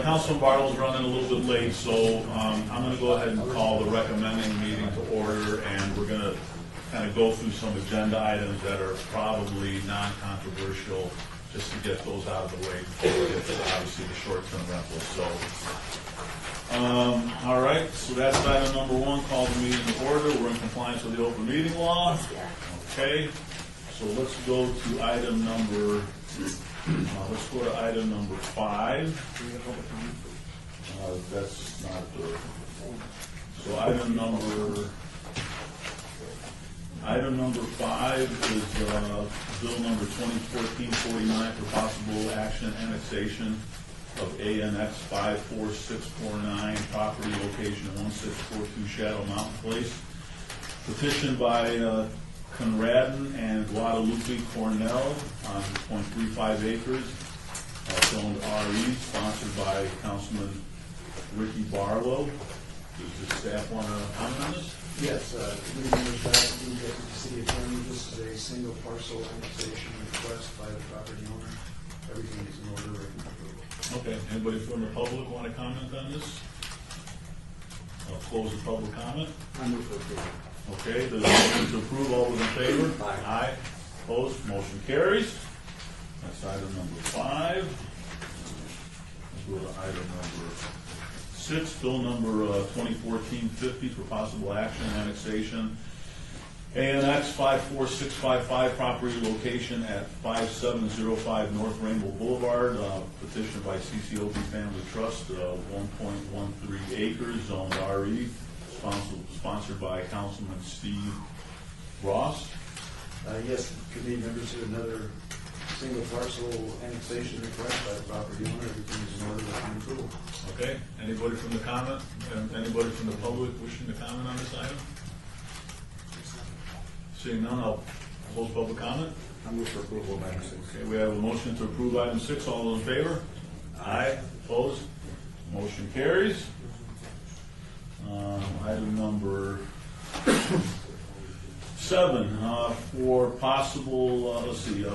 Councilman Bartle's running a little bit late, so I'm going to go ahead and call the recommending meeting to order, and we're going to kind of go through some agenda items that are probably non-controversial, just to get those out of the way before we get to obviously the short-term rentals. So, all right, so that's item number one, call the meeting to order. We're in compliance with the open meeting law. Okay, so let's go to item number. Let's go to item number 5. That's not the. So item number 5 is bill number 2014-49 for possible action annexation of ANX 54649, property location 1642 Shadow Mountain Place. Petitioned by Conradin and Guadalupe Cornell on 0.35 acres, zoned RE, sponsored by Councilman Ricky Barlow. Does the staff want to comment on this? Yes, committee members, Deputy City Attorney, this is a single parcel annexation request by the property owner. Everything is in order. Okay, anybody from the public want to comment on this? I'll close the public comment. I move for approval. Okay, there's a motion to approve. All those in favor? Aye. Aye. Opposed? Motion carries. That's item number 5. Let's go to item number 6, bill number 2014-50 for possible action annexation. ANX 54655, property location at 5705 North Rainbow Boulevard, petitioned by CCOB Family Trust, 1.13 acres, zoned RE, sponsored by Councilman Steve Ross. Yes, committee members, here another single parcel annexation request by the property owner. Everything is in order with approval. Okay, anybody from the comment, anybody from the public wishing to comment on this item? Seeing none, I'll close public comment. I move for approval of item 6. Okay, we have a motion to approve item 6. All those in favor? Aye. Opposed? Motion carries. Item number 7 for possible,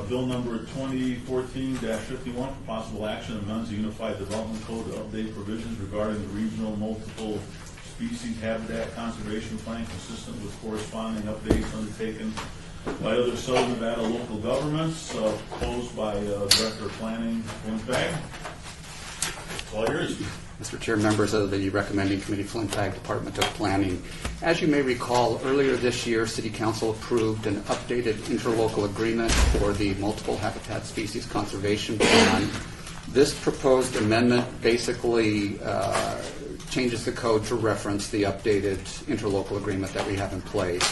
bill number 2014-51 for possible action amends the Unified Development Code to update provisions regarding the regional multiple species habitat conservation plan consistent with corresponding updates undertaken by other Southern Nevada local governments, proposed by Director of Planning, Flint Fag. All yours. Mr. Chair, members of the recommending committee, Flint Fag Department of Planning. As you may recall, earlier this year, City Council approved an updated interlocal agreement for the Multiple Habitat Species Conservation Plan. This proposed amendment basically changes the code to reference the updated interlocal agreement that we have in place.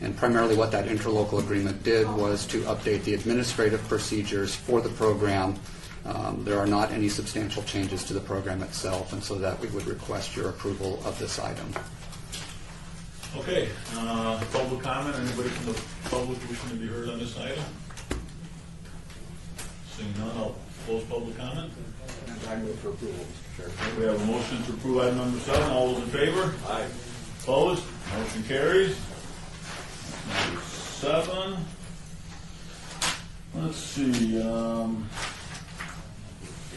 And primarily what that interlocal agreement did was to update the administrative procedures for the program. There are not any substantial changes to the program itself, and so that we would request your approval of this item. Okay, public comment. Anybody from the public wishing to be heard on this item? Seeing none, I'll close public comment. I move for approval, Mr. Chair. We have a motion to approve item number 7. All those in favor? Aye. Opposed? Motion carries. Number 7. Let's see.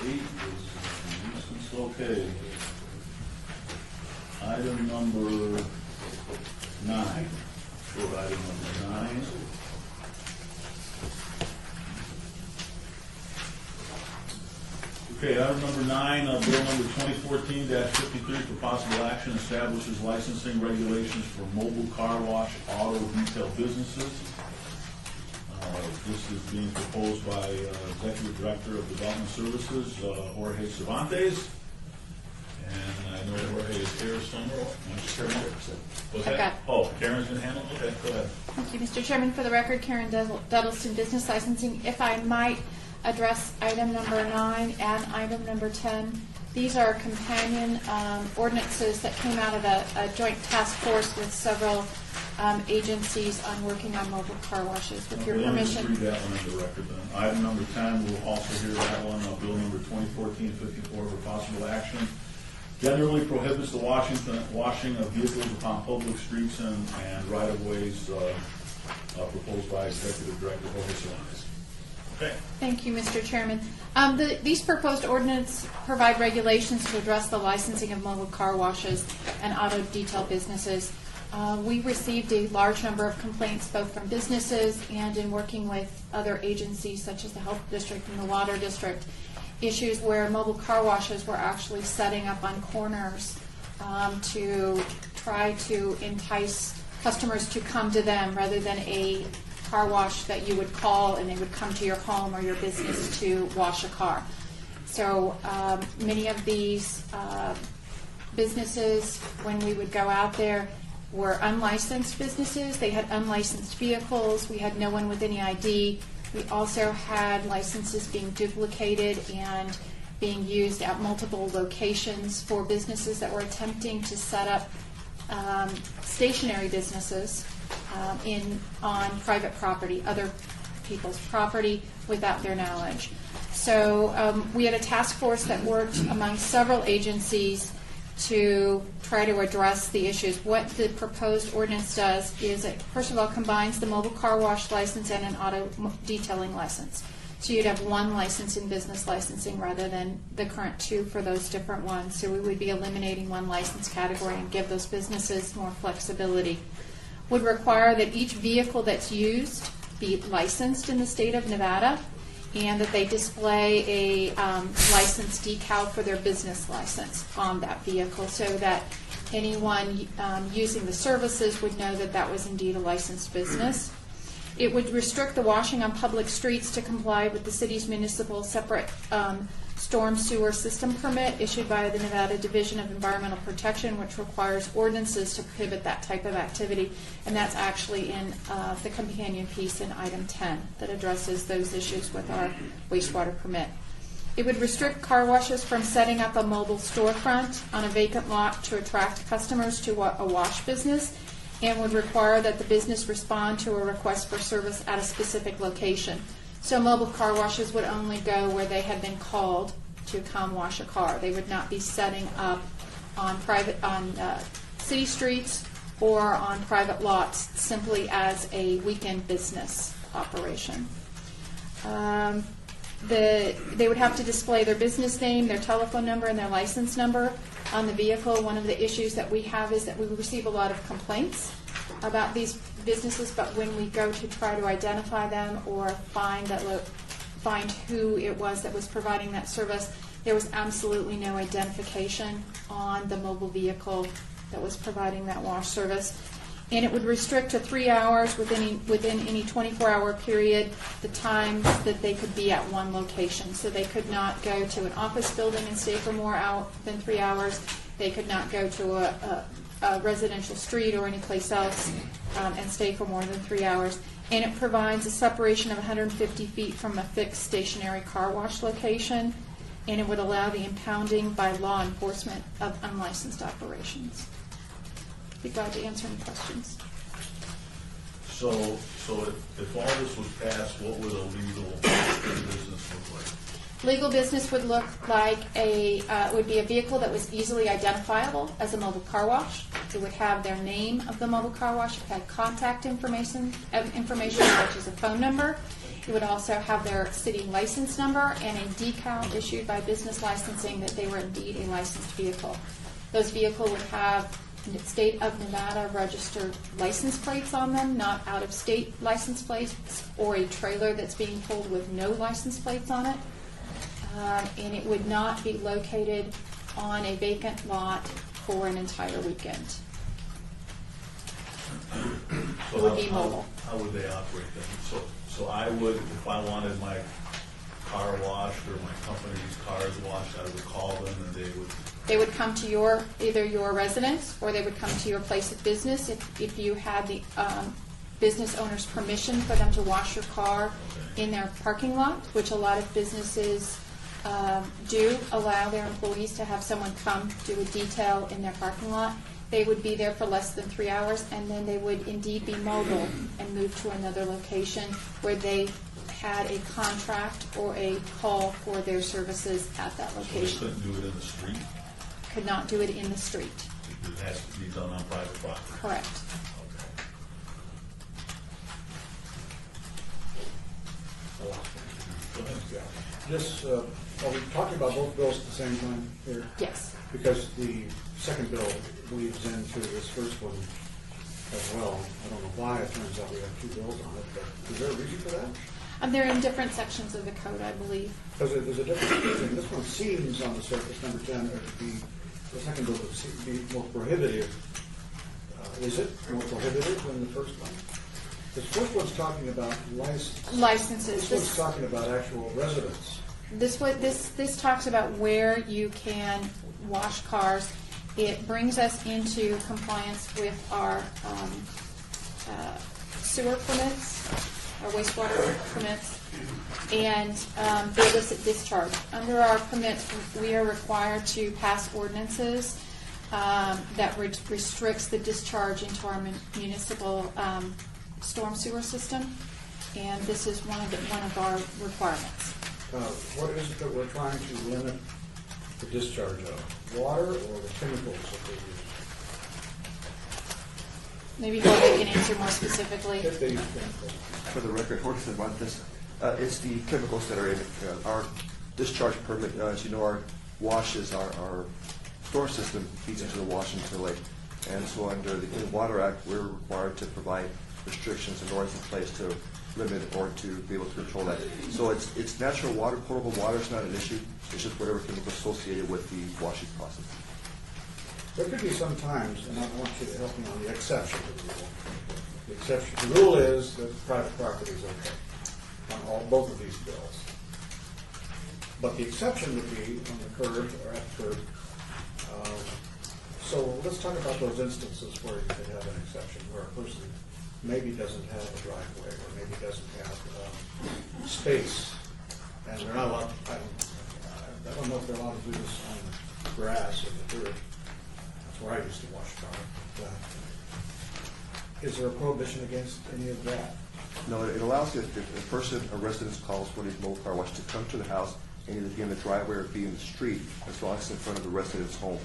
8 is nuisance. Okay. Item number 9. Go to item number 9. Okay, item number 9, bill number 2014-53 for possible action establishes licensing regulations for mobile car wash auto retail businesses. This is being proposed by Executive Director of Development Services, Jorge Cervantes. And I know Jorge is here somewhere. What's that? Okay. Oh, Karen's going to handle it? Okay, go ahead. Thank you, Mr. Chairman. For the record, Karen Duddleston, Business Licensing. If I might address item number 9 and item number 10. These are companion ordinances that came out of a joint task force with several agencies on working on mobile car washes. With your permission. Let me read that one into record then. Item number 10, we'll also hear that one, bill number 2014-54 for possible action. Generally prohibits the washing of vehicles upon public streets and right-of-ways, proposed by Executive Director Jorge Cervantes. Okay. Thank you, Mr. Chairman. These proposed ordinance provide regulations to address the licensing of mobile car washes and auto detail businesses. We received a large number of complaints both from businesses and in working with other agencies such as the Health District and the Water District, issues where mobile car washes were actually setting up on corners to try to entice customers to come to them rather than a car wash that you would call and they would come to your home or your business to wash a car. So many of these businesses, when we would go out there, were unlicensed businesses. They had unlicensed vehicles. We had no one with any ID. We also had licenses being duplicated and being used at multiple locations for businesses that were attempting to set up stationary businesses on private property, other people's property, without their knowledge. So we had a task force that worked among several agencies to try to address the issues. What the proposed ordinance does is it, first of all, combines the mobile car wash license and an auto detailing license. So you'd have one license in business licensing rather than the current two for those different ones. So we would be eliminating one license category and give those businesses more flexibility. Would require that each vehicle that's used be licensed in the state of Nevada and that they display a license decal for their business license on that vehicle so that anyone using the services would know that that was indeed a licensed business. It would restrict the washing on public streets to comply with the city's municipal separate storm sewer system permit issued by the Nevada Division of Environmental Protection, which requires ordinances to prohibit that type of activity. And that's actually in the companion piece in item 10 that addresses those issues with our wastewater permit. It would restrict car washes from setting up a mobile storefront on a vacant lot to attract customers to a wash business, and would require that the business respond to a request for service at a specific location. So mobile car washes would only go where they had been called to come wash a car. They would not be setting up on city streets or on private lots simply as a weekend business operation. They would have to display their business name, their telephone number, and their license number on the vehicle. One of the issues that we have is that we receive a lot of complaints about these businesses, but when we go to try to identify them or find who it was that was providing that service, there was absolutely no identification on the mobile vehicle that was providing that wash service. And it would restrict to 3 hours within any 24-hour period the time that they could be at one location. So they could not go to an office building and stay for more than 3 hours. They could not go to a residential street or any place else and stay for more than 3 hours. And it provides a separation of 150 feet from a fixed stationary car wash location, and it would allow the impounding by law enforcement of unlicensed operations. Be glad to answer any questions. So if all this was passed, what would a legal business look like? Legal business would look like would be a vehicle that was easily identifiable as a mobile car wash. It would have their name of the mobile car wash. It had contact information such as a phone number. It would also have their city license number and a decal issued by business licensing that they were indeed a licensed vehicle. Those vehicles would have state of Nevada registered license plates on them, not out-of-state license plates or a trailer that's being pulled with no license plates on it. And it would not be located on a vacant lot for an entire weekend. So It would be mobile. How would they operate then? So I would, if I wanted my car washed or my company's cars washed, I would call them and They would come to either your residence or they would come to your place of business if you had the business owner's permission for them to wash your car in their parking lot, which a lot of businesses do allow their employees to have someone come do a detail in their parking lot. They would be there for less than 3 hours, and then they would indeed be mobile and move to another location where they had a contract or a call for their services at that location. So they couldn't do it in the street? Could not do it in the street. It has to be done on private property? Correct. Okay. Go ahead. Yeah. This, are we talking about both bills at the same time here? Yes. Because the second bill bleeds into this first one as well. I don't know why it turns out we have two bills on it, but is there a reason for that? They're in different sections of the code, I believe. Because there's a difference between, this one seems on the surface, number 10, or to be, the second bill would seem to be more prohibitive. Is it more prohibitive than the first one? The first one's talking about Licenses. This one's talking about actual residents. This talks about where you can wash cars. It brings us into compliance with our sewer permits, our wastewater permits, and the illicit discharge. Under our permits, we are required to pass ordinances that restricts the discharge into our municipal storm sewer system, and this is one of our requirements. What is it that we're trying to limit the discharge of? Water or the chemicals that they use? Maybe Jorge can answer more specifically. If they use chemicals. For the record, Jorge about this, it's the chemicals that are in it. Our discharge permit, as you know, our washes, our storm system feeds into the Washington Lake. And so under the Clean Water Act, we're required to provide restrictions and orders in place to limit or to be able to control that. So it's natural water, potable water is not an issue. It's just whatever chemical associated with the washing process. There could be some times, and I want you to help me on the exception to the rule. The exception, the rule is that private property is okay on both of these bills. But the exception would be on the curb or at the curb. So let's talk about those instances where you could have an exception, where a person maybe doesn't have a driveway or maybe doesn't have space, and they're not allowed, I don't know if they're allowed to do this on grass or the dirt. That's where I used to wash cars. Is there a prohibition against any of that? No, it allows if a person, a resident calls for his mobile car wash to come to the house and either be in the driveway or be in the street, as long as it's in front of the resident's home.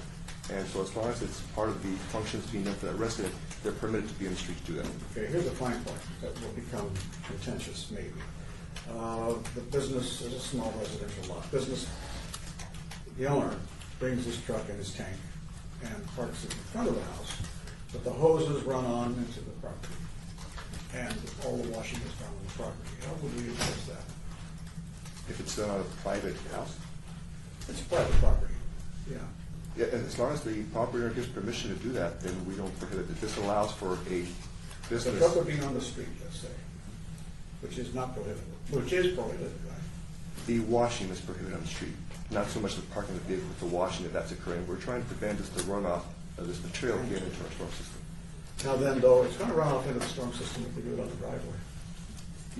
And so as long as it's part of the functions being done for that resident, they're permitted to be in the street to do that. Okay, here's a fine point that will become contentious maybe. The business is a small residential lot. Business, the owner brings his truck and his tank and parks it in front of the house, but the hoses run on into the property. And all the washing is done on the property. How would we address that? If it's done on a private house, It's private property, yeah. yeah, and as long as the property owner gives permission to do that, then we don't prohibit it. This allows for a The business. truck would be on the street, let's say, which is not prohibited, which is prohibited, right? The washing is prohibited on the street, not so much the parking of the vehicle, but the washing if that's occurring. We're trying to prevent this, the runoff of this material getting into our storm system. Now then, though, it's going to run off into the storm system if we do it on the driveway.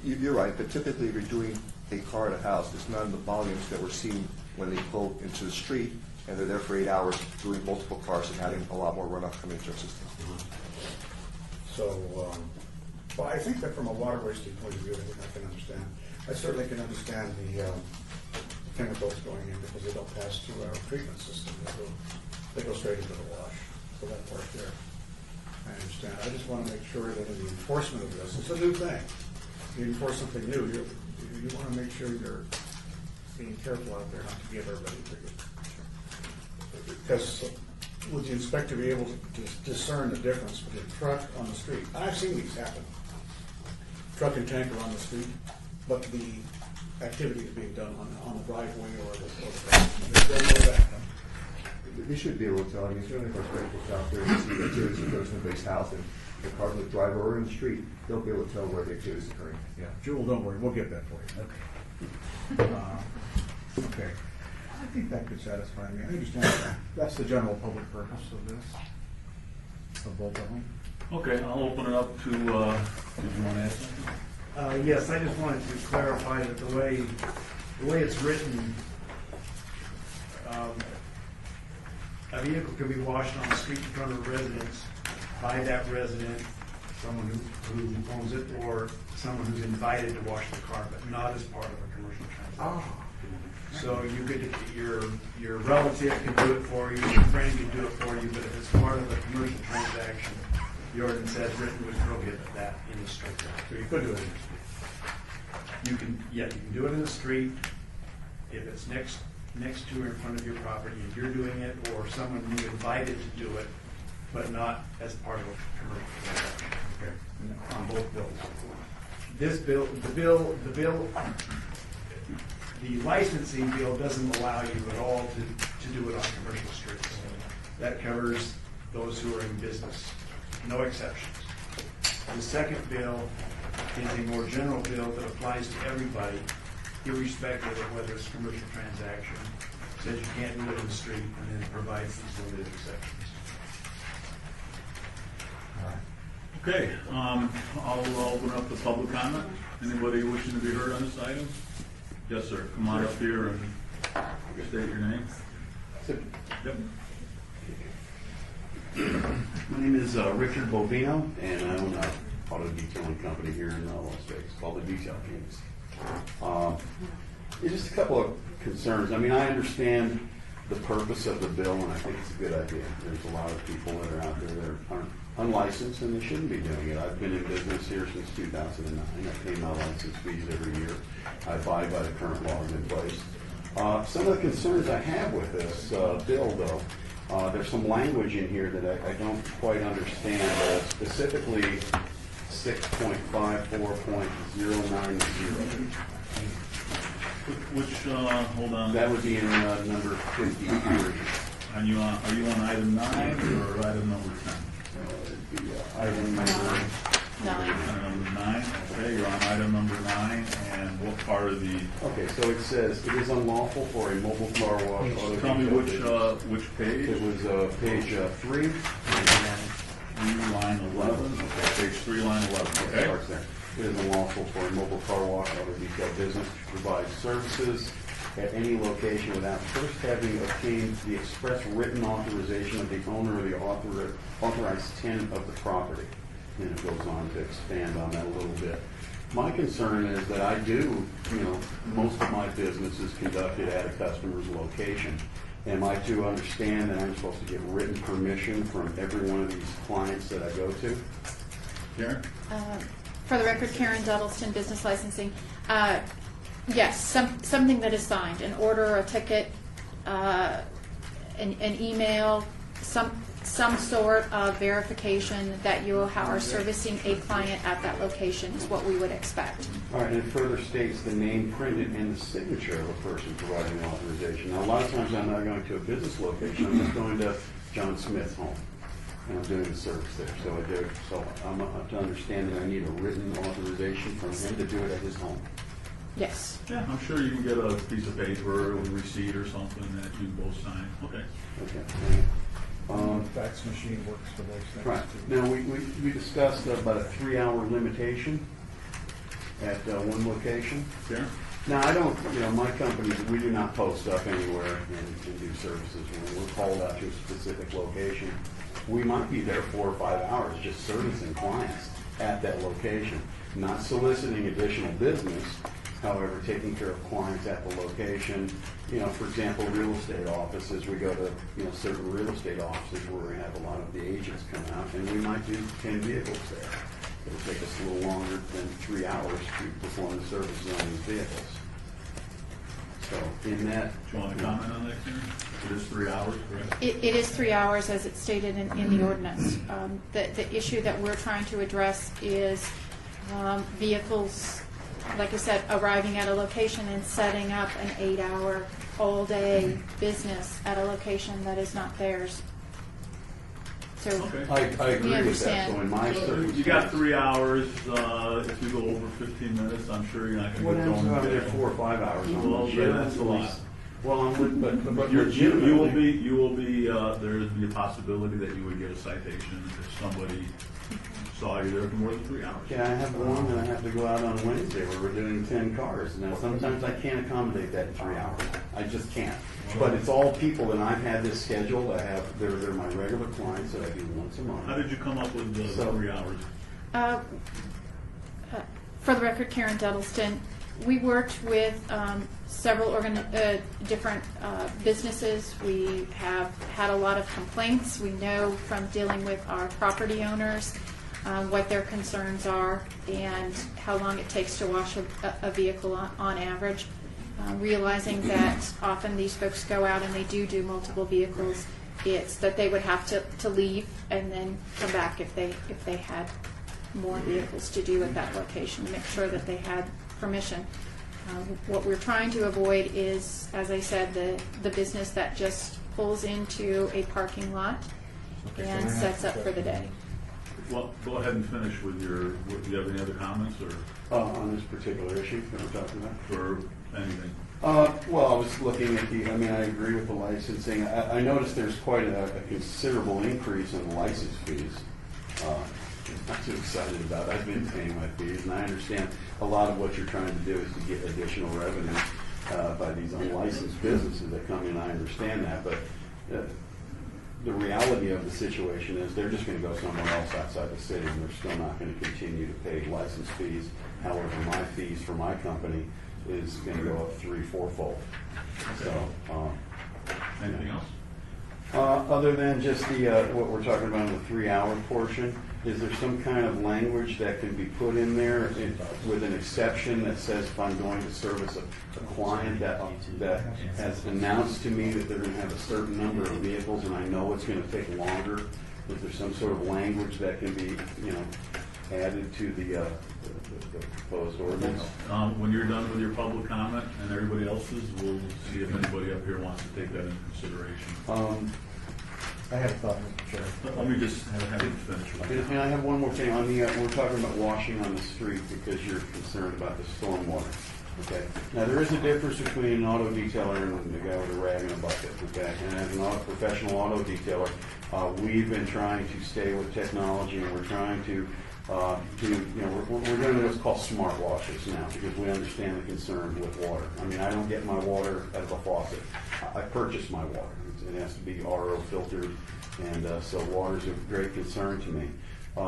You're right, but typically if you're doing a car at a house, it's not in the volumes that we're seeing when they pull into the street and they're there for 8 hours doing multiple cars and having a lot more runoff coming into our system. So, well, I think that from a water wasting point of view, I can understand. I certainly can understand the chemicals going in because they don't pass through our treatment system. They go straight into the wash. So that part there, I understand. I just want to make sure that in the enforcement of this, it's a new thing. You enforce something new, you want to make sure you're being careful out there not to give everybody a ticket. Because would the inspector be able to discern the difference between a truck on the street? I've seen these happen. Truck and tanker on the street, but the activity is being done on the driveway or the They should be able to tell. I mean, certainly if our specialists out there and see the activities that goes in somebody's house and the car's in the driveway or in the street, they'll be able to tell where the activity is occurring. Yeah, Jewel, don't worry, we'll get that for you. Okay. I think that could satisfy me. I understand that's the general public purpose of this, of both of them. Okay, I'll open it up to, did you want to ask something? Yes, I just wanted to clarify that the way it's written, a vehicle can be washed on the street in front of a residence by that resident, someone who owns it, or someone who's invited to wash the car, but not as part of a commercial transaction. So you could, your relative can do it for you, your friend can do it for you, but if it's part of a commercial transaction, the ordinance as written would prohibit that in the street. So you could do it in the street. You can do it in the street, if it's next to or in front of your property and you're doing it, or someone you invited to do it, but not as part of a commercial transaction. Okay. On both bills. This bill, the licensing bill doesn't allow you at all to do it on commercial streets. That covers those who are in business, no exceptions. The second bill is a more general bill that applies to everybody, irrespective of whether it's a commercial transaction. Says you can't do it in the street, and then provides these limited exceptions. Okay, I'll open up the public comment. Anybody wishing to be heard on this item? Yes, sir. Come on up here and state your name. Yep. My name is Richard Bovino, and I own an auto detailing company here in Las Vegas called the Detail Kings. Just a couple of concerns. I mean, I understand the purpose of the bill, and I think it's a good idea. There's a lot of people that are out there that aren't unlicensed, and they shouldn't be doing it. I've been in business here since 2009. I pay my license fees every year. I abide by the current laws in place. Some of the concerns I have with this bill, though, there's some language in here that I don't quite understand, specifically 6.54.090. Which, hold on. That would be in number 53. Are you on item 9 or item number 10? It'd be, item number 9. Item number 9. Okay, you're on item number 9, and what part of the? Okay, so it says, it is unlawful for a mobile car wash auto Tell me detail which business. page? It was page 3. 3, line 11. Okay, page 3, line 11. Okay. Starts there. It is unlawful for a mobile car wash auto detail business to provide services at any location without first having obtained the express written authorization of the owner or the authorized tenant of the property. And it goes on to expand on that a little bit. My concern is that I do, most of my business is conducted at a customer's location. Am I to understand that I'm supposed to get written permission from every one of these clients that I go to? Karen? For the record, Karen Duddleston, Business Licensing. Yes, something that is signed, an order, a ticket, an email, some sort of verification that you are servicing a client at that location is what we would expect. All right, and it further states the name printed and the signature of a person providing authorization. Now, a lot of times I'm not going to a business location, I'm just going to John Smith's home, and I'm doing the service there. So I'm to understand that I need a written authorization from him to do it at his home. Yes. Yeah, I'm sure you can get a piece of paper or a receipt or something that you both sign. Okay. Okay. Fax machine works for those things. Right. too. Now, we discussed about a 3-hour limitation at one location. Karen? Now, I don't, my company, we do not post up anywhere and do services. When we're called out to a specific location, we might be there 4 or 5 hours just servicing clients at that location, not soliciting additional business, however, taking care of clients at the location. For example, real estate offices, we go to, certain real estate offices where we have a lot of the agents come out, and we might do 10 vehicles there. It'll take us a little longer than 3 hours to perform the services on these vehicles. So, in that. Do you want to comment on that, Karen? It is 3 hours, correct? It is 3 hours as it's stated in the ordinance. The issue that we're trying to address is vehicles, like I said, arriving at a location and setting up an 8-hour, all-day business at a location that is not theirs. So Okay. I agree with that. understand. So in my circumstance. You got 3 hours. If you go over 15 minutes, I'm sure you're not going What to get happens if I'm going. there 4 or 5 hours? I'm Well, legit- that's a lot. Well, but You will legitimately. be, there would be a possibility that you would get a citation if somebody saw you there for more than 3 hours. Yeah, I have one that I have to go out on Wednesday where we're doing 10 cars. Now, sometimes I can't accommodate that in 3 hours. I just can't. But it's all people that I've had this scheduled. They're my regular clients that I do once a How month. did you come up with the So- 3 hours? For the record, Karen Duddleston, we worked with several different businesses. We have had a lot of complaints. We know from dealing with our property owners what their concerns are and how long it takes to wash a vehicle on average. realizing that often these folks go out and they do multiple vehicles. It's that they would have to leave and then come back if they had more vehicles to do at that location, make sure that they had permission. What we're trying to avoid is, as I said, the business that just pulls into a parking lot and so I sets have up for the day. Well, go ahead and finish with do you have any other comments or On this particular issue that we're talking about? for anything? Well, I was looking at I mean, I agree with the licensing. I noticed there's quite a considerable increase in license fees. I'm not too excited about it. I've been paying my fees, and I understand a lot of what you're trying to do is to get additional revenue by these unlicensed businesses that come in. I understand that, but the reality of the situation is they're just going to go somewhere else outside the city, and they're still not going to continue to pay license fees. However, my fees for my company is going to go up 3-4-fold. So, Anything else? other than just what we're talking about in the 3-hour portion, is there some kind of language that can be put in there with an exception that says if I'm going to service a client that has announced to me that they're going to have a certain number of vehicles and I know it's going to take longer, is there some sort of language that can be, added to the proposed ordinance? When you're done with your public comment and everybody else's, we'll see if anybody up here wants to take that into consideration. I have a thought, Mr. Chair. Let me just have you finish with that. And I have one more thing on the, we're talking about washing on the street because you're concerned about the stormwater. Okay. Now, there is a difference between an auto detailer and the guy with a rag and a bucket. Okay. And as a professional auto detailer, we've been trying to stay with technology, and we're trying to we're doing what's called smart washes now because we understand the concern with water. I mean, I don't get my water out of a faucet. I purchase my water. It has to be RO filtered, and so water is a great concern to me.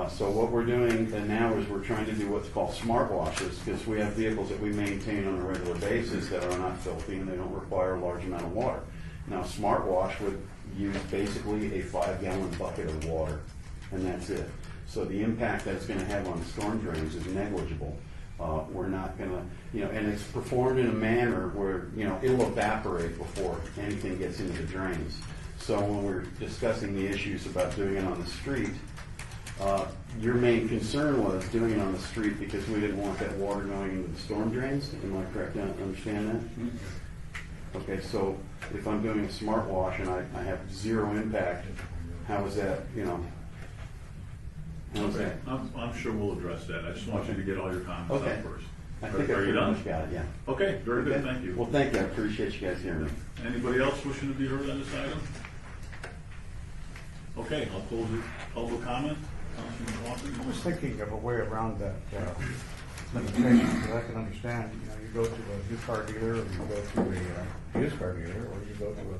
So what we're doing now is we're trying to do what's called smart washes because we have vehicles that we maintain on a regular basis that are not filthy and they don't require a large amount of water. Now, smart wash would use basically a 5-gallon bucket of water, and that's it. So the impact that it's going to have on the storm drains is negligible. We're not going to, and it's performed in a manner where, it'll evaporate before anything gets into the drains. So when we're discussing the issues about doing it on the street, your main concern was doing it on the street because we didn't want that water going into the storm drains. Am I correct to understand that? Okay, so if I'm doing a smart wash and I have zero impact, how is that, Okay, I'm sure we'll address that. I just want you to get all your comments Okay. out first. I think I Are you pretty done? much got it, yeah. Okay, very good, Okay. thank you. Well, thank you. I appreciate you guys hearing me. Anybody else wishing to be heard on this item? Okay, I'll close the public comment. Councilman I Walker? was thinking of a way around that limitation, because I can understand, you go to a new car dealer, or you go to a used car dealer, or you go to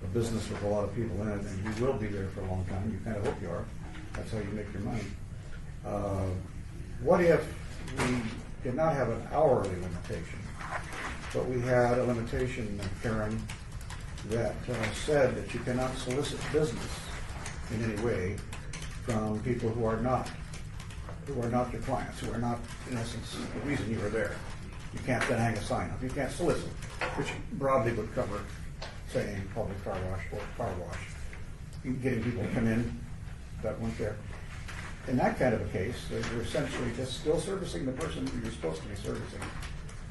a business with a lot of people in it, and you will be there for a long time. You kind of hope you are. That's how you make your money. What if we did not have an hourly limitation, but we had a limitation, Karen, that said that you cannot solicit business in any way from people who are not your clients, who are not, in essence, the reason you are there. You can't then hang a sign up. You can't solicit, which broadly would cover saying public car wash or car wash, getting people to come in that weren't there. In that kind of a case, you're essentially just still servicing the person who you're supposed to be servicing.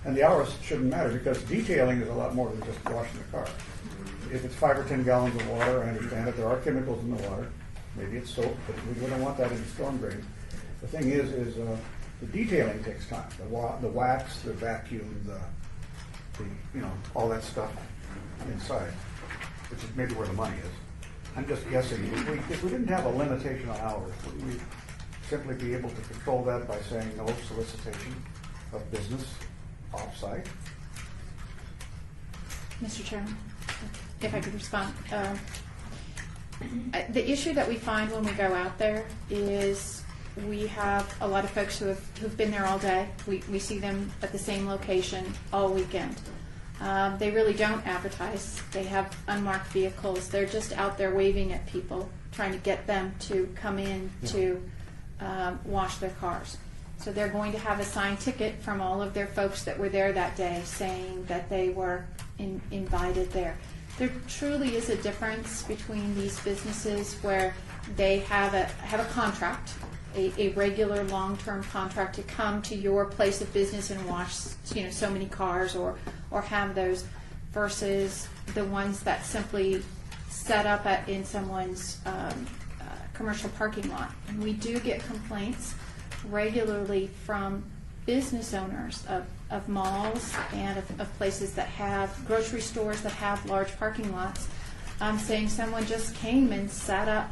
And the hours shouldn't matter because detailing is a lot more than just washing the car. If it's 5 or 10 gallons of water, I understand that there are chemicals in the water. Maybe it's soap, but we don't want that in the storm drain. The thing is the detailing takes time. The wax, the vacuum, the all that stuff inside, which is maybe where the money is. I'm just guessing. If we didn't have a limitation on hours, would we simply be able to control that by saying no solicitation of business off-site? Mr. Chairman, if I could respond. The issue that we find when we go out there is we have a lot of folks who've been there all day. We see them at the same location all weekend. They really don't advertise. They have unmarked vehicles. They're just out there waving at people, trying to get them to come in to wash their cars. So they're going to have a signed ticket from all of their folks that were there that day saying that they were invited there. There truly is a difference between these businesses where they have a contract, a regular long-term contract to come to your place of business and wash, so many cars or have those, versus the ones that simply set up in someone's commercial parking lot. And we do get complaints regularly from business owners of malls and of places that have grocery stores that have large parking lots, saying someone just came and sat up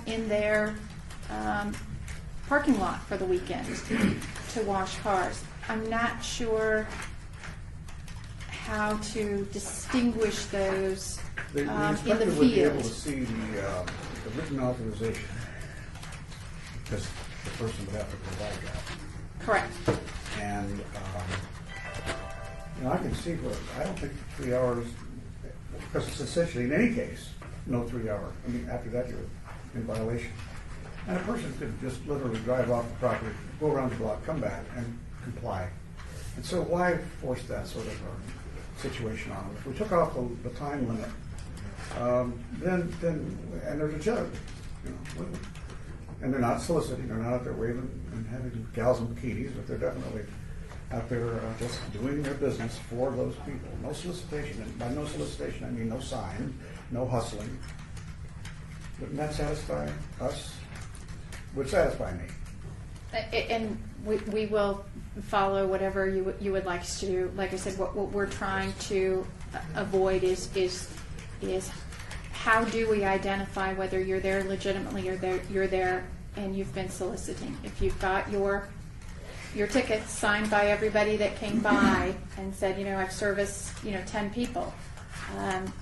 in their parking lot for the weekend to wash cars. I'm not sure how to distinguish those The in the inspector would be able to field. see the written authorization, because the person would have to provide that. Correct. And, I can see where, I don't think 3 hours, because it's essentially, in any case, no 3 hour. I mean, after that, you're in violation. And a person could just literally drive off the property, go around the block, come back, and comply. And so why force that sort of a situation on them? If we took off the time limit, then, and there's a judge, and they're not soliciting, they're not out there waving and having gals and bikinis, but they're definitely out there just doing their business for those people. No solicitation, and by no solicitation, I mean no sign, no hustling. Wouldn't that satisfy us? Would satisfy me. And we will follow whatever you would like us to do. Like I said, what we're trying to avoid is how do we identify whether you're there legitimately or you're there and you've been soliciting. If you've got your tickets signed by everybody that came by and said, I've serviced 10 people.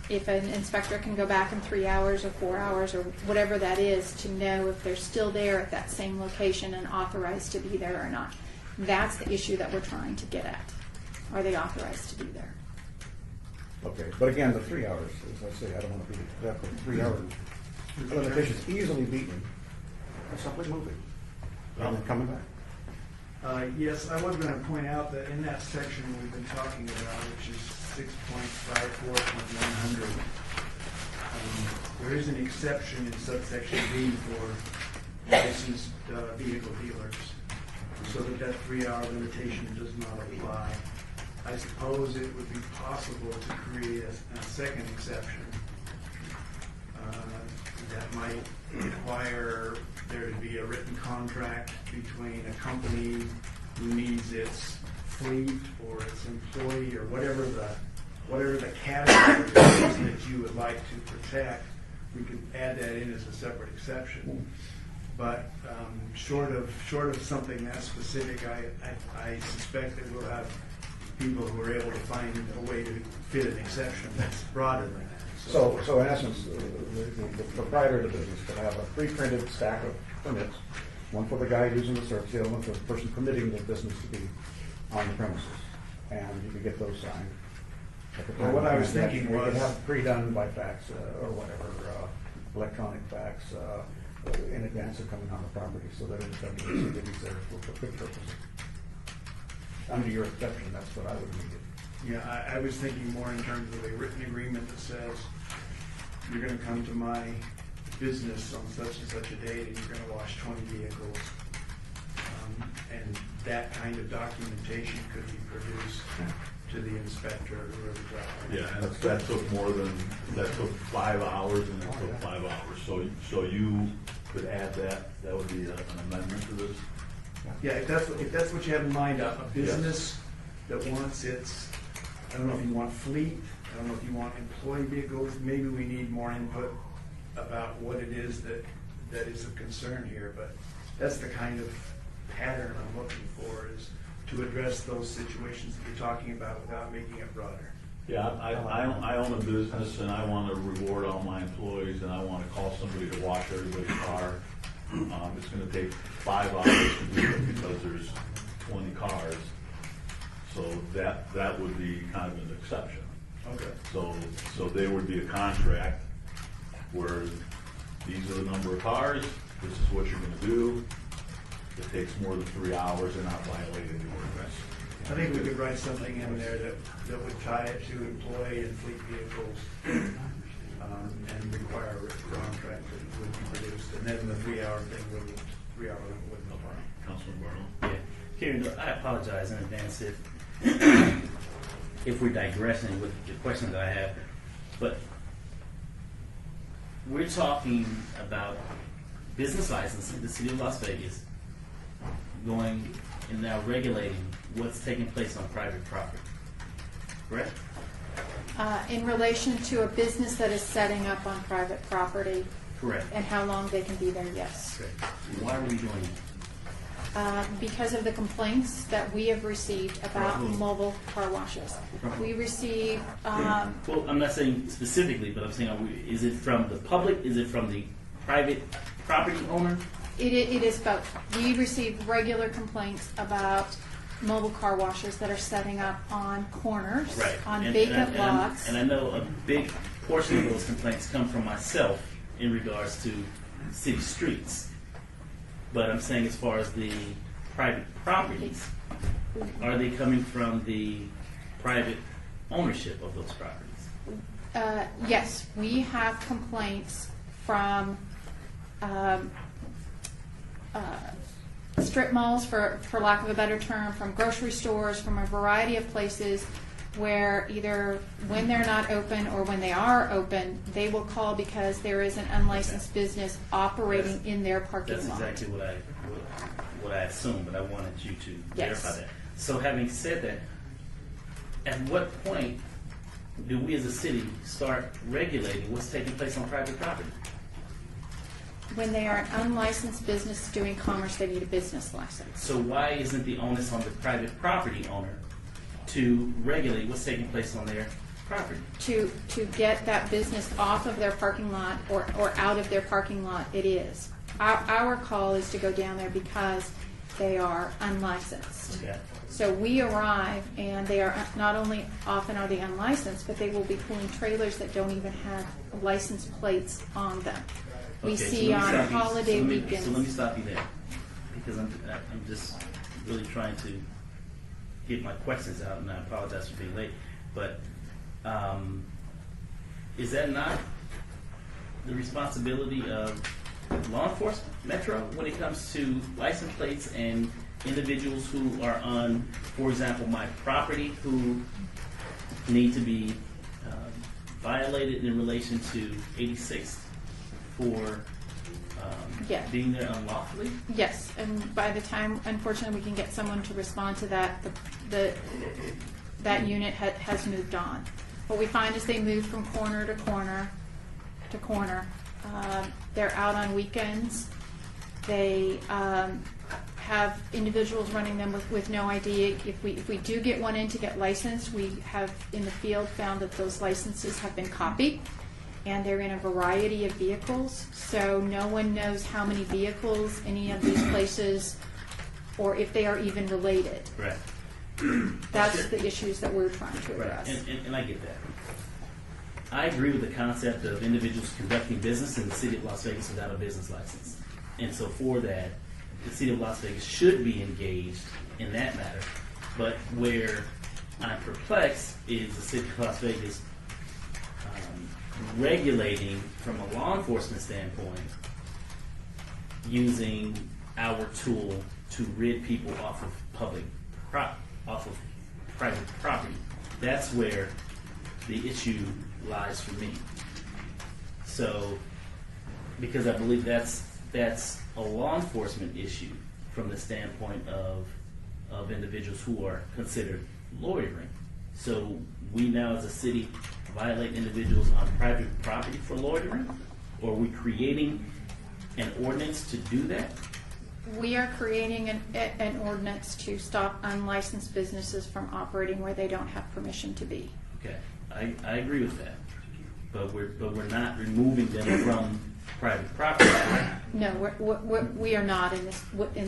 If an inspector can go back in 3 hours or 4 hours or whatever that is to know if they're still there at that same location and authorized to be there or not. That's the issue that we're trying to get at. Are they authorized to be there? Okay, but again, the 3 hours, as I say, I don't want to be, that 3 hour limitation is easily beaten by simply moving and then coming back. Yes, I was going to point out that in that section we've been talking about, which is 6.54.100, there is an exception in subsection B for licensed vehicle dealers, so that 3 hour limitation does not apply. I suppose it would be possible to create a second exception that might require there to be a written contract between a company who needs its fleet or its employee or whatever the category is that you would like to protect. We could add that in as a separate exception. But short of something that specific, I suspect that we'll have people who are able to find a way to fit an exception that's broader than that. So in essence, the proprietor of the business could have a pre-printed stack of permits, one for the guy using the service, the other one for the person permitting the business to be on the premises, and you could get those signed. Well, what I was thinking we could was- have pre-done by fax or whatever, electronic fax in advance of coming on the property, so that it's going to be there for good purposes. Under your exception, that's what I would need. Yeah, I was thinking more in terms of a written agreement that says you're going to come to my business on such and such a date and you're going to wash 20 vehicles. And that kind of documentation could be produced to the inspector or whoever drives. Yeah, and that took 5 hours and it took 5 hours. So you could add that would be an amendment to this? Yeah, if that's what you have in mind, a business that wants its, I don't know if you want fleet, I don't know if you want employee vehicles, maybe we need more input about what it is that is of concern here, but that's the kind of pattern I'm looking for, is to address those situations that you're talking about without making it broader. Yeah, I own a business and I want to reward all my employees and I want to call somebody to wash everybody's car. It's going to take 5 hours to do it because there's 20 cars. So that would be kind of an exception. Okay. So there would be a contract where these are the number of cars, this is what you're going to do, it takes more than 3 hours, they're not violating the ordinance. I think we could write something in there that would tie it to employee and fleet vehicles, and require a written contract that would be produced, and then the 3-hour thing wouldn't apply. Councilman Barlow? Yeah, Karen, I apologize in advance if we're digressing with the question that I have, but we're talking about business licensing, the city of Las Vegas, going and now regulating what's taking place on private property, correct? In relation to a business that is setting up on private property Correct. and how long they can be there, yes. Correct. Why are we doing that? Because of the complaints that we have received about From whom? mobile car washes. From whom? We receive, Well, I'm not saying specifically, but I'm saying, is it from the public? Is it from the private property owner? it is both. We receive regular complaints about mobile car washes that are setting up on corners, Right. on And- vacant and I'm- lots. And I know a big portion of those complaints come from myself in regards to city streets. But I'm saying as far as the private properties, are they coming from the private ownership of those properties? Yes, we have complaints from strip malls, for lack of a better term, from grocery stores, from a variety of places where either when they're not open or when they are open, they will call because there is an unlicensed business operating in their parking That's lot. exactly what I assumed, but I wanted you to Yes. verify that. So having said that, at what point do we as a city start regulating what's taking place on private property? When they are an unlicensed business doing commerce, they need a business license. So why isn't the onus on the private property owner to regulate what's taking place on their property? To get that business off of their parking lot or out of their parking lot, it is. Our call is to go down there because they are unlicensed. Okay. So we arrive and they are, not only often are they unlicensed, but they will be pulling trailers that don't even have license plates on them. We Okay, so see let me on stop you- holiday so let me- weekends. So let me stop you there, because I'm just really trying to get my questions out, and I apologize for being late. But is that not the responsibility of law enforcement, Metro, when it comes to license plates and individuals who are on, for example, my property, who need to be violated in relation to 86th for Yeah. being there unlawfully? Yes, and by the time, unfortunately, we can get someone to respond to that, that unit has moved on. What we find is they move from corner to corner to corner. They're out on weekends. They have individuals running them with no ID. If we do get one in to get licensed, we have in the field found that those licenses have been copied, and they're in a variety of vehicles, so no one knows how many vehicles any of these places, or if they are even related. Right. That's the issues that we're trying to Right, address. and I get that. I agree with the concept of individuals conducting business in the city of Las Vegas without a business license. And so for that, the city of Las Vegas should be engaged in that matter. But where I'm perplexed is the city of Las Vegas regulating from a law enforcement standpoint, using our tool to rid people off of private property. That's where the issue lies for me. So, because I believe that's a law enforcement issue from the standpoint of individuals who are considered loitering. So we now as a city violate individuals on private property for loitering? Or are we creating an ordinance to do that? We are creating an ordinance to stop unlicensed businesses from operating where they don't have permission to be. Okay, I agree with that. But we're not removing them from private property, right? No, we are not in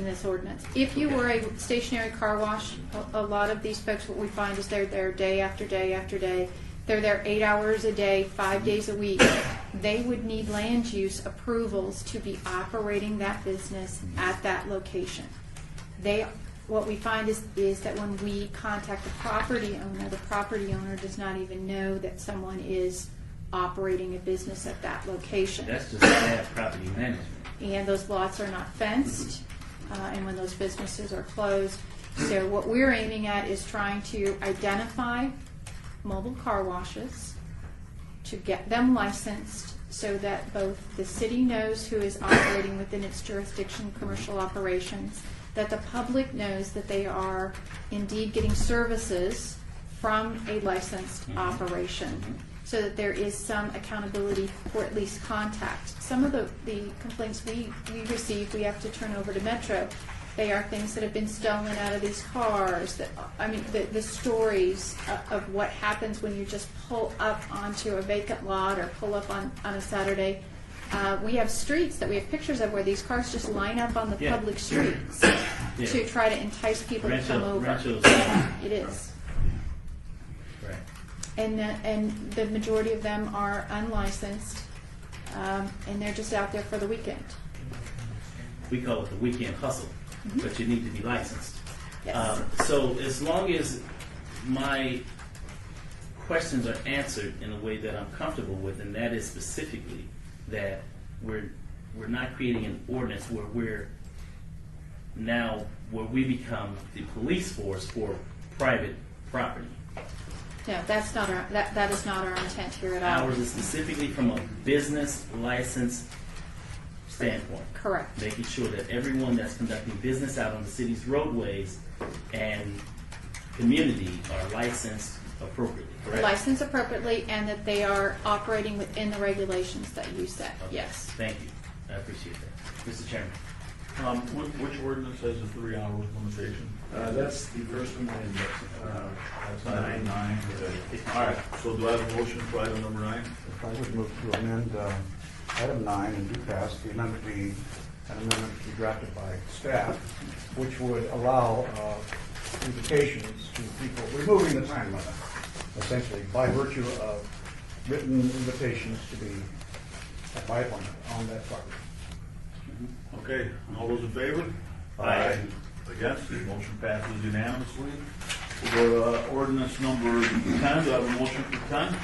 this ordinance. If you were a stationary car wash, a lot of these folks, what we find is they're there day after day after day. They're there 8 hours a day, 5 days a week, they would need land use approvals to be operating that business at that location. What we find is that when we contact the property owner does not even know that someone is operating a business at that location. That's just bad property management. And those lots are not fenced, and when those businesses are closed. So what we're aiming at is trying to identify mobile car washes, to get them licensed so that both the city knows who is operating within its jurisdiction commercial operations, that the public knows that they are indeed getting services from a licensed operation, so that there is some accountability for at least contact. Some of the complaints we receive, we have to turn over to Metro. They are things that have been stolen out of these cars. The stories of what happens when you just pull up onto a vacant lot or pull up on a Saturday. We have streets that we have pictures of where these cars just line up on the Yeah. public streets Yeah. to try to entice people to come over. Rancho's. It is. Right. And the majority of them are unlicensed, and they're just out there for the weekend. We call it the weekend hustle, but you need to be licensed. Yes. So as long as my questions are answered in a way that I'm comfortable with, and that is specifically that we're not creating an ordinance where we become the police force for private property. No, that's not that is not our intent here at all. Ours is specifically from a business license standpoint. Correct. Making sure that everyone that's conducting business out on the city's roadways and community are licensed appropriately, correct? Licensed appropriately, and that they are operating within the regulations that you set. Okay. Yes. Thank you. I appreciate that. Mr. Chairman. Which ordinance has a 3-hour limitation? That's the first one, and That's item 9. Okay. All right, so do I have a motion for item number 9? If I would move to amend item 9 and do pass, the amendment be an amendment to be drafted by staff, which would allow invitations to people, removing the time limit, essentially, by virtue of written invitations to be by appointment on that property. Okay, all those in favor? Aye. Against? The motion passes unanimously. We'll go to ordinance number 10. Do I have a motion for 10?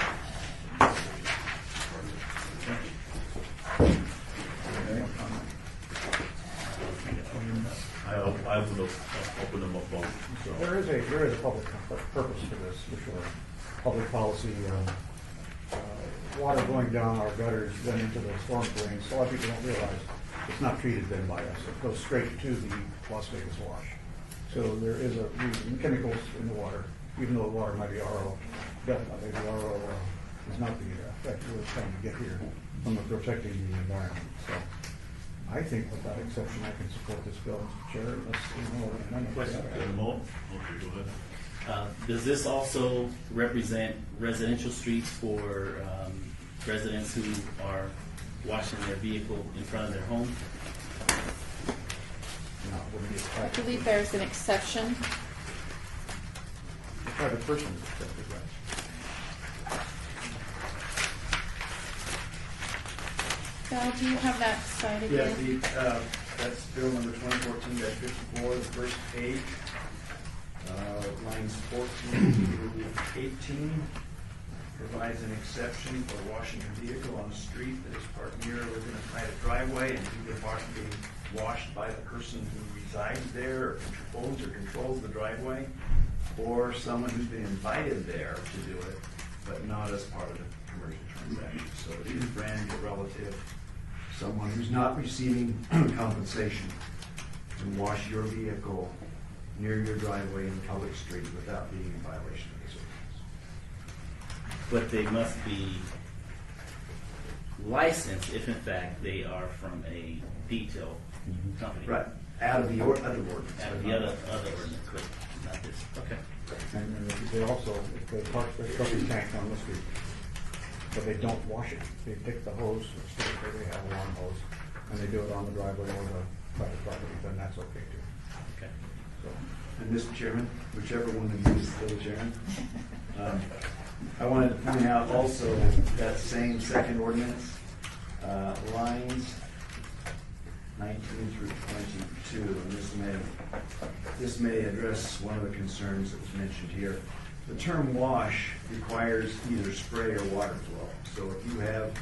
I would open them up both. So. There is a public purpose to this, for sure. Public policy, water going down our gutters, then into the storm drains. So a lot of people don't realize it's not treated then by us. It goes straight to the Las Vegas wash. So there is a reason, chemicals in the water, even though the water might be RO. Definitely, the RO is not the effect we're trying to get here from protecting the environment. So I think without exception, I can support this bill, Mr. Chair, unless you know an amendment. Question. Get them all? Okay, go ahead. Does this also represent residential streets for residents who are washing their vehicle in front of their home? No, it wouldn't be a I private. believe there's an exception. A private person would accept it, right? Val, do you have that side again? Yeah, that's bill number 2014-54, the first page, lines 14 through 18, provides an exception for washing a vehicle on a street that is parked near or within a private driveway, and either being washed by the person who resides there, or owns or controls the driveway, or someone who's been invited there to do it, but not as part of the commercial transaction. So it is friend or relative, someone who's not receiving compensation to wash your vehicle near your driveway in a public street without being in violation of this ordinance. But they must be licensed if in fact they are from a detail company. Right, out of the other ordinance. Out of the other ordinance, but not this. Okay. And they also, if they park their trucking tank on the street, but they don't wash it, they take the hose, or they have a lawn hose, and they do it on the driveway or the private property, then that's okay too. Okay. So, And Mr. Chairman, whichever one of you is still chairman, I wanted to point out also that same second ordinance lines 19 through 22, and this may address one of the concerns that was mentioned here. The term wash requires either spray or water flow. So if you have,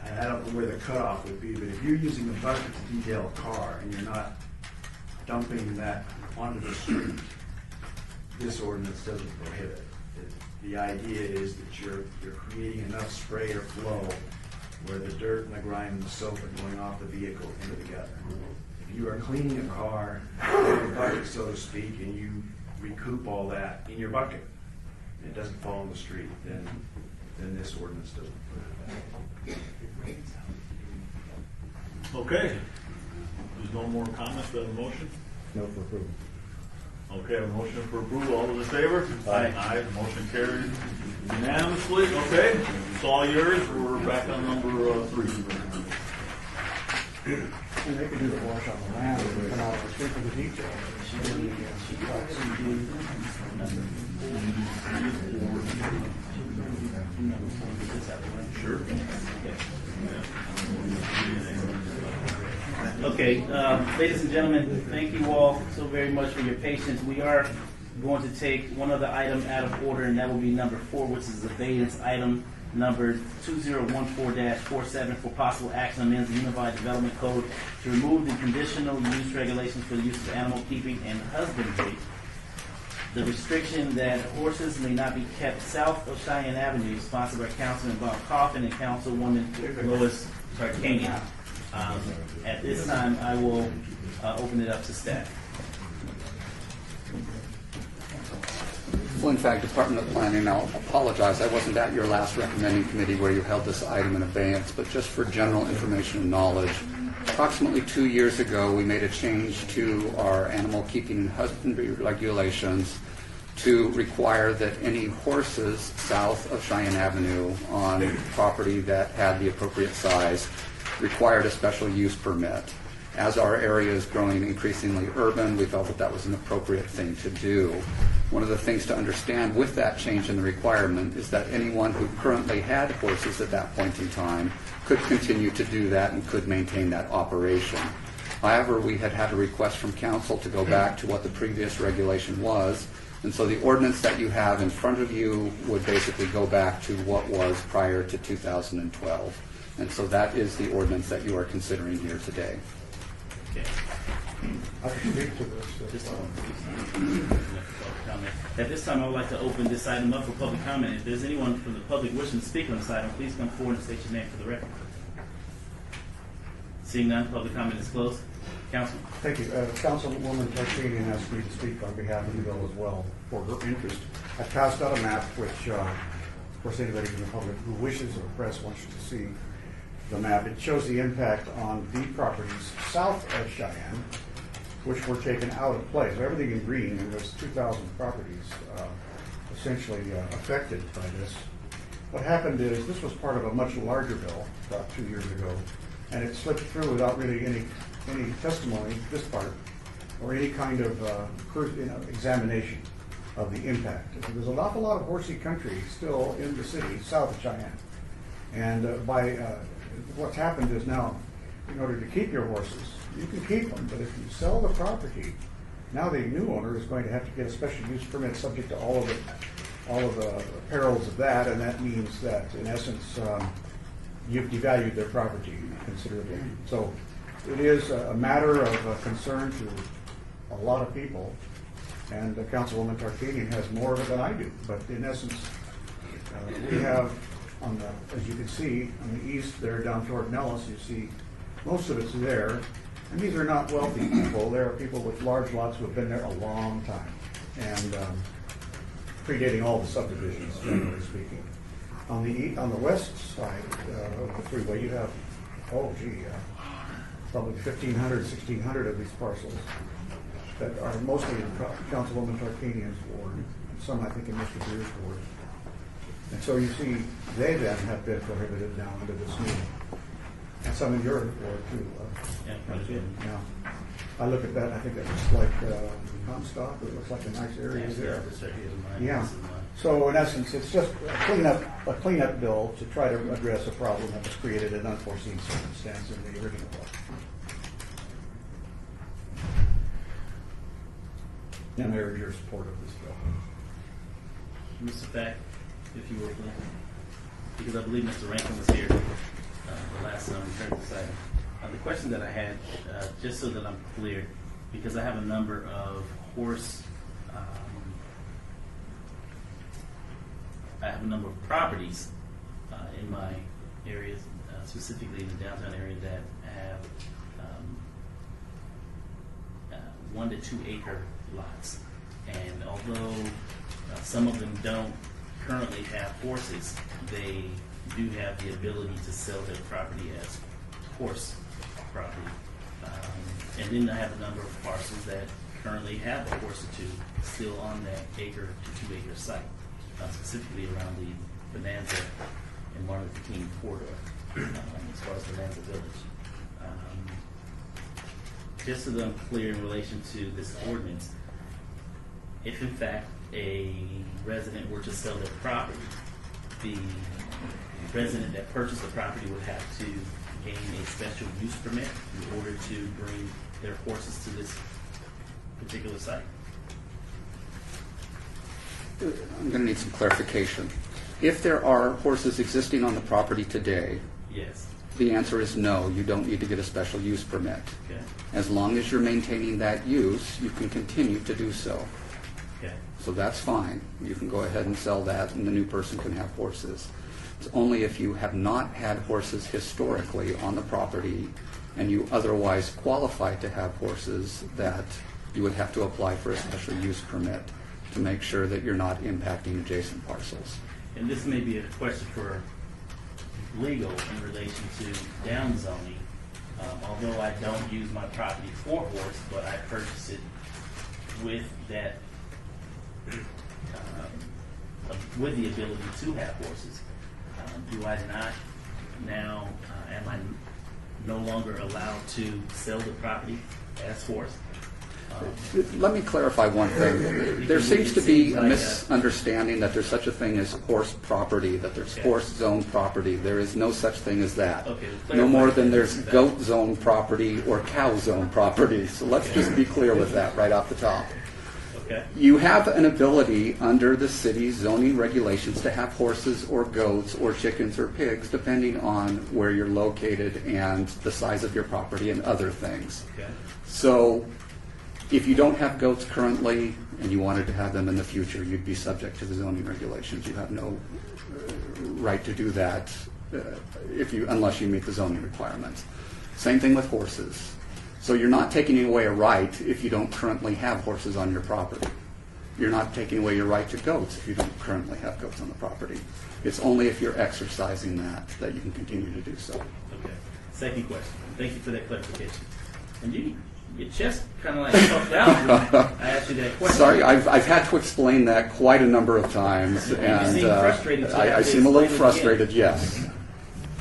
and I don't know where the cutoff would be, but if you're using a bucket to detail a car and you're not dumping that onto the street, this ordinance doesn't prohibit it. The idea is that you're creating enough spray or flow where the dirt and the grime and the soap are going off the vehicle into the gutter. If you are cleaning a car, in a bucket, so to speak, and you recoup all that in your bucket, and it doesn't fall in the street, then this ordinance doesn't prohibit that. Okay. There's no more comments, do I have a motion? No for approval. Okay, a motion for approval, all those in favor? Aye. Aye, motion carried unanimously, okay, it's all yours, we're back on number 3. And they can do the wash on the land and come out and speak for the detail. Sure. Okay, ladies and gentlemen, thank you all so very much for your patience. We are going to take one other item out of order, and that will be number 4, which is abeyance item number 2014-47 for possible action amends the Unified Development Code to remove the conditional use regulations for the use of animal keeping and husbandry. The restriction that horses may not be kept south of Cheyenne Avenue, sponsored by Councilman Bob Coffin and Councilwoman Lois Tarkanian. At this time, I will open it up to staff. Well, in fact, Department of Planning, I'll apologize, I wasn't at your last recommending committee where you held this item in abeyance, but just for general information and knowledge, approximately 2 years ago, we made a change to our animal keeping and husbandry regulations to require that any horses south of Cheyenne Avenue on property that had the appropriate size required a special use permit. As our area is growing increasingly urban, we felt that that was an appropriate thing to do. One of the things to understand with that change in the requirement is that anyone who currently had horses at that point in time could continue to do that and could maintain that operation. However, we had a request from council to go back to what the previous regulation was, and so the ordinance that you have in front of you would basically go back to what was prior to 2012. And so that is the ordinance that you are considering here today. Okay. I can speak to this. Just at this time, I would like to open this item up for public comment. If there's anyone from the public wishing to speak on this item, please come forward and state your name for the record. Seeing none, public comment is closed. Council. Thank you. Councilwoman Tarkanian asked me to speak on behalf of the bill as well for her interest. I passed out a map which, of course, anybody from the public who wishes or press wants to see the map. It shows the impact on the properties south of Cheyenne, which were taken out of place. Everything in green, and there's 2,000 properties essentially affected by this. What happened is this was part of a much larger bill about 2 years ago, and it slipped through without really any testimony, this part, or any kind of examination of the impact. There's an awful lot of horsey country still in the city south of Cheyenne. And what's happened is now, in order to keep your horses, you can keep them, but if you sell the property, now the new owner is going to have to get a special use permit subject to all of the perils of that, and that means that, in essence, you've devalued their property considerably. So it is a matter of concern to a lot of people, and Councilwoman Tarkanian has more of it than I do. But in essence, we have, as you can see, on the east there down toward Nellis, you see most of it's there. And these are not wealthy people. There are people with large lots who have been there a long time, and predating all the subdivisions, generally speaking. On the west side of the freeway, you have, probably 1,500, 1,600 of these parcels that are mostly in Councilwoman Tarkanian's ward, and some I think in Mr. Beer's ward. And so you see, they then have been prohibited now under this new, and some in your ward too. Yeah. I look at that, I think that looks like Comstock, it looks like a nice area there. Yeah. So in essence, it's just a cleanup bill to try to address a problem that was created in unforeseen circumstance in the original bill. And I urge your support of this bill. Mr. Fack, if you were please, because I believe Mr. Rankin was here the last time we heard this item. The question that I had, just so that I'm clear, because I have a number of I have a number of properties in my areas, specifically in the downtown area, that have 1 to 2 acre lots. And although some of them don't currently have horses, they do have the ability to sell their property as horse property. And then I have a number of parcels that currently have a horse or two still on that acre to 2 acre site, specifically around the Bonanza and Martin Luther King corridor, as far as Bonanza Village. Just so that I'm clear in relation to this ordinance, if in fact a resident were to sell their property, the resident that purchased the property would have to gain a special use permit in order to bring their horses to this particular site. I'm going to need some clarification. If there are horses existing on the property today, Yes. the answer is no, you don't need to get a special use permit. Okay. As long as you're maintaining that use, you can continue to do so. Okay. So that's fine. You can go ahead and sell that, and the new person can have horses. It's only if you have not had horses historically on the property and you otherwise qualify to have horses that you would have to apply for a special use permit to make sure that you're not impacting adjacent parcels. And this may be a question for legal in relation to down zoning. Although I don't use my property for horse, but I purchase it with that, with the ability to have horses. Do I not now, am I no longer allowed to sell the property as horse? Let me clarify one thing. There seems to be a misunderstanding that there's such a thing as horse property, that there's horse zone property. There is no such thing as that. Okay, No more than clarify there's that. goat zone property or cow zone property. So let's just be clear with that right off the top. Okay. You have an ability under the city's zoning regulations to have horses or goats or chickens or pigs, depending on where you're located and the size of your property and other things. Okay. So if you don't have goats currently and you wanted to have them in the future, you'd be subject to the zoning regulations. You have no right to do that unless you meet the zoning requirements. Same thing with horses. So you're not taking away a right if you don't currently have horses on your property. You're not taking away your right to goats if you don't currently have goats on the property. It's only if you're exercising that you can continue to do so. Okay. Second question. Thank you for that clarification. And your chest kind of like puffed out when I asked you that question. Sorry, I've had to explain that quite a number of times, and seem frustrated, so I have I to seem a little explain it again. frustrated, yes.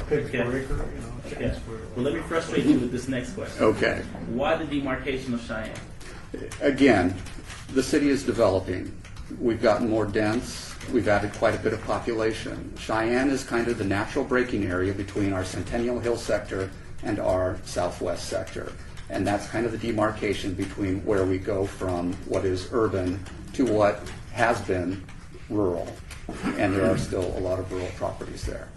Pigs Okay. per acre, Okay. Well, let me frustrate you with this next question. Okay. Why the demarcation of Cheyenne? Again, the city is developing. We've gotten more dense. We've added quite a bit of population. Cheyenne is kind of the natural breaking area between our Centennial Hill sector and our southwest sector. And that's kind of the demarcation between where we go from what is urban to what has been rural. And there are still a lot of rural properties there.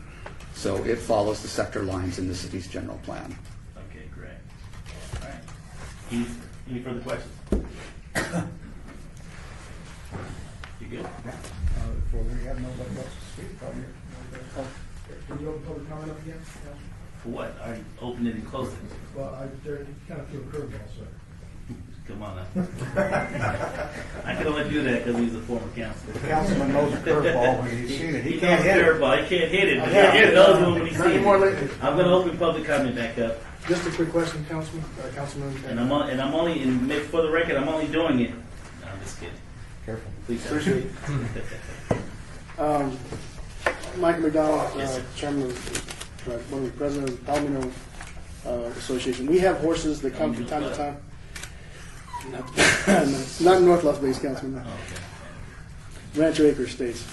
So it follows the sector lines in the city's general plan. Okay, great. All right. Any further questions? You good? For we have nobody else to speak, probably. Can you open public comment up again? For what? I already opened it and closed it. Well, I kind of threw a curveball, sir. Come on now. I can only do that because he's a former counselor. The councilman knows a curveball when he's seen it. He He can't knows hit it. curveball. He can't hit it. But Yeah. he knows one when he sees Not anymore it. lately. I'm going to open public comment back up. Just a quick question, Councilman. And I'm only, for the record, I'm only doing it. No, I'm just kidding. Careful. Please. Appreciate Michael McDonald, Yes, sir. Chairman of, one of the President of the Palomino Association. We have horses that come from time to time. Not in North Las Vegas, Councilman. Okay. Rancho Acre Estates.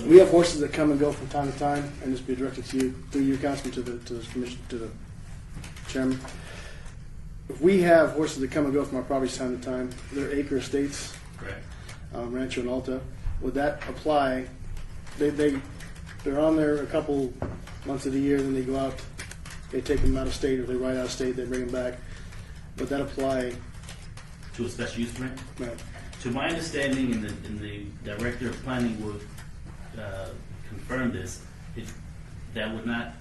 We have horses that come and go from time to time, and this will be directed to you, through you, Councilman, to the commission, to the chairman. If we have horses that come and go from our properties time to time, they're acre estates, Correct. Rancho and Alta. Would that apply? They're on there a couple months of the year, then they go out, they take them out of state, or they ride out of state, they bring them back. Would that apply? To a special use permit? Right. To my understanding, and the director of planning would confirm this, that would not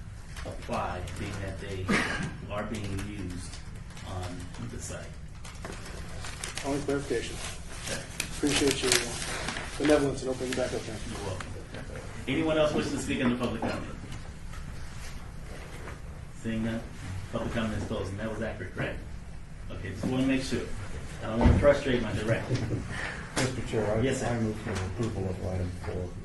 apply, being that they are being used on the site. Only clarification. Okay. Appreciate your benevolence and opening it back up there. You're welcome. Anyone else wishing to speak under public comment? Seeing none, public comment is closed, and that was accurate, correct? Okay, just want to make sure. I don't want to frustrate my director. Mr. Chair, Yes, sir. I move for approval of item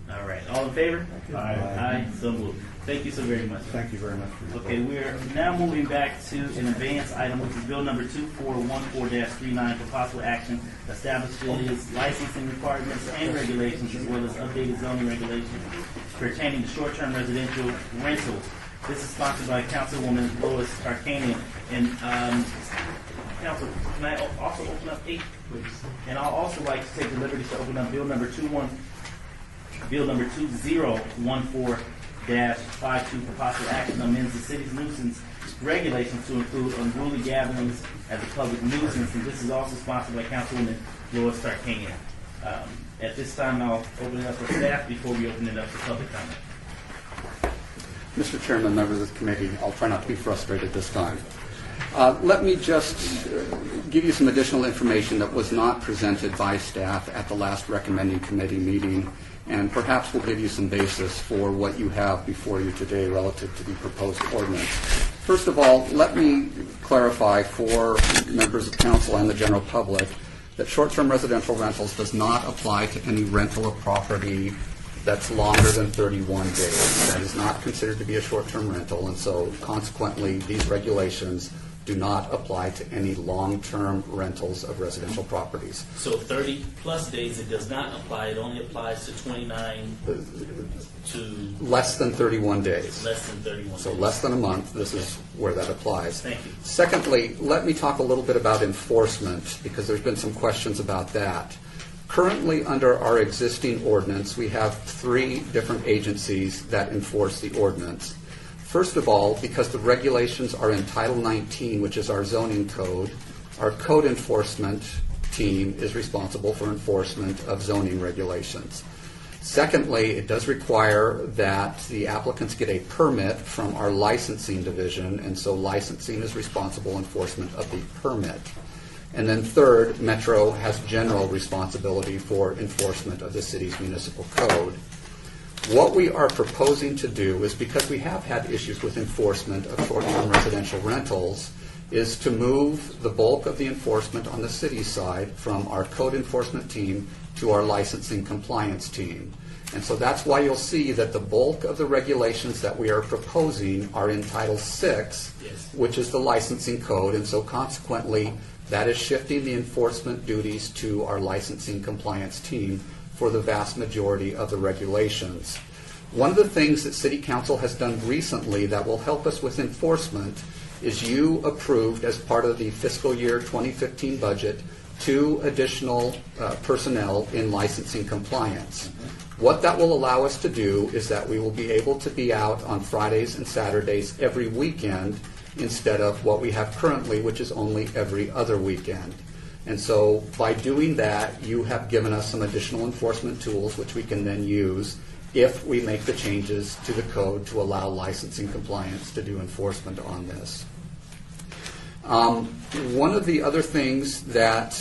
4. All right, all in favor? Aye. Aye, so moved. Thank you so very much. Thank you very much for your Okay, we're now moving back to an advance item, which is bill number 2414-39 for possible action, establishes licensing requirements and regulations, as well as updated zoning regulations pertaining to short-term residential rentals. This is sponsored by Councilwoman Lois Tarkanian. And Council, can I also open up 8, please? And I'll also like to take the liberty to open up bill number 2014-52 for possible action amends the city's nuisance regulations to include unruly gatherings as a public nuisance, and this is also sponsored by Councilwoman Lois Tarkanian. At this time, I'll open it up for staff before we open it up for public comment. Mr. Chairman, members of the committee, I'll try not to be frustrated this time. Let me just give you some additional information that was not presented by staff at the last recommending committee meeting, and perhaps will give you some basis for what you have before you today relative to the proposed ordinance. First of all, let me clarify for members of council and the general public that short-term residential rentals does not apply to any rental of property that's longer than 31 days. That is not considered to be a short-term rental, and so consequently, these regulations do not apply to any long-term rentals of residential properties. So 30 plus days, it does not apply. It only applies to 29 to Less than 31 days. less than 31 So days. less than a month, this is where that applies. Thank you. Secondly, let me talk a little bit about enforcement, because there's been some questions about that. Currently, under our existing ordinance, we have 3 different agencies that enforce the ordinance. First of all, because the regulations are in Title 19, which is our zoning code, our code enforcement team is responsible for enforcement of zoning regulations. Secondly, it does require that the applicants get a permit from our licensing division, and so licensing is responsible enforcement of the permit. And then third, Metro has general responsibility for enforcement of the city's municipal code. What we are proposing to do is, because we have had issues with enforcement of short-term residential rentals, is to move the bulk of the enforcement on the city side from our code enforcement team to our licensing compliance team. And so that's why you'll see that the bulk of the regulations that we are proposing are in Title VI, which is the licensing code, and so consequently that is shifting the enforcement duties to our licensing compliance team for the vast majority of the regulations. One of the things that City Council has done recently that will help us with enforcement is you approved, as part of the fiscal year 2015 budget, 2 additional personnel in licensing compliance. What that will allow us to do is that we will be able to be out on Fridays and Saturdays every weekend instead of what we have currently, which is only every other weekend. And so by doing that, you have given us some additional enforcement tools which we can then use if we make the changes to the code to allow licensing compliance to do enforcement on this. One of the other things that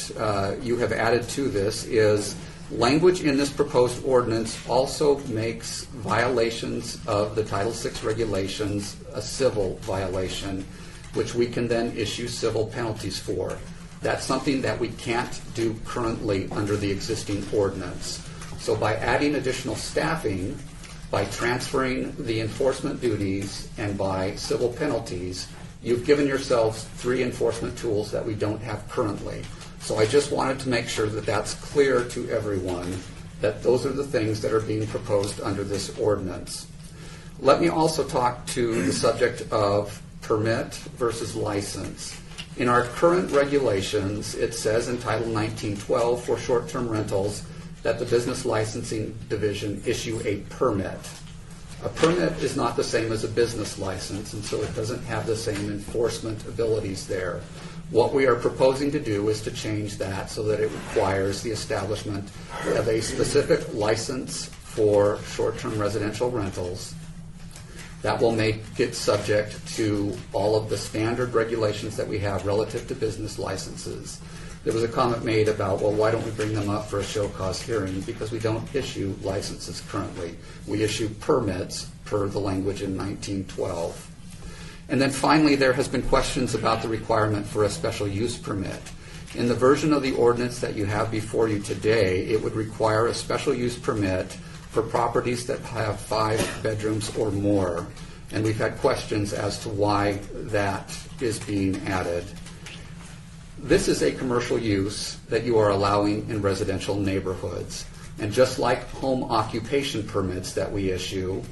you have added to this is language in this proposed ordinance also makes violations of the Title VI regulations a civil violation, which we can then issue civil penalties for. That's something that we can't do currently under the existing ordinance. So by adding additional staffing, by transferring the enforcement duties, and by civil penalties, you've given yourselves 3 enforcement tools that we don't have currently. So I just wanted to make sure that that's clear to everyone, that those are the things that are being proposed under this ordinance. Let me also talk to the subject of permit versus license. In our current regulations, it says in Title 1912 for short-term rentals that the Business Licensing Division issue a permit. A permit is not the same as a business license, and so it doesn't have the same enforcement abilities there. What we are proposing to do is to change that so that it requires the establishment of a specific license for short-term residential rentals that will make it subject to all of the standard regulations that we have relative to business licenses. There was a comment made about, well, why don't we bring them up for a show cause hearing? Because we don't issue licenses currently. We issue permits per the language in 1912. And then finally, there has been questions about the requirement for a special use permit. In the version of the ordinance that you have before you today, it would require a special use permit for properties that have 5 bedrooms or more. And we've had questions as to why that is being added. This is a commercial use that you are allowing in residential neighborhoods. And just like home occupation permits that we issue,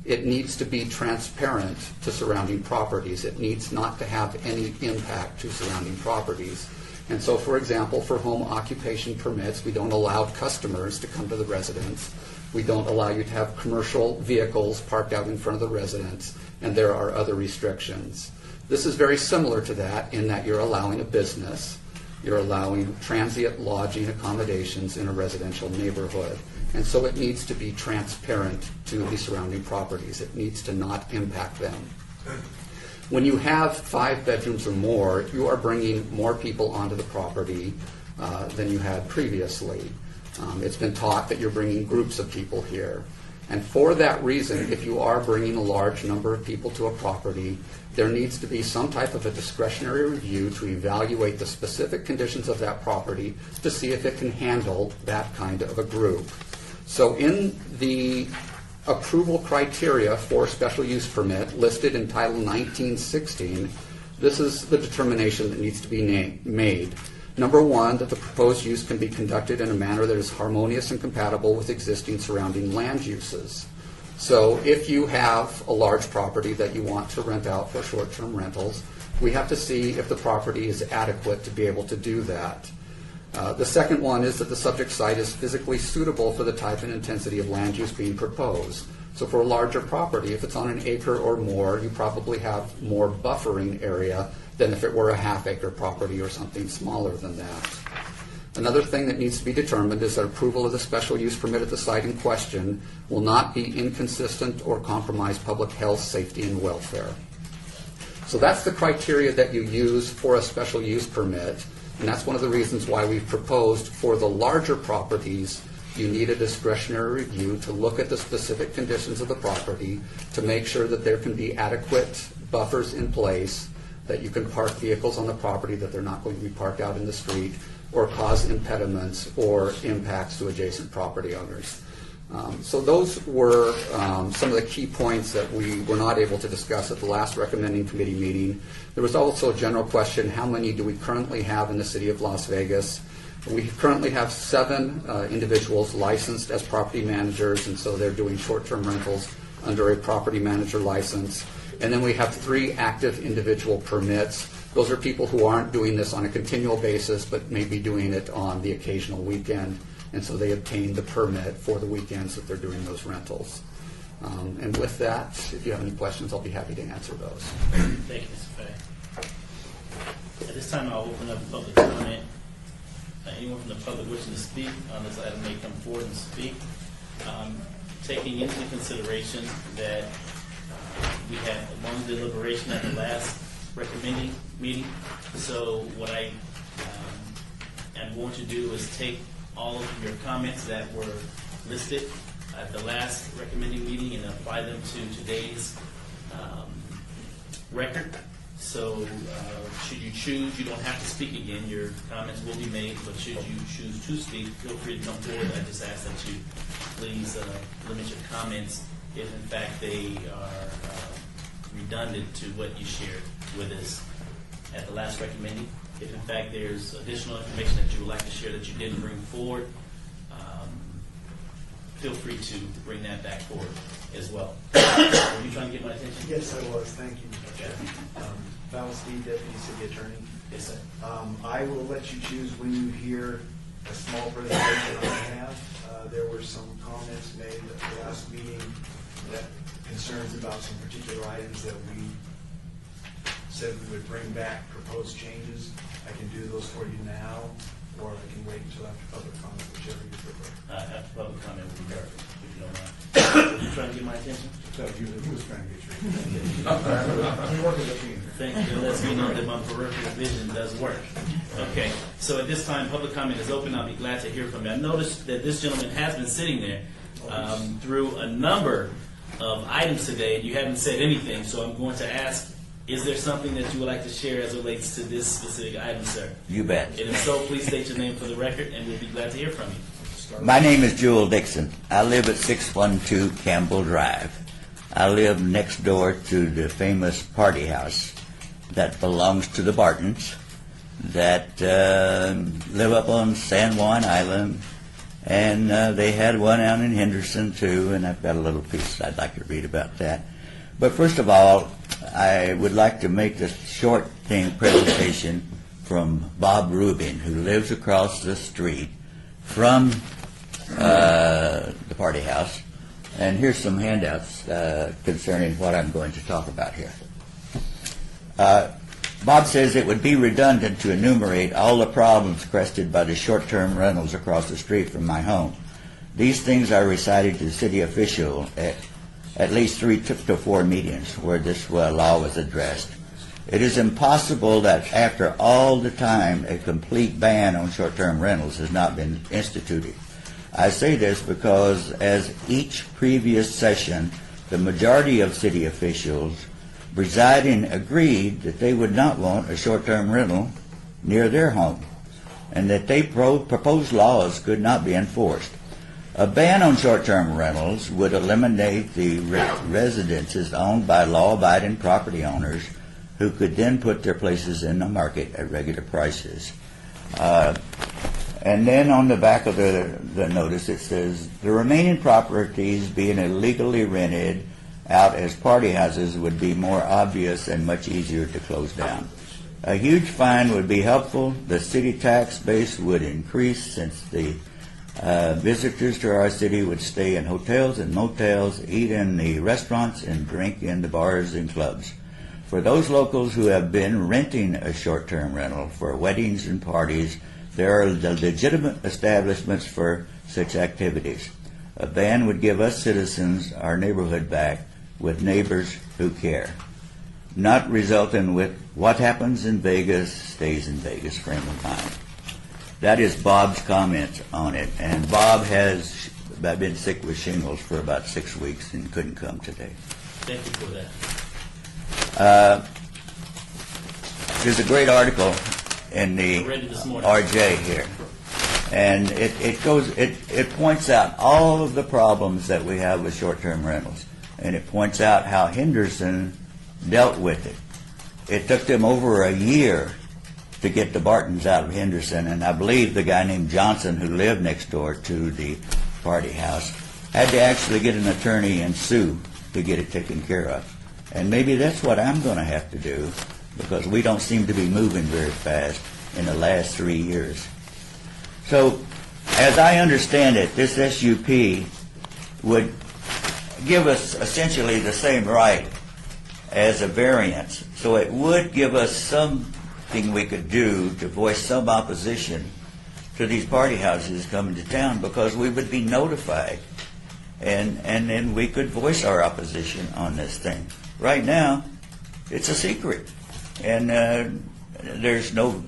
it needs to be transparent to surrounding properties. It needs not to have any impact to surrounding properties. And so, for example, for home occupation permits, we don't allow customers to come to the residence. We don't allow you to have commercial vehicles parked out in front of the residence, and there are other restrictions. This is very similar to that in that you're allowing a business, you're allowing transient lodging accommodations in a residential neighborhood. And so it needs to be transparent to the surrounding properties. It needs to not impact them. When you have 5 bedrooms or more, you are bringing more people onto the property than you had previously. It's been taught that you're bringing groups of people here. And for that reason, if you are bringing a large number of people to a property, there needs to be some type of a discretionary review to evaluate the specific conditions of that property to see if it can handle that kind of a group. So in the approval criteria for special use permit listed in Title 1916, this is the determination that needs to be made. Number 1, that the proposed use can be conducted in a manner that is harmonious and compatible with existing surrounding land uses. So if you have a large property that you want to rent out for short-term rentals, we have to see if the property is adequate to be able to do that. The second one is that the subject site is physically suitable for the type and intensity of land use being proposed. So for a larger property, if it's on an acre or more, you probably have more buffering area than if it were a half-acre property or something smaller than that. Another thing that needs to be determined is that approval of the special use permit at the site in question will not be inconsistent or compromise public health, safety, and welfare. So that's the criteria that you use for a special use permit, and that's one of the reasons why we've proposed for the larger properties you need a discretionary review to look at the specific conditions of the property to make sure that there can be adequate buffers in place, that you can park vehicles on the property, that they're not going to be parked out in the street, or cause impediments or impacts to adjacent property owners. So those were some of the key points that we were not able to discuss at the last recommending committee meeting. There was also a general question, how many do we currently have in the city of Las Vegas? We currently have 7 individuals licensed as property managers, and so they're doing short-term rentals under a property manager license. And then we have 3 active individual permits. Those are people who aren't doing this on a continual basis, but may be doing it on the occasional weekend. And so they obtain the permit for the weekends that they're doing those rentals. And with that, if you have any questions, I'll be happy to answer those. Thank you, Mr. Fay. At this time, I'll open up public comment. Anyone from the public wishing to speak on this item may come forward and speak. Taking into consideration that we had a long deliberation at the last recommending meeting. So what I am going to do is take all of your comments that were listed at the last recommending meeting and apply them to today's record. So should you choose, you don't have to speak again. Your comments will be made, but should you choose to speak, feel free to come forward. I just ask that you please limit your comments if in fact they are redundant to what you shared with us at the last recommending. If in fact there's additional information that you would like to share that you didn't bring forward, feel free to bring that back forward as well. Are you trying to get my attention? Yes, I was, thank you, Mr. Chairman. Val Steed, Deputy City Attorney. Yes, sir. I will let you choose when you hear a small presentation I have. There were some comments made at the last meeting that concerns about some particular items that we said we would bring back proposed changes. I can do those for you now, or I can wait until after public comment, whichever you prefer. After public comment will be perfect, if you don't mind. Are you trying to get my attention? So he was trying to get you. We work as a team. Thank you. That lets me know that my peripheral vision does work. Okay, so at this time, public comment is open. I'll be glad to hear from you. I noticed that this gentleman has been sitting there through a number of items today, and you haven't said anything, so I'm going to ask, is there something that you would like to share as it relates to this specific item, sir? You bet. And if so, please state your name for the record, and we'll be glad to hear from you. My name is Jewel Dixon. I live at 612 Campbell Drive. I live next door to the famous party house that belongs to the Bartons that live up on San Juan Island. And they had one out in Henderson, too, and I've got a little piece I'd like to read about that. But first of all, I would like to make this short presentation from Bob Rubin, who lives across the street from the party house. And here's some handouts concerning what I'm going to talk about here. Bob says it would be redundant to enumerate all the problems crested by the short-term rentals across the street from my home. These things are recited to the city official at least 3 to 4 meetings where this law was addressed. It is impossible that after all the time a complete ban on short-term rentals has not been instituted. I say this because as each previous session, the majority of city officials presiding agreed that they would not want a short-term rental near their home and that they proposed laws could not be enforced. A ban on short-term rentals would eliminate the residences owned by law-abiding property owners who could then put their places in the market at regular prices. And then on the back of the notice it says, the remaining properties being illegally rented out as party houses would be more obvious and much easier to close down. A huge fine would be helpful. The city tax base would increase since the visitors to our city would stay in hotels and motels, eat in the restaurants, and drink in the bars and clubs. For those locals who have been renting a short-term rental for weddings and parties, there are legitimate establishments for such activities. A ban would give us citizens our neighborhood back with neighbors who care, not resulting with what happens in Vegas stays in Vegas frame of mind. That is Bob's comment on it, and Bob has been sick with shingles for about 6 weeks and couldn't come today. Thank you for that. There's a great article in the I read it this morning. RJ here, and it points out all of the problems that we have with short-term rentals, and it points out how Henderson dealt with it. It took them over a year to get the Bartons out of Henderson, and I believe the guy named Johnson, who lived next door to the party house, had to actually get an attorney and sue to get it taken care of. And maybe that's what I'm going to have to do, because we don't seem to be moving very fast in the last 3 years. So, as I understand it, this SUP would give us essentially the same right as a variance. So it would give us something we could do to voice some opposition to these party houses coming to town, because we would be notified, and then we could voice our opposition on this thing. Right now, it's a secret, and there's no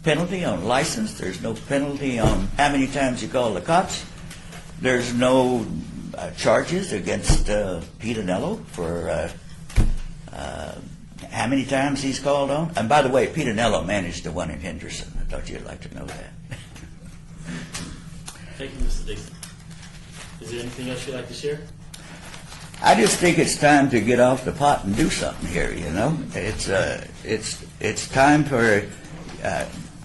penalty on license. There's no penalty on how many times you call the cops. There's no charges against Pete Anello for how many times he's called on. And by the way, Pete Anello managed the one in Henderson. I thought you'd like to know that. Thank you, Mr. Dixon. Is there anything else you'd like to share? I just think it's time to get off the pot and do something here. You know, it's time for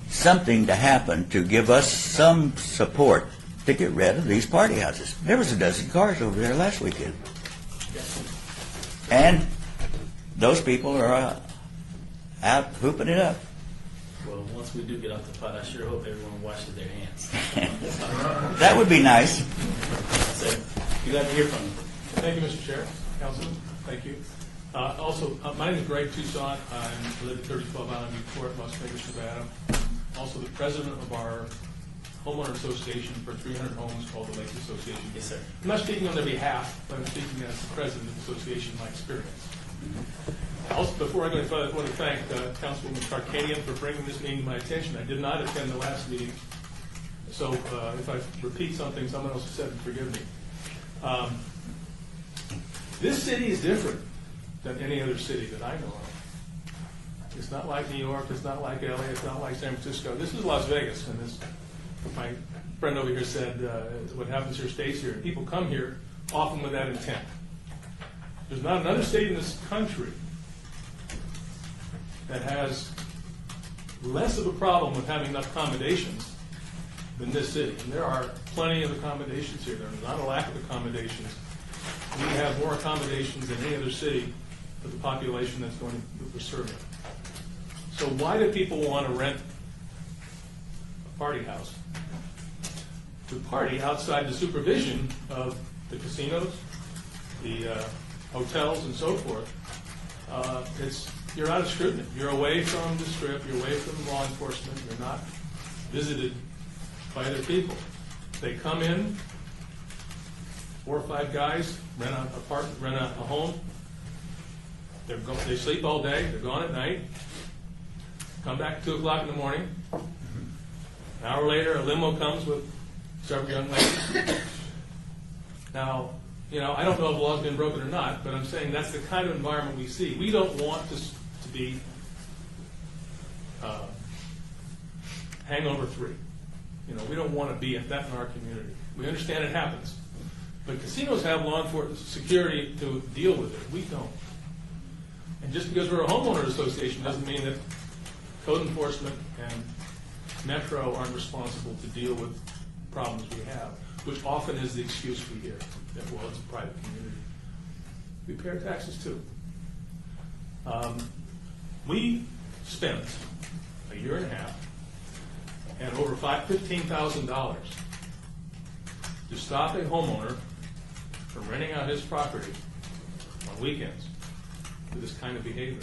something to happen to give us some support to get rid of these party houses. There was a dozen cars over there last weekend. And those people are out hooping it up. Well, once we do get off the pot, I sure hope everyone washes their hands. That would be nice. So, be glad to hear from you. Thank you, Mr. Chair, Councilman. Thank you. Also, my name is Greg Toussaint. I live at 3012 Island View Court, Las Vegas, Nevada. I'm also the president of our homeowner association for 300 homes called the Lake Association. Yes, sir. I'm not speaking on their behalf, but I'm speaking as the president of the association, my experience. Also, before I go any further, I want to thank Councilwoman Tarkanian for bringing this meeting to my attention. I did not attend the last meeting, so if I repeat something someone else has said, forgive me. This city is different than any other city that I know of. It's not like New York, it's not like LA, it's not like San Francisco. This is Las Vegas, and as my friend over here said, what happens here stays here. And people come here often with that intent. There's not another state in this country that has less of a problem with having enough accommodations than this city. And there are plenty of accommodations here. There's not a lack of accommodations. We have more accommodations than any other city for the population that we're serving. So why do people want to rent a party house? To party outside the supervision of the casinos, the hotels, and so forth. You're out of scrutiny. You're away from the Strip. You're away from law enforcement. You're not visited by other people. They come in, 4 or 5 guys, rent a home. They sleep all day. They're gone at night. Come back at 2 o'clock in the morning. An hour later, a limo comes with several young ladies. Now, I don't know if the law's been broken or not, but I'm saying that's the kind of environment we see. We don't want this to be hangover 3. We don't want to be at that in our community. We understand it happens. But casinos have law enforcement security to deal with it. We don't. And just because we're a homeowner association doesn't mean that code enforcement and Metro aren't responsible to deal with problems we have, which often is the excuse we hear, that, well, it's a private community. We pay our taxes too. We spent a year and a half and over $15,000 to stop a homeowner from renting out his property on weekends for this kind of behavior.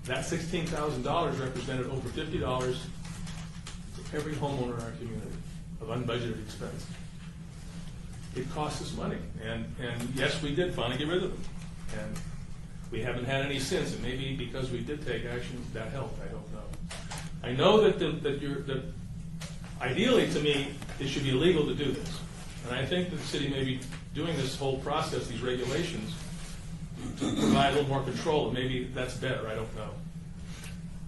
That $16,000 represented over $50 for every homeowner in our community of unbudgeted expense. It cost us money, and yes, we did finally get rid of them, and we haven't had any since. And maybe because we did take action, that helped. I don't know. I know that ideally, to me, it should be illegal to do this, and I think that the city may be doing this whole process, these regulations, to provide a little more control, and maybe that's better. I don't know.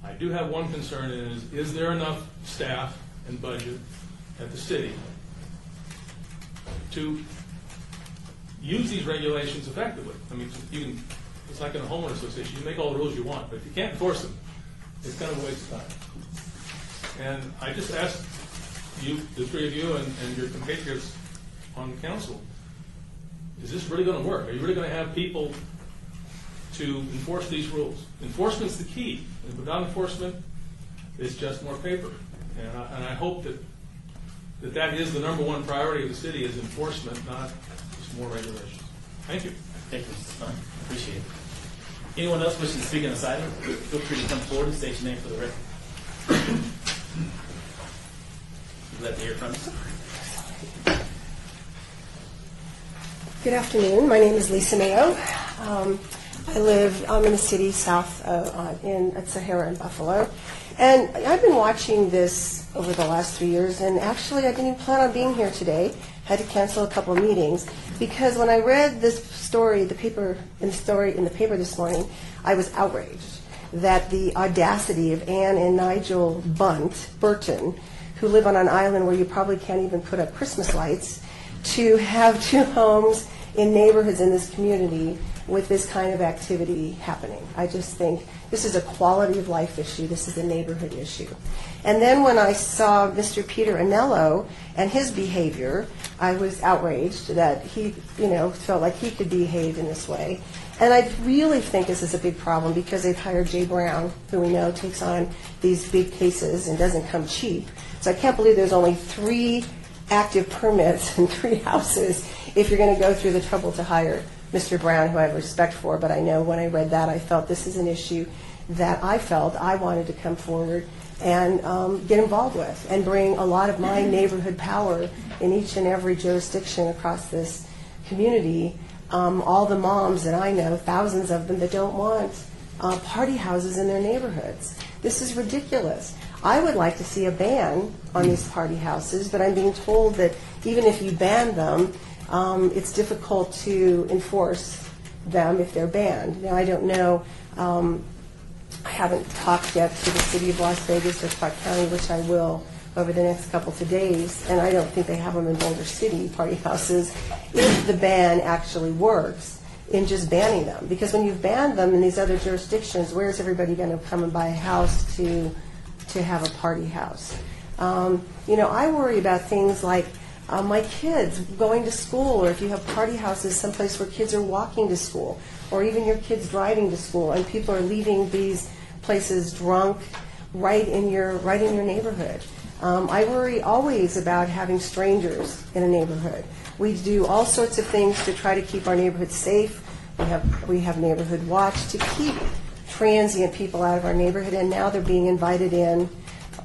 I do have one concern, and is there enough staff and budget at the city to use these regulations effectively? I mean, it's like in a homeowner association. You make all the rules you want, but if you can't enforce them, it's kind of a waste of time. And I just asked you, the 3 of you, and your compatriots on the council, is this really going to work? Are you really going to have people to enforce these rules? Enforcement's the key. And without enforcement, it's just more paper. And I hope that is the number one priority of the city, is enforcement, not just more regulations. Thank you. Thank you, Mr. Stein. Appreciate it. Anyone else wishing to speak on this item, feel free to come forward and state your name for the record. Glad to hear from you. Good afternoon. My name is Lisa Mayo. I'm in the city south at Sahara in Buffalo. And I've been watching this over the last 3 years, and actually I didn't even plan on being here today. Had to cancel a couple of meetings because when I read this story, in the paper this morning, I was outraged that the audacity of Ann and Nigel Burton, who live on an island where you probably can't even put up Christmas lights, to have 2 homes in neighborhoods in this community with this kind of activity happening. I just think this is a quality of life issue. This is a neighborhood issue. And then when I saw Mr. Peter Anello and his behavior, I was outraged that he, felt like he could behave in this way. And I really think this is a big problem because they've hired Jay Brown, who we know takes on these big cases and doesn't come cheap. So I can't believe there's only 3 active permits in 3 houses if you're going to go through the trouble to hire Mr. Brown, who I have respect for. But I know when I read that, I felt this is an issue that I felt I wanted to come forward and get involved with and bring a lot of my neighborhood power in each and every jurisdiction across this community. All the moms that I know, thousands of them, that don't want party houses in their neighborhoods. This is ridiculous. I would like to see a ban on these party houses, but I'm being told that even if you ban them, it's difficult to enforce them if they're banned. Now, I don't know. I haven't talked yet to the city of Las Vegas or Clark County, which I will over the next couple of days, and I don't think they have them in Boulder City, party houses, if the ban actually works in just banning them. Because when you've banned them in these other jurisdictions, where's everybody going to come and buy a house to have a party house? I worry about things like my kids going to school, or if you have party houses someplace where kids are walking to school, or even your kids driving to school, and people are leaving these places drunk right in your neighborhood. I worry always about having strangers in a neighborhood. We do all sorts of things to try to keep our neighborhood safe. We have neighborhood watch to keep transient people out of our neighborhood, and now they're being invited in,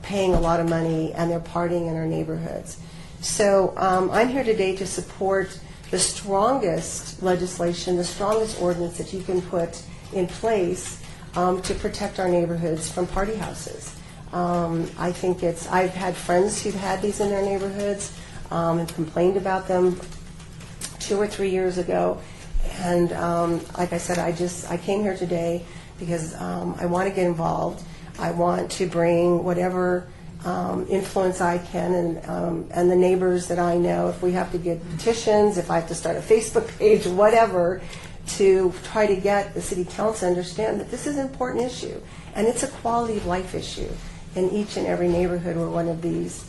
paying a lot of money, and they're partying in our neighborhoods. So I'm here today to support the strongest legislation, the strongest ordinance that you can put in place to protect our neighborhoods from party houses. I think I've had friends who've had these in their neighborhoods and complained about them 2 or 3 years ago. And like I said, I came here today because I want to get involved. I want to bring whatever influence I can, and the neighbors that I know, if we have to get petitions, if I have to start a Facebook page, whatever, to try to get the city council to understand that this is an important issue, and it's a quality of life issue in each and every neighborhood where one of these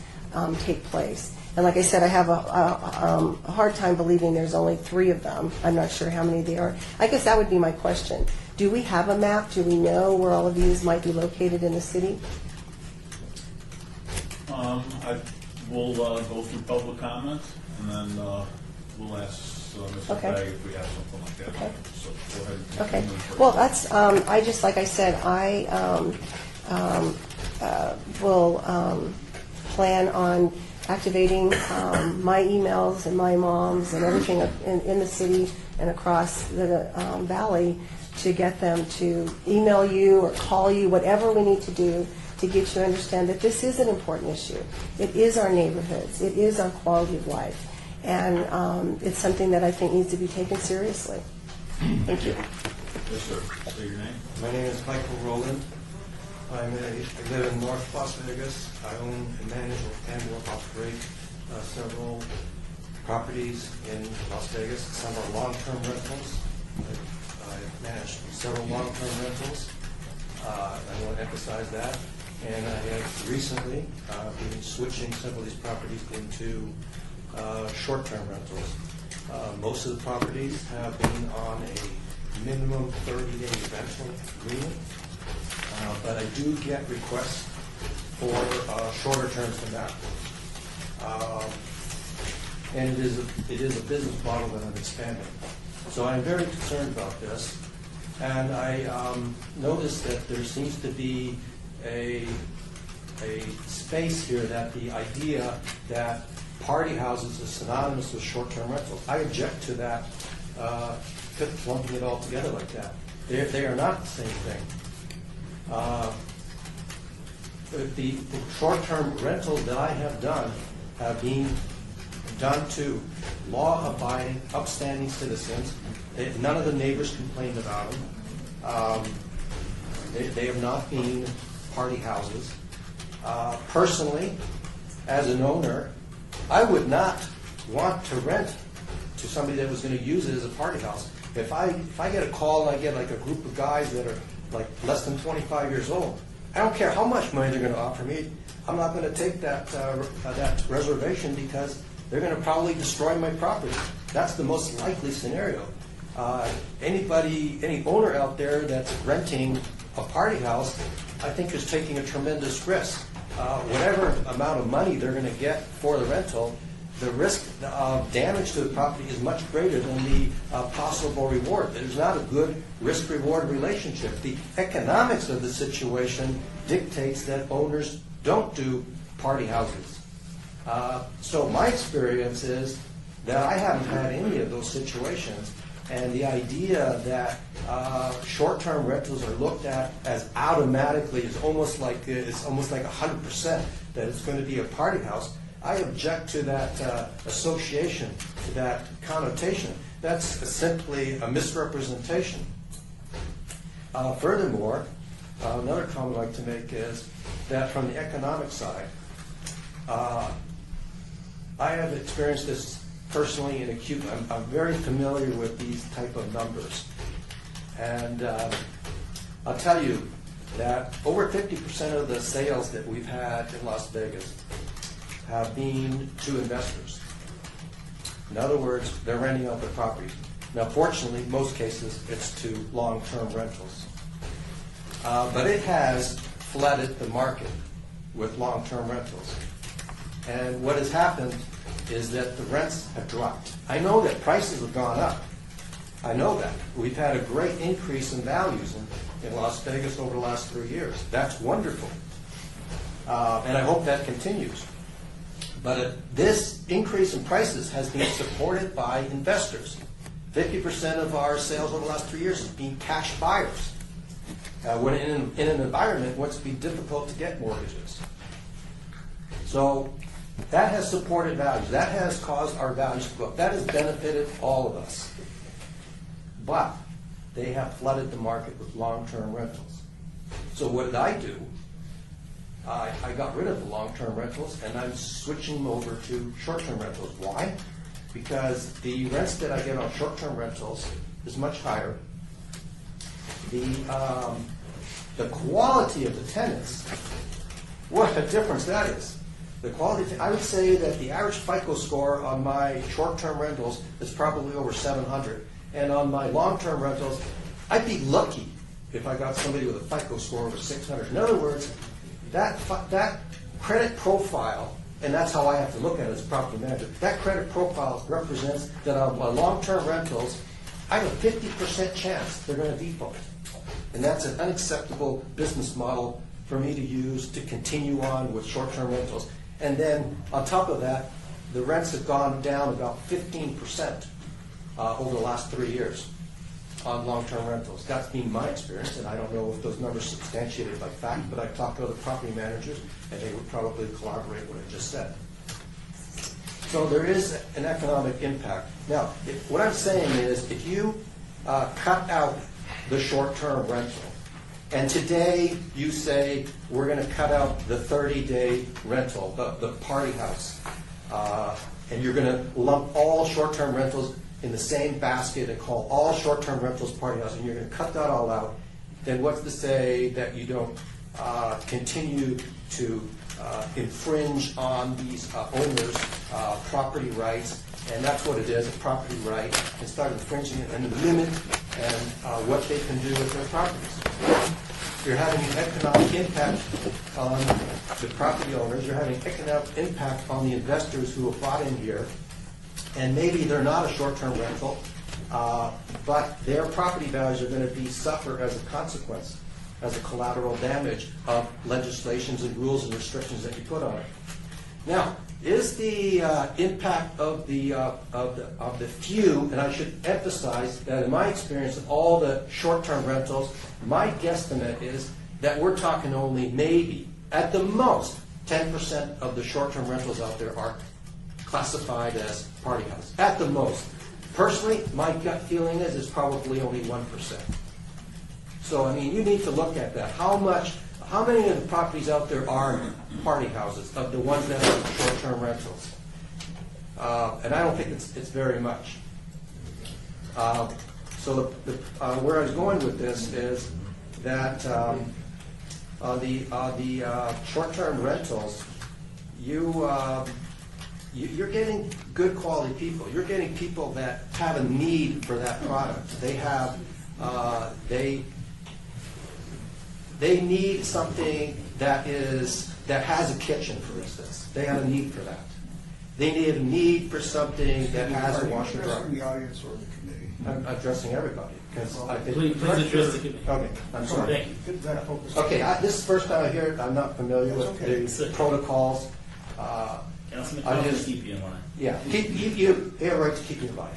take place. And like I said, I have a hard time believing there's only 3 of them. I'm not sure how many there are. I guess that would be my question. Do we have a map? Do we know where all of these might be located in the city? We'll go through public comments, and then we'll ask Mr. Okay. Bragg if we have something like that. Okay. So go ahead. and Okay. continue. Well, that's, I just, like I said, I will plan on activating my emails and my moms and everything in the city and across the valley to get them to email you or call you, whatever we need to do to get you to understand that this is an important issue. It is our neighborhoods. It is our quality of life. And it's something that I think needs to be taken seriously. Thank you. Yes, sir. Say your name. My name is Michael Rowland. I live in North Las Vegas. I own and manage and/or operate several properties in Las Vegas. Some are long-term rentals. I manage several long-term rentals. I want to emphasize that. And I have recently been switching several of these properties into short-term rentals. Most of the properties have been on a minimum 30-day rental agreement, but I do get requests for shorter terms than that. And it is a business model that I'm expanding. So I'm very concerned about this. And I noticed that there seems to be a space here that the idea that party houses is synonymous with short-term rentals. I object to that, lumping it all together like that. They are not the same thing. The short-term rentals that I have done have been done to law-abiding, upstanding citizens. None of the neighbors complained about them. They have not been party houses. Personally, as an owner, I would not want to rent to somebody that was going to use it as a party house. If I get a call and I get like a group of guys that are like less than 25 years old, I don't care how much money they're going to offer me. I'm not going to take that reservation because they're going to probably destroy my property. That's the most likely scenario. Any owner out there that's renting a party house, I think is taking a tremendous risk. Whatever amount of money they're going to get for the rental, the risk of damage to the property is much greater than the possible reward. There's not a good risk-reward relationship. The economics of the situation dictates that owners don't do party houses. So my experience is that I haven't had any of those situations, and the idea that short-term rentals are looked at as automatically is almost like 100% that it's going to be a party house. I object to that association, to that connotation. That's simply a misrepresentation. Furthermore, another comment I'd like to make is that from the economic side, I have experienced this personally and acutely. I'm very familiar with these type of numbers. And I'll tell you that over 50% of the sales that we've had in Las Vegas have been to investors. In other words, they're renting out their properties. Now, fortunately, in most cases, it's to long-term rentals. But it has flooded the market with long-term rentals. And what has happened is that the rents have dropped. I know that prices have gone up. I know that. We've had a great increase in values in Las Vegas over the last 3 years. That's wonderful. And I hope that continues. But this increase in prices has been supported by investors. 50% of our sales over the last 3 years has been cash buyers. When in an environment where it's been difficult to get mortgages. So that has supported values. That has caused our values to go up. That has benefited all of us. But they have flooded the market with long-term rentals. So what did I do? I got rid of the long-term rentals and I'm switching them over to short-term rentals. Why? Because the rents that I get on short-term rentals is much higher. The quality of the tenants, what a difference that is. The quality, I would say that the average FICO score on my short-term rentals is probably over 700. And on my long-term rentals, I'd be lucky if I got somebody with a FICO score over 600. In other words, that credit profile, and that's how I have to look at it as a property manager, that credit profile represents that on my long-term rentals, I have a 50% chance they're going to default. And that's an unacceptable business model for me to use to continue on with short-term rentals. And then on top of that, the rents have gone down about 15% over the last 3 years on long-term rentals. That's been my experience, and I don't know if those numbers are substantiated by fact, but I've talked to other property managers, and they would probably corroborate what I just said. So there is an economic impact. Now, what I'm saying is if you cut out the short-term rental, and today you say we're going to cut out the 30-day rental, the party house, and you're going to lump all short-term rentals in the same basket and call all short-term rentals party house, and you're going to cut that all out, then what's to say that you don't continue to infringe on these owners' property rights? And that's what it is, a property right, and start infringing it and limit and what they can do with their properties. You're having an economic impact on the property owners. You're having economic impact on the investors who have bought in here. And maybe they're not a short-term rental, but their property values are going to suffer as a consequence, as a collateral damage of legislations and rules and restrictions that you put on it. Now, is the impact of the few, and I should emphasize that in my experience of all the short-term rentals, my guesstimate is that we're talking only maybe, at the most, 10% of the short-term rentals out there are classified as party house. At the most. Personally, my gut feeling is it's probably only 1%. So, I mean, you need to look at that. How many of the properties out there are party houses of the ones that are short-term rentals? And I don't think it's very much. So where I was going with this is that on the short-term rentals, you're getting good quality people. You're getting people that have a need for that product. They have they need something that has a kitchen, for instance. They have a need for that. They need a need for something that has a washer and dryer. The audience or the committee? I'm addressing everybody because I think. Please address the committee. Okay, I'm sorry. Thank you. Get that focused. Okay, this is the first time I hear it. I'm not familiar with the protocols. Councilman I Crawford, just- keep you in line. Yeah, you have a right to keep me in line.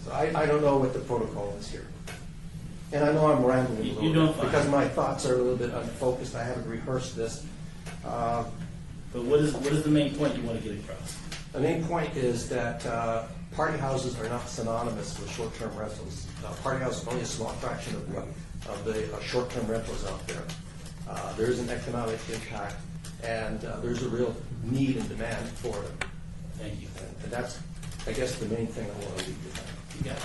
So I don't know what the protocol is here. And I know I'm rambling a You're little doing bit fine. because my thoughts are a little bit unfocused. I haven't rehearsed this. But what is the main point you want to get across? The main point is that party houses are not synonymous with short-term rentals. Party house is only a small fraction of the short-term rentals out there. There is an economic impact, and there's a real need and demand for them. Thank you. And that's, I guess, the main thing I want to leave you with. You got it.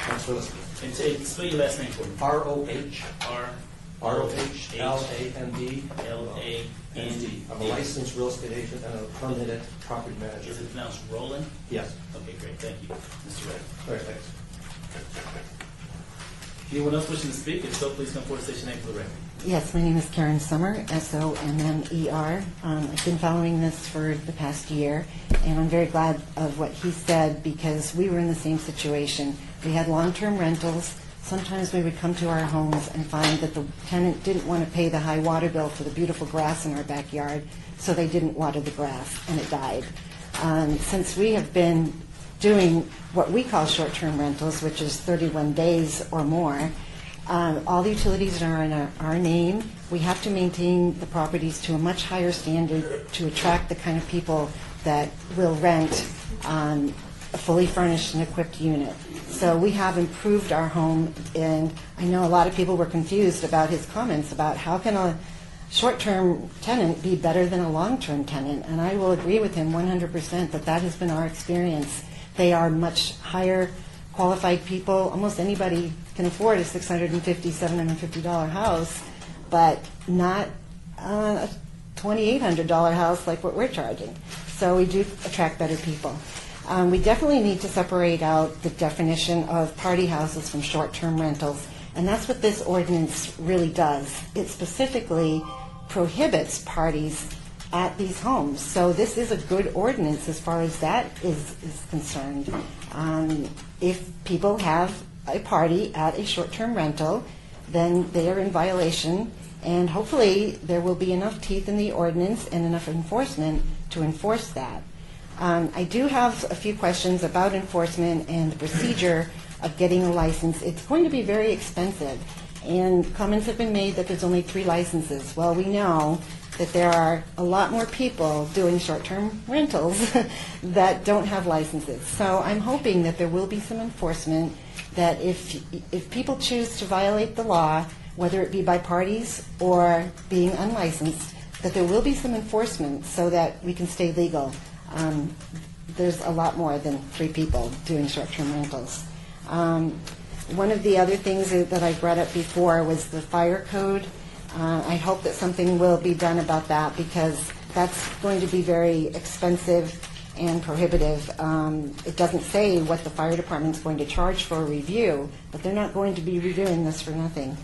Thanks for listening. And spell your last name for me. R-O-H, R R-O-H-L-A-N-D. L-A-N-D. I'm a licensed real estate agent and a permitted property manager. Is it pronounced Roland? Yes. Okay, great. Thank you, Mr. Ray. All right, thanks. Anyone else wishing to speak? If so, please come forward and state your name for the record. Yes, my name is Karen Sommer, S-O-M-M-E-R. I've been following this for the past year, and I'm very glad of what he said because we were in the same situation. We had long-term rentals. Sometimes we would come to our homes and find that the tenant didn't want to pay the high water bill for the beautiful grass in our backyard, so they didn't water the grass, and it died. Since we have been doing what we call short-term rentals, which is 31 days or more, all the utilities are in our name. We have to maintain the properties to a much higher standard to attract the kind of people that will rent a fully furnished and equipped unit. So we have improved our home, and I know a lot of people were confused about his comments about how can a short-term tenant be better than a long-term tenant, and I will agree with him 100% that has been our experience. They are much higher qualified people. Almost anybody can afford a $650, $750 house, but not a $2,800 house like what we're charging. So we do attract better people. We definitely need to separate out the definition of party houses from short-term rentals, and that's what this ordinance really does. It specifically prohibits parties at these homes. So this is a good ordinance as far as that is concerned. If people have a party at a short-term rental, then they are in violation, and hopefully there will be enough teeth in the ordinance and enough enforcement to enforce that. I do have a few questions about enforcement and the procedure of getting a license. It's going to be very expensive, and comments have been made that there's only 3 licenses. Well, we know that there are a lot more people doing short-term rentals that don't have licenses. So I'm hoping that there will be some enforcement, that if people choose to violate the law, whether it be by parties or being unlicensed, that there will be some enforcement so that we can stay legal. There's a lot more than 3 people doing short-term rentals. One of the other things that I brought up before was the fire code. I hope that something will be done about that because that's going to be very expensive and prohibitive. It doesn't say what the fire department's going to charge for a review, but they're not going to be reviewing this for nothing.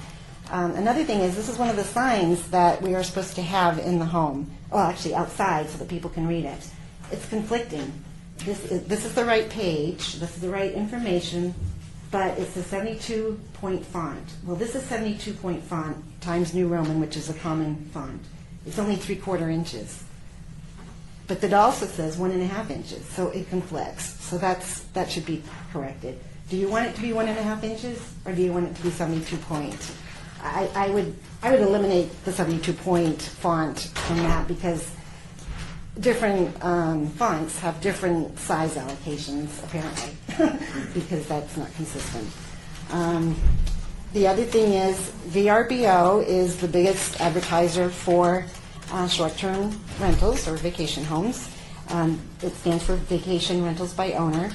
Another thing is this is one of the signs that we are supposed to have in the home, well, actually outside so that people can read it. It's conflicting. This is the right page, this is the right information, but it's a 72-point font. Well, this is 72-point font Times New Roman, which is a common font. It's only 3/4 inches. But it also says 1.5 inches, so it conflicts. So that should be corrected. Do you want it to be 1.5 inches, or do you want it to be 72 point? I would eliminate the 72-point font from that because different fonts have different size allocations, apparently, because that's not consistent. The other thing is VRBO is the biggest advertiser for short-term rentals or vacation homes. It stands for Vacation Rentals by Owner.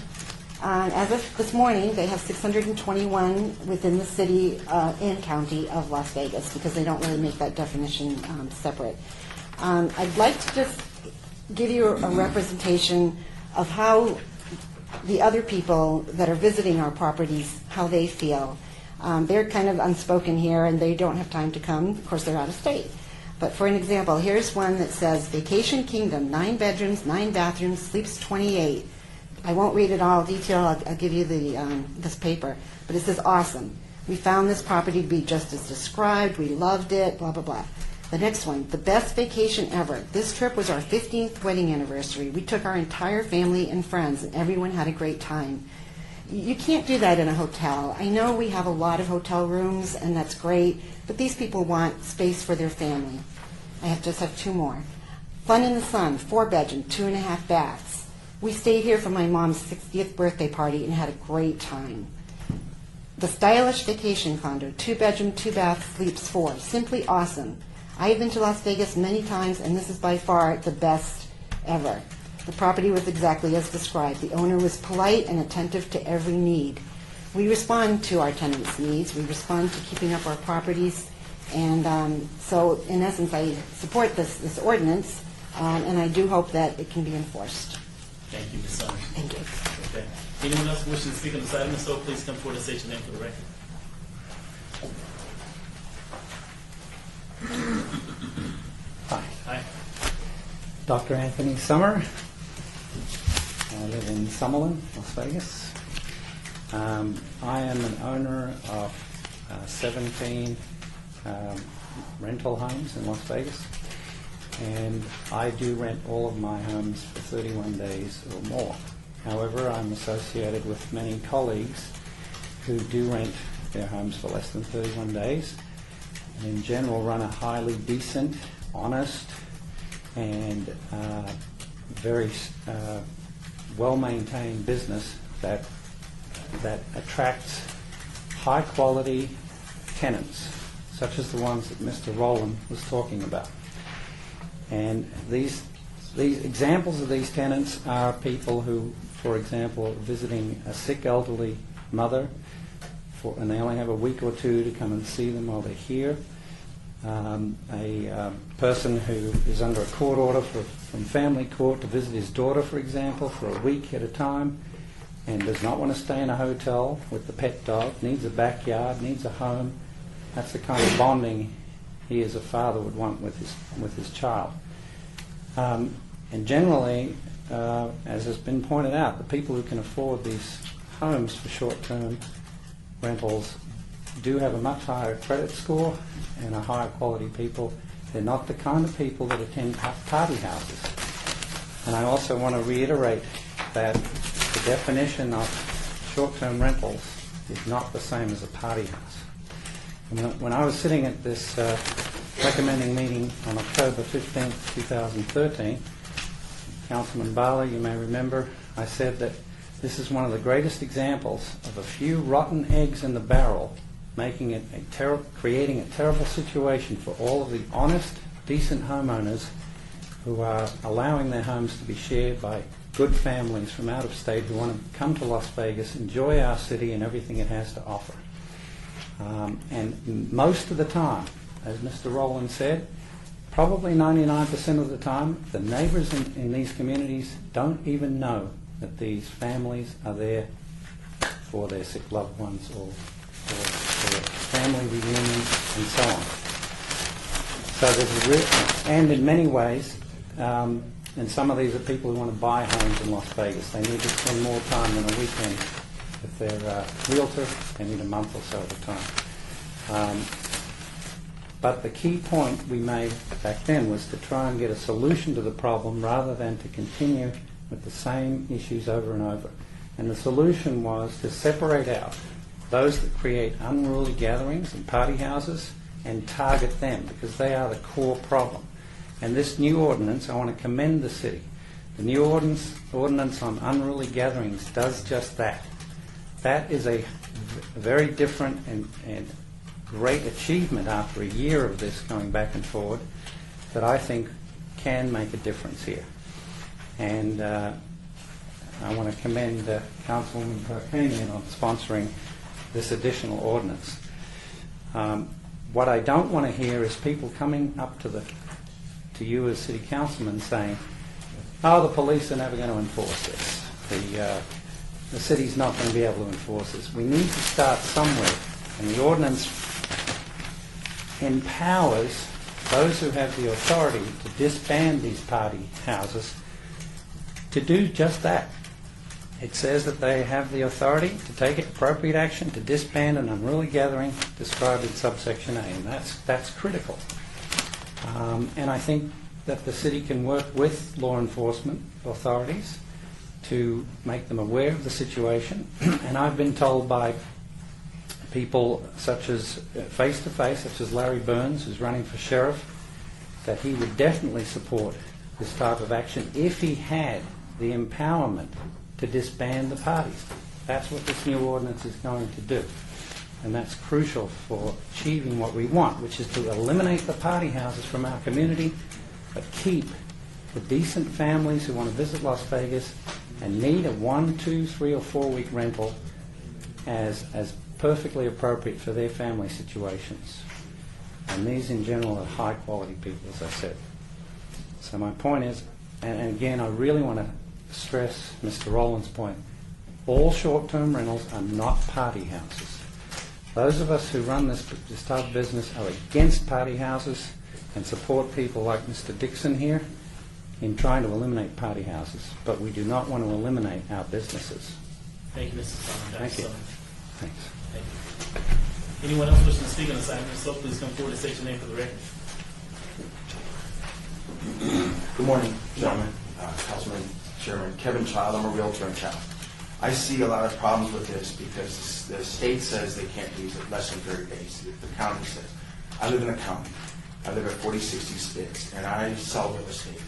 As of this morning, they have 621 within the city and county of Las Vegas, because they don't really make that definition separate. I'd like to just give you a representation of how the other people that are visiting our properties, how they feel. They're kind of unspoken here, and they don't have time to come. Of course, they're out of state. But for an example, here's one that says, Vacation Kingdom, 9 bedrooms, 9 bathrooms, sleeps 28. I won't read it all detail. I'll give you this paper. But it says, awesome. We found this property to be just as described. We loved it, blah, blah, blah. The next one, the best vacation ever. This trip was our 15th wedding anniversary. We took our entire family and friends, and everyone had a great time. You can't do that in a hotel. I know we have a lot of hotel rooms, and that's great, but these people want space for their family. I just have 2 more. Fun in the Sun, 4-bedroom, 2.5 baths. We stayed here for my mom's 60th birthday party and had a great time. The Stylish Vacation Condo, 2-bedroom, 2-bath, sleeps 4. Simply awesome. I've been to Las Vegas many times, and this is by far the best ever. The property was exactly as described. The owner was polite and attentive to every need. We respond to our tenants' needs. We respond to keeping up our properties. And so, in essence, I support this ordinance, and I do hope that it can be enforced. Thank you, Ms. Summers. Thank you. Okay. Anyone else wishing to speak on this item? If so, please come forward and state your name for the record. Hi. Hi. Dr. Anthony Summer. I live in Summerlin, Las Vegas. I am an owner of 17 rental homes in Las Vegas, and I do rent all of my homes for 31 days or more. However, I'm associated with many colleagues who do rent their homes for less than 31 days, and in general run a highly decent, honest, and very well-maintained business that attracts high-quality tenants, such as the ones that Mr. Rowland was talking about. And these examples of these tenants are people who, for example, are visiting a sick elderly mother, and they only have a week or 2 to come and see them while they're here. A person who is under a court order from family court to visit his daughter, for example, for a week at a time, and does not want to stay in a hotel with the pet dog, needs a backyard, needs a home. That's the kind of bonding he as a father would want with his child. And generally, as has been pointed out, the people who can afford these homes for short-term rentals do have a much higher credit score and are higher quality people. They're not the kind of people that attend party houses. And I also want to reiterate that the definition of short-term rentals is not the same as a party house. And when I was sitting at this recommending meeting on October 15, 2013, Councilman Barlow, you may remember, I said that this is one of the greatest examples of a few rotten eggs in the barrel making it creating a terrible situation for all of the honest, decent homeowners who are allowing their homes to be shared by good families from out of state who want to come to Las Vegas, enjoy our city and everything it has to offer. And most of the time, as Mr. Rowland said, probably 99% of the time, the neighbors in these communities don't even know that these families are there for their sick loved ones or for family reunions and so on. So there's and in many ways, and some of these are people who want to buy homes in Las Vegas. They need to spend more time than a weekend. If they're a realtor, they need a month or so at a time. But the key point we made back then was to try and get a solution to the problem rather than to continue with the same issues over and over. And the solution was to separate out those that create unruly gatherings and party houses and target them because they are the core problem. And this new ordinance, I want to commend the city. The new ordinance on unruly gatherings does just that. That is a very different and great achievement after a year of this going back and forward that I think can make a difference here. And I want to commend Councilwoman Perkinian on sponsoring this additional ordinance. What I don't want to hear is people coming up to you as city councilmen saying, "Oh, the police are never going to enforce this. The city's not going to be able to enforce this." We need to start somewhere, and the ordinance empowers those who have the authority to disband these party houses to do just that. It says that they have the authority to take appropriate action to disband an unruly gathering described in subsection A, and that's critical. And I think that the city can work with law enforcement authorities to make them aware of the situation. And I've been told by people such as face-to-face, such as Larry Burns, who's running for sheriff, that he would definitely support this type of action if he had the empowerment to disband the parties. That's what this new ordinance is going to do. And that's crucial for achieving what we want, which is to eliminate the party houses from our community, but keep the decent families who want to visit Las Vegas and need a 1, 2, 3, or 4 week rental as perfectly appropriate for their family situations. And these in general are high quality people, as I said. So my point is, and again, I really want to stress Mr. Rowland's point, all short-term rentals are not party houses. Those of us who run this type of business are against party houses and support people like Mr. Dixon here in trying to eliminate party houses, but we do not want to eliminate our businesses. Thank you, Mr. Sullivan. Thank you. Thanks. Thank you. Anyone else wishing to speak on this item, so please come forward and state your name for the record. Good morning, gentlemen, Councilman, Chairman. Kevin Child, I'm a realtor in town. I see a lot of problems with this because the state says they can't use it less than 30 days. The county says. I live in a county. I live at 4060 Spitz, and I sell real estate.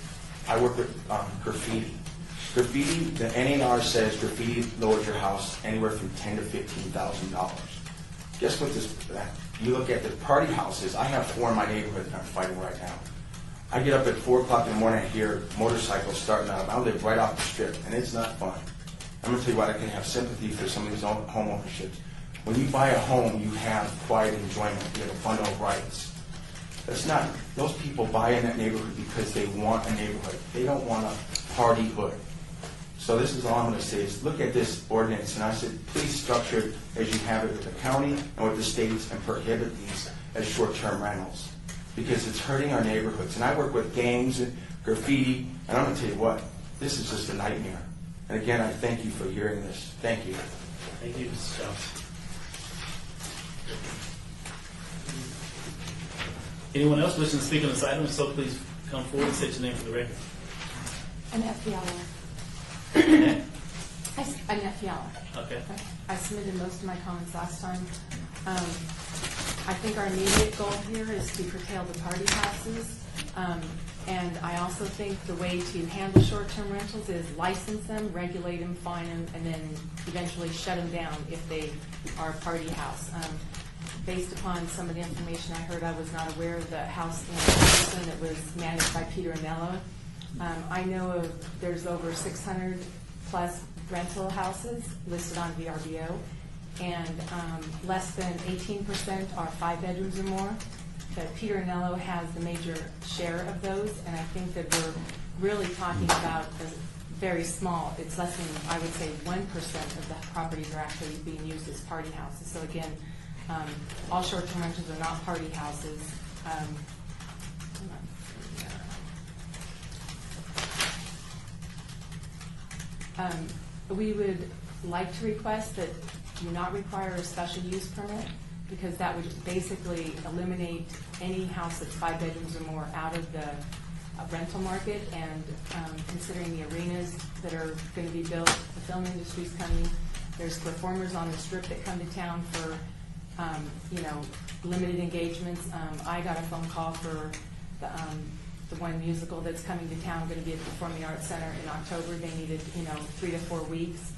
I work with graffiti. Graffiti, the NAR says graffiti lowers your house anywhere from $10,000 to $15,000. Guess what you look at the party houses, I have 4 in my neighborhood that I'm fighting right now. I get up at 4 o'clock in the morning, I hear motorcycles starting out. I live right off the strip, and it's not fun. I'm going to tell you what, I can have sympathy for some of these home ownerships. When you buy a home, you have quiet enjoyment. You have a bundle of rights. That's not, those people buy in that neighborhood because they want a neighborhood. They don't want a party hood. So this is all I'm going to say is look at this ordinance, and I said, please structure it as you have it with the county and with the states and prohibit these as short-term rentals because it's hurting our neighborhoods. And I work with gangs and graffiti, and I'm going to tell you what, this is just a nightmare. And again, I thank you for hearing this. Thank you. Thank you, Mr. Jones. Anyone else wishing to speak on this item, so please come forward and state your name for the record. Annette Fiala. Annette? Annette Fiala. Okay. I submitted most of my comments last time. I think our immediate goal here is to curtail the party houses. And I also think the way to handle short-term rentals is license them, regulate them, fine them, and then eventually shut them down if they are a party house. Based upon some of the information I heard, I was not aware of the house in Houston that was managed by Peter Anello. I know of there's over 600 plus rental houses listed on VRBO, and less than 18% are 5 bedrooms or more. But Peter Anello has the major share of those, and I think that we're really talking about a very small, it's less than, I would say, 1% of the properties are actually being used as party houses. So again, all short-term rentals are not party houses. We would like to request that you not require a special use permit, because that would basically eliminate any house that's 5 bedrooms or more out of the rental market. And considering the arenas that are going to be built, the film industry's coming, there's performers on the strip that come to town for limited engagements. I got a phone call for the one musical that's coming to town, going to be at the Performing Arts Center in October. They needed 3 to 4 weeks,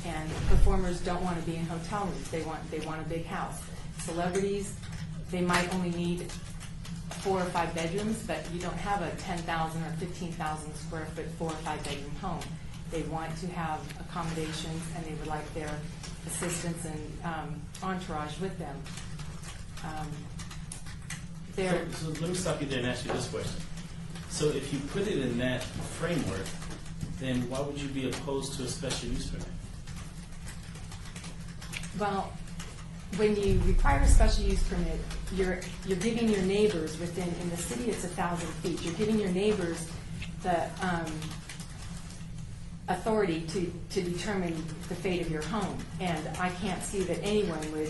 and performers don't want to be in hotel rooms. They want a big house. Celebrities, they might only need 4 or 5 bedrooms, but you don't have a 10,000 or 15,000 square foot 4 or 5 bedroom home. They want to have accommodations, and they would like their assistants and entourage with them. So let me stop you there and ask you this question. So if you put it in that framework, then why would you be opposed to a special use permit? Well, when you require a special use permit, you're giving your neighbors within, in the city it's 1,000 feet, you're giving your neighbors the authority to determine the fate of your home. And I can't see that anyone would,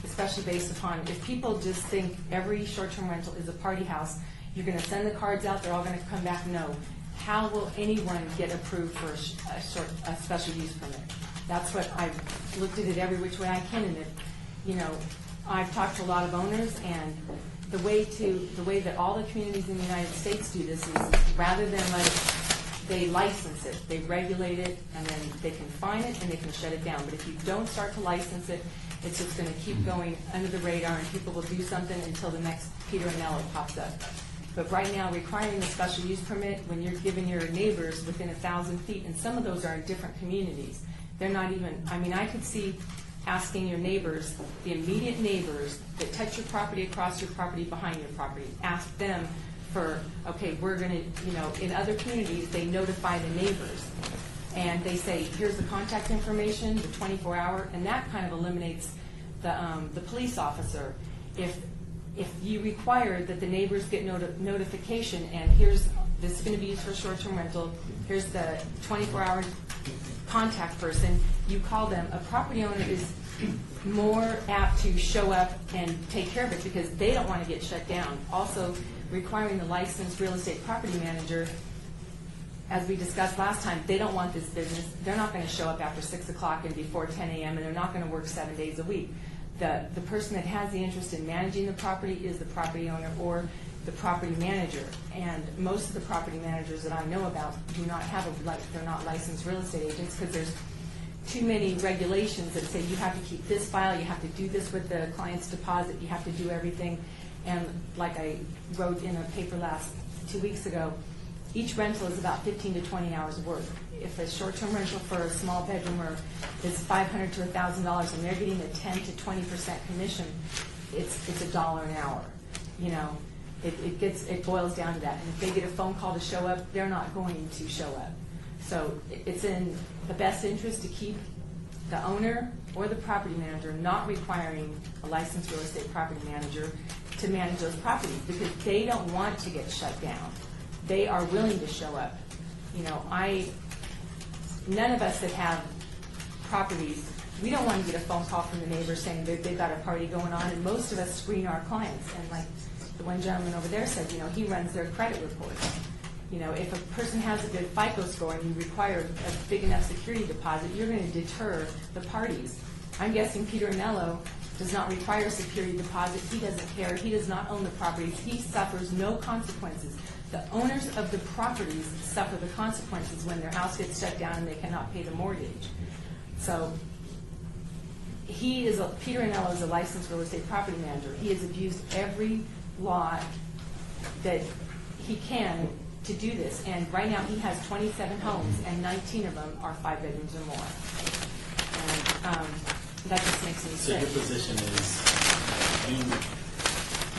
especially based upon, if people just think every short-term rental is a party house, you're going to send the cards out, they're all going to come back, no. How will anyone get approved for a special use permit? That's what I've looked at it every which way I can, and I've talked to a lot of owners, and the way that all the communities in the United States do this is rather than they license it, they regulate it, and then they can fine it and they can shut it down. But if you don't start to license it, it's just going to keep going under the radar, and people will do something until the next Peter Anello pops up. But right now, requiring a special use permit when you're giving your neighbors within 1,000 feet, and some of those are in different communities, they're not even, I could see asking your neighbors, the immediate neighbors that touch your property, across your property, behind your property, ask them for, okay, we're going to, in other communities, they notify the neighbors. And they say, here's the contact information, the 24-hour, and that kind of eliminates the police officer. If you require that the neighbors get notification, and this is going to be used for short-term rental, here's the 24-hour contact person, you call them, a property owner is more apt to show up and take care of it because they don't want to get shut down. Also, requiring the licensed real estate property manager, as we discussed last time, they don't want this business. They're not going to show up after 6 o'clock and before 10 a.m., and they're not going to work 7 days a week. The person that has the interest in managing the property is the property owner or the property manager. And most of the property managers that I know about do not have they're not licensed real estate agents because there's too many regulations that say you have to keep this file, you have to do this with the client's deposit, you have to do everything. And like I wrote in a paper 2 weeks ago, each rental is about 15 to 20 hours of work. If a short-term rental for a small bedroom is $500 to $1,000 and they're getting a 10 to 20% commission, it's $1 an hour. It boils down to that. And if they get a phone call to show up, they're not going to show up. So it's in the best interest to keep the owner or the property manager not requiring a licensed real estate property manager to manage those properties because they don't want to get shut down. They are willing to show up. None of us that have properties, we don't want to get a phone call from the neighbor saying they've got a party going on, and most of us screen our clients. And like the one gentleman over there said, he runs their credit reports. If a person has a good FICO score and you require a big enough security deposit, you're going to deter the parties. I'm guessing Peter Anello does not require a security deposit. He doesn't care. He does not own the properties. He suffers no consequences. The owners of the properties suffer the consequences when their house gets shut down and they cannot pay the mortgage. So Peter Anello is a licensed real estate property manager. He has abused every law that he can to do this. And right now he has 27 homes and 19 of them are 5 bedrooms or more. And that just makes me sick. So your position is you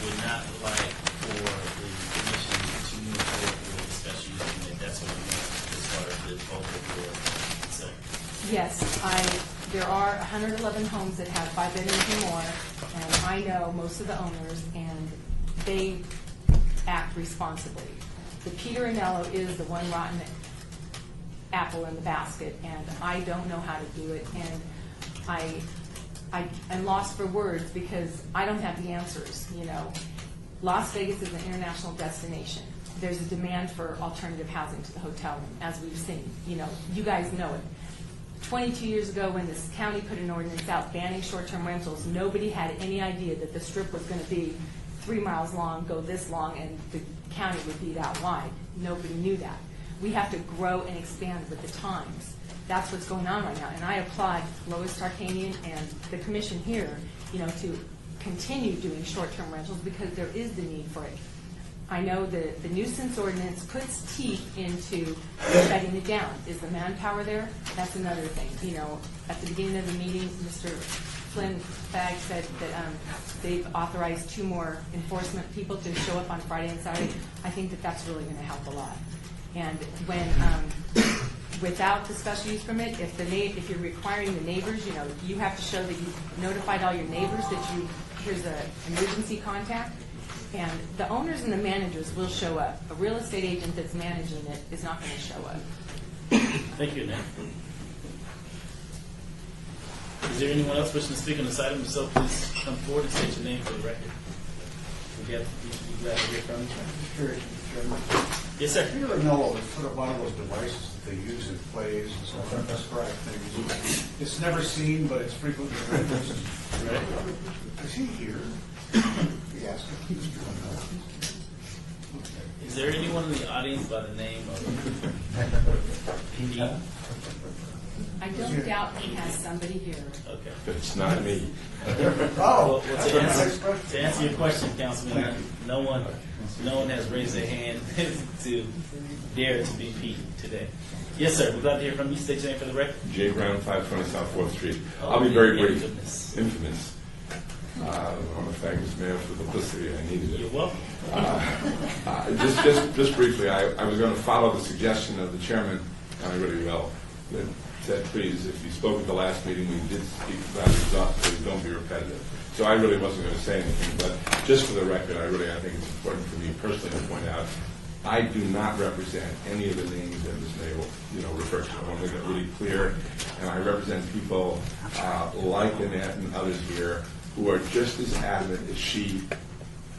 would not like for the commission to move forward with a special use permit. That's what you want as far as the bulk of your concern. Yes, there are 111 homes that have 5 bedrooms or more, and I know most of the owners, and they act responsibly. The Peter Anello is the one rotten apple in the basket, and I don't know how to do it, and I am lost for words because I don't have the answers. Las Vegas is an international destination. There's a demand for alternative housing to the hotel room, as we've seen. You guys know it. 22 years ago, when this county put an ordinance out banning short-term rentals, nobody had any idea that the strip was going to be 3 miles long, go this long, and the county would be that wide. Nobody knew that. We have to grow and expand with the times. That's what's going on right now. And I applaud Lois Tarkanian and the commission here, to continue doing short-term rentals because there is the need for it. I know the nuisance ordinance puts teeth into shutting it down. Is the manpower there? That's another thing. You know, at the beginning of the meeting, Mr. Flynn Fagg said that they've authorized 2 more enforcement people to show up on Friday and Saturday. I think that that's really going to help a lot. And when without the special use permit, if you're requiring the neighbors, you know, you have to show that you've notified all your neighbors that here's an emergency contact. And the owners and the managers will show up. A real estate agent that's managing it is not going to show up. Thank you, Annette. Is there anyone else wishing to speak on this item? If so, please come forward and state your name for the record. We'd be glad to hear from you. Yes, sir. You ever know sort of one of those devices that they use in plays and so forth? That's correct. It's never seen, but it's frequently used. Right. Is he here? Yes. Is there anyone in the audience by the name of Pete? I don't doubt he has somebody here. Okay. It's not me. Well, to answer your question, Councilman, no one has raised their hand to dare to be Pete today. Yes, sir. We'd love to hear from you. State your name for the record. Jay Brown, 520 South 4th Street. Oh, I'll be very brief. Infamous. I'm a famous man for the publicity. I needed it. You're welcome. Just briefly, I was going to follow the suggestion of the chairman, and I really will, that said, please, if you spoke at the last meeting, we did speak about results, please don't be repetitive. So I really wasn't going to say anything, but just for the record, I think it's important for me personally to point out, I do not represent any of the names that Ms. May referred to. I want to make it really clear, and I represent people like Annette and others here who are just as adamant as she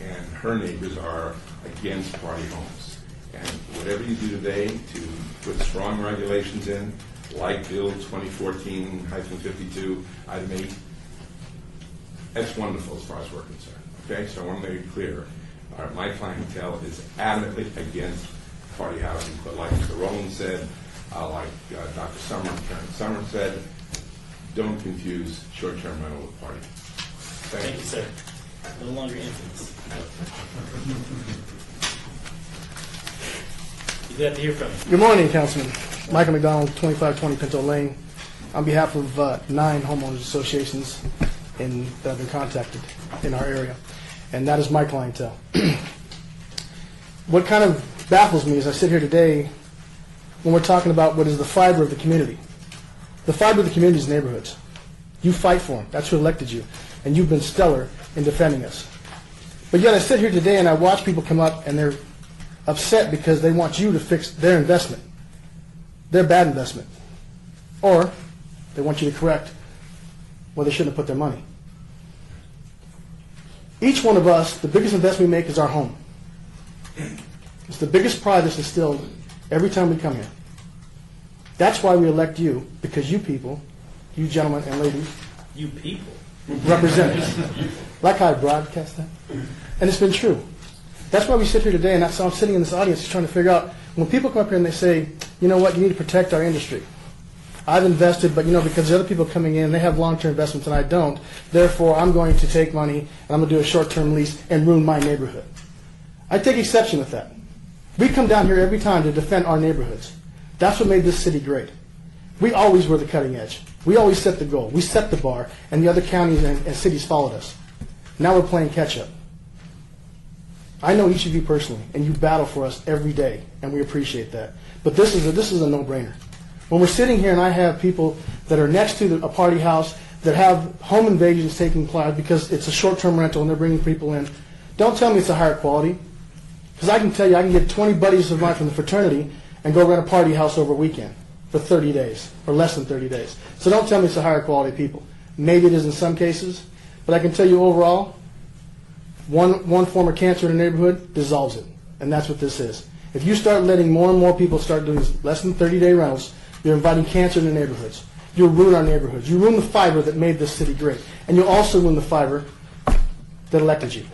and her neighbors are against party homes. And whatever you do today to put strong regulations in, like Bill 2014-52, item 8, that's wonderful as far as we're concerned. Okay, so I want to make it clear. My clientele is adamantly against party housing, but like Mr. Rowland said, like Dr. Karen Summers said, don't confuse short-term rental with party. Thank you, sir. No longer infamous. You're glad to hear from you. Good morning, Councilman. Michael McDonald, 2520 Pinto Lane. On behalf of 9 homeowners associations that have been contacted in our area, and that is my clientele. What kind of baffles me as I sit here today when we're talking about what is the fiber of the community. The fiber of the community is neighborhoods. You fight for them. That's who elected you. And you've been stellar in defending us. But yet I sit here today and I watch people come up and they're upset because they want you to fix their investment, their bad investment. Or they want you to correct where they shouldn't have put their money. Each one of us, the biggest investment we make is our home. It's the biggest pride that's instilled every time we come here. That's why we elect you, because you people, you gentlemen and ladies, you people, represent us. Like how I broadcast that. And it's been true. That's why we sit here today, and that's why I'm sitting in this audience just trying to figure out, when people come up here and they say, you know what, you need to protect our industry. I've invested, but because the other people coming in, they have long-term investments and I don't. Therefore, I'm going to take money and I'm going to do a short-term lease and ruin my neighborhood. I take exception with that. We come down here every time to defend our neighborhoods. That's what made this city great. We always were the cutting edge. We always set the goal. We set the bar, and the other counties and cities followed us. Now we're playing catch-up. I know each of you personally, and you battle for us every day, and we appreciate that. But this is a no-brainer. When we're sitting here and I have people that are next to a party house that have home invasions taking place because it's a short-term rental and they're bringing people in, don't tell me it's a higher quality. Because I can tell you, I can get 20 buddies of mine from the fraternity and go rent a party house over a weekend for 30 days, or less than 30 days. So don't tell me it's a higher quality people. Maybe it is in some cases, but I can tell you overall, one form of cancer in a neighborhood dissolves it. And that's what this is. If you start letting more and more people start doing less than 30-day rentals, you're inviting cancer in the neighborhoods. You'll ruin our neighborhoods. You ruin the fiber that made this city great. And you'll also ruin the fiber that elected you.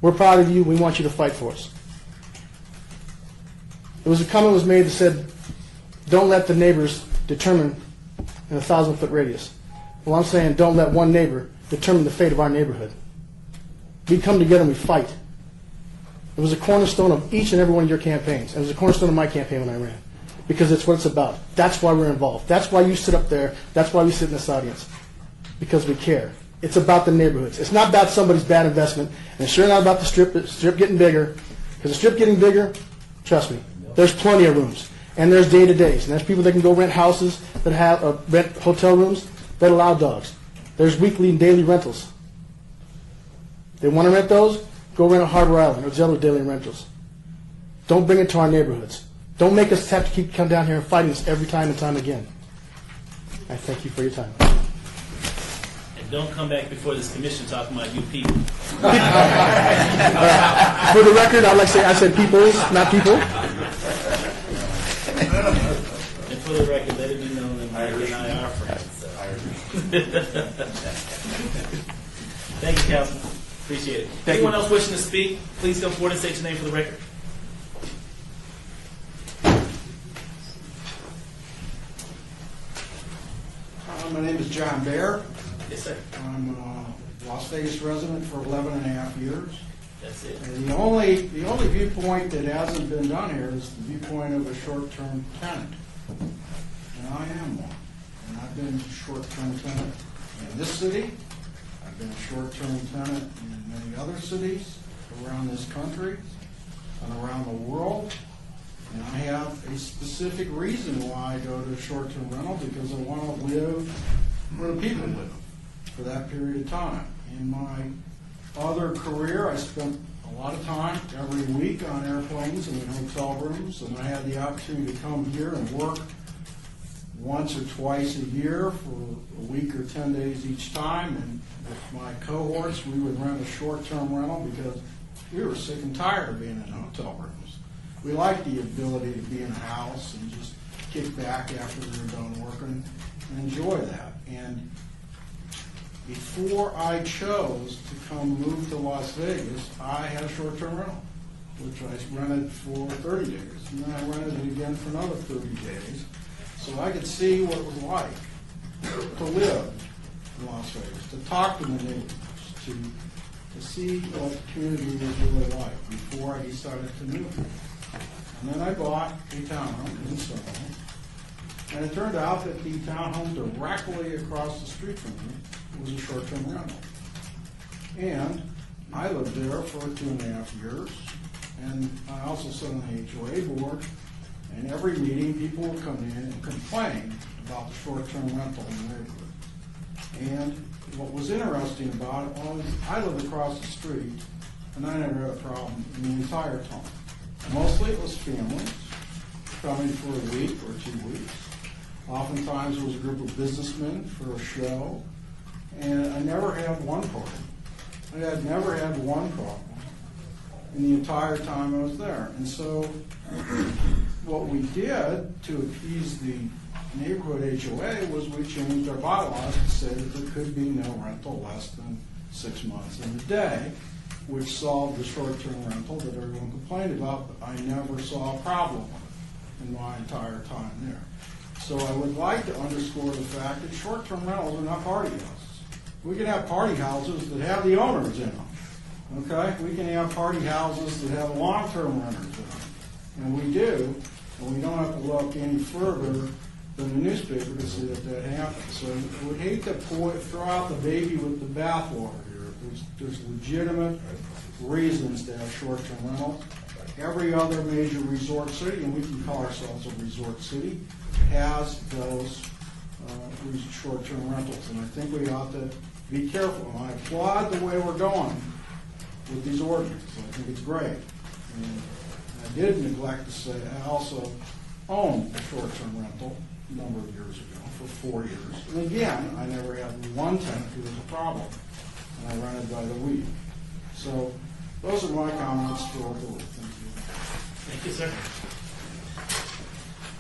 We're proud of you. We want you to fight for us. There was a comment was made that said, don't let the neighbors determine in a 1,000-foot radius. Well, I'm saying don't let one neighbor determine the fate of our neighborhood. We come together and we fight. It was a cornerstone of each and every one of your campaigns. It was a cornerstone of my campaign when I ran. Because it's what it's about. That's why we're involved. That's why you sit up there. That's why we sit in this audience. Because we care. It's about the neighborhoods. It's not about somebody's bad investment. And it's sure not about the strip getting bigger. Because the strip getting bigger, trust me, there's plenty of rooms. And there's day-to-days. And there's people that can go rent houses that have, rent hotel rooms that allow dogs. There's weekly and daily rentals. They want to rent those? Go rent at Harbor Island or Zello Daily Rentals. Don't bring it to our neighborhoods. Don't make us have to keep come down here and fighting this every time and time again. I thank you for your time. And don't come back before this commission talking about you people. For the record, I'd like to say I said peoples, not people. And for the record, let it be known that Mike and I are friends. So. Thank you, Councilman. Appreciate it. Anyone else wishing to speak, please come forward and state your name for the record. My name is John Baer. Yes, sir. I'm a Las Vegas resident for 11 and a half years. That's it. And the only viewpoint that hasn't been done here is the viewpoint of a short-term tenant. And I am one. And I've been a short-term tenant in this city. I've been a short-term tenant in many other cities around this country and around the world. And I have a specific reason why I go to short-term rental, because I want to live where the people live for that period of time. In my other career, I spent a lot of time every week on airplanes and in hotel rooms, and I had the opportunity to come here and work once or twice a year for a week or 10 days each time. And with my cohorts, we would rent a short-term rental because we were sick and tired of being in hotel rooms. We like the ability to be in a house and just kick back after we were done working and enjoy that. And before I chose to come move to Las Vegas, I had a short-term rental, which I rented for 30 days. And then I rented it again for another 30 days. So I could see what it was like to live in Las Vegas, to talk to the neighbors, to see what the community was really like before I decided to move here. And then I bought a townhome in Soho, and it turned out that the townhome directly across the street from me was a short-term rental. And I lived there for 2.5 years, and I also sat on the HOA board, and every meeting people would come in and complain about the short-term rental in the neighborhood. And what was interesting about it was I lived across the street, and I never had a problem in the entire time. Mostly it was families coming for a week or 2 weeks. Oftentimes it was a group of businessmen for a show. And I never had one problem. I had never had one problem in the entire time I was there. And so what we did to appease the neighborhood HOA was we changed our bylaws to say that there could be no rental less than 6 months in a day, which solved the short-term rental that everyone complained about, but I never saw a problem with it in my entire time there. So I would like to underscore the fact that short-term rentals are not party houses. We can have party houses that have the owners in them, okay? We can have party houses that have long-term renters in them, and we do, and we don't have to look any further than the newspaper to see that that happens. So I would hate to throw out the baby with the bathwater here. There's legitimate reasons to have short-term rentals. Every other major resort city, and we can call ourselves a resort city, has those short-term rentals. And I think we ought to be careful. And I applaud the way we're going with these ordinances. I think it's great. And I did neglect to say I also owned a short-term rental a number of years ago for 4 years. And again, I never had one tenant who was a problem. And I rented by the week. So those are my comments for the board. Thank you. Thank you, sir.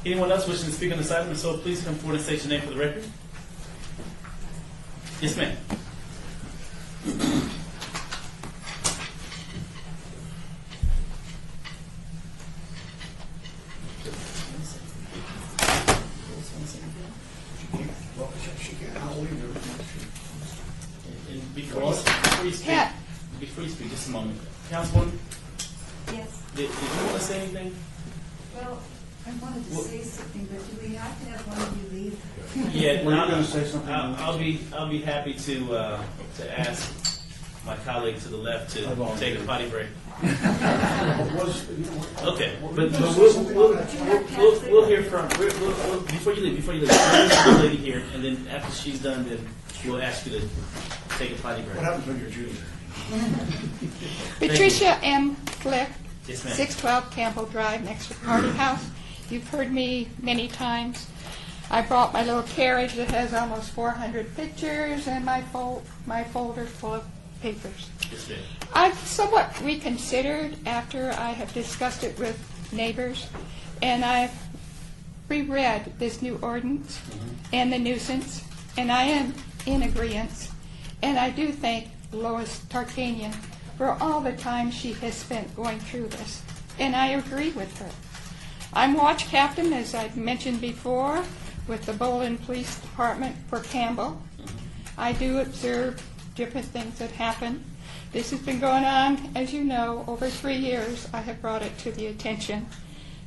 Anyone else wishing to speak on this item? If so, please come forward and state your name for the record. Yes, ma'am. Before you speak, just a moment. Councilwoman? Did you want to say anything? Well, I wanted to say something, but do we have to have one of you leave? Yeah, Were you gonna say something? I'll be happy to ask my colleague to the left to take a potty break. Okay, but we'll hear from before you leave. We'll hear from the lady here, and then after she's done, then we'll ask you to take a potty break. What happens when you're junior? Patricia M. Flick, Yes, ma'am. 612 Campbell Drive, next to Party House. You've heard me many times. I brought my little carriage that has almost 400 pictures and my folder full of papers. Yes, ma'am. I've somewhat reconsidered after I have discussed it with neighbors, and I've reread this new ordinance and the nuisance, and I am in agreement. And I do thank Lois Tarkanian for all the time she has spent going through this, and I agree with her. I'm watch captain, as I've mentioned before, with the Bolin Police Department for Campbell. I do observe different things that happen. This has been going on, as you know, over 3 years. I have brought it to the attention.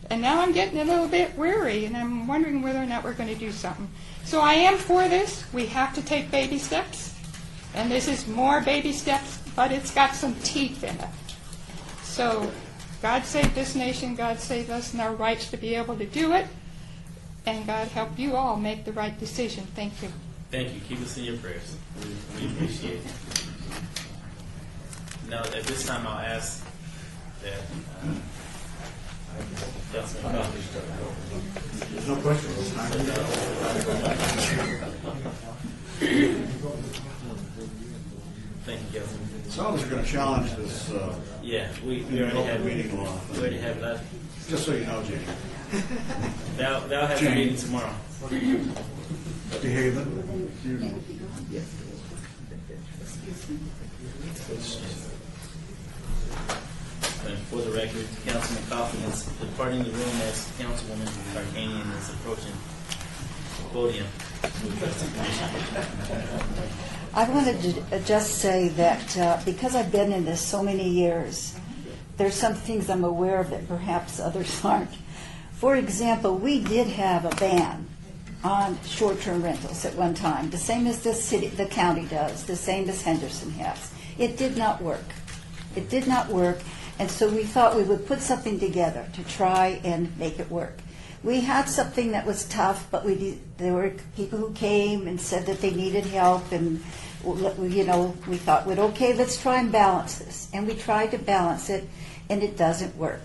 And now I'm getting a little bit weary, and I'm wondering whether or not we're going to do something. So I am for this. We have to take baby steps. And this is more baby steps, but it's got some teeth in it. So God save this nation, God save us and our rights to be able to do it. And God help you all make the right decision. Thank you. Thank you. Keep us in your prayers. We appreciate it. Now, at this time, I'll ask that Councilman Coffey. There's no question. Thank you, Councilman. Some of us are going to challenge this. Yeah, we already have meeting law. We already have that. Just so you know, Jane. They'll have a Jane. meeting tomorrow. Behavior. And for the record, Councilman Coffin is departing the room as Councilwoman Tarkanian is approaching the podium. I wanted to just say that because I've been in this so many years, there's some things I'm aware of that perhaps others aren't. For example, we did have a ban on short-term rentals at one time, the same as the county does, the same as Henderson has. It did not work. It did not work, and so we thought we would put something together to try and make it work. We had something that was tough, but there were people who came and said that they needed help, and we thought, well, okay, let's try and balance this. And we tried to balance it, and it doesn't work.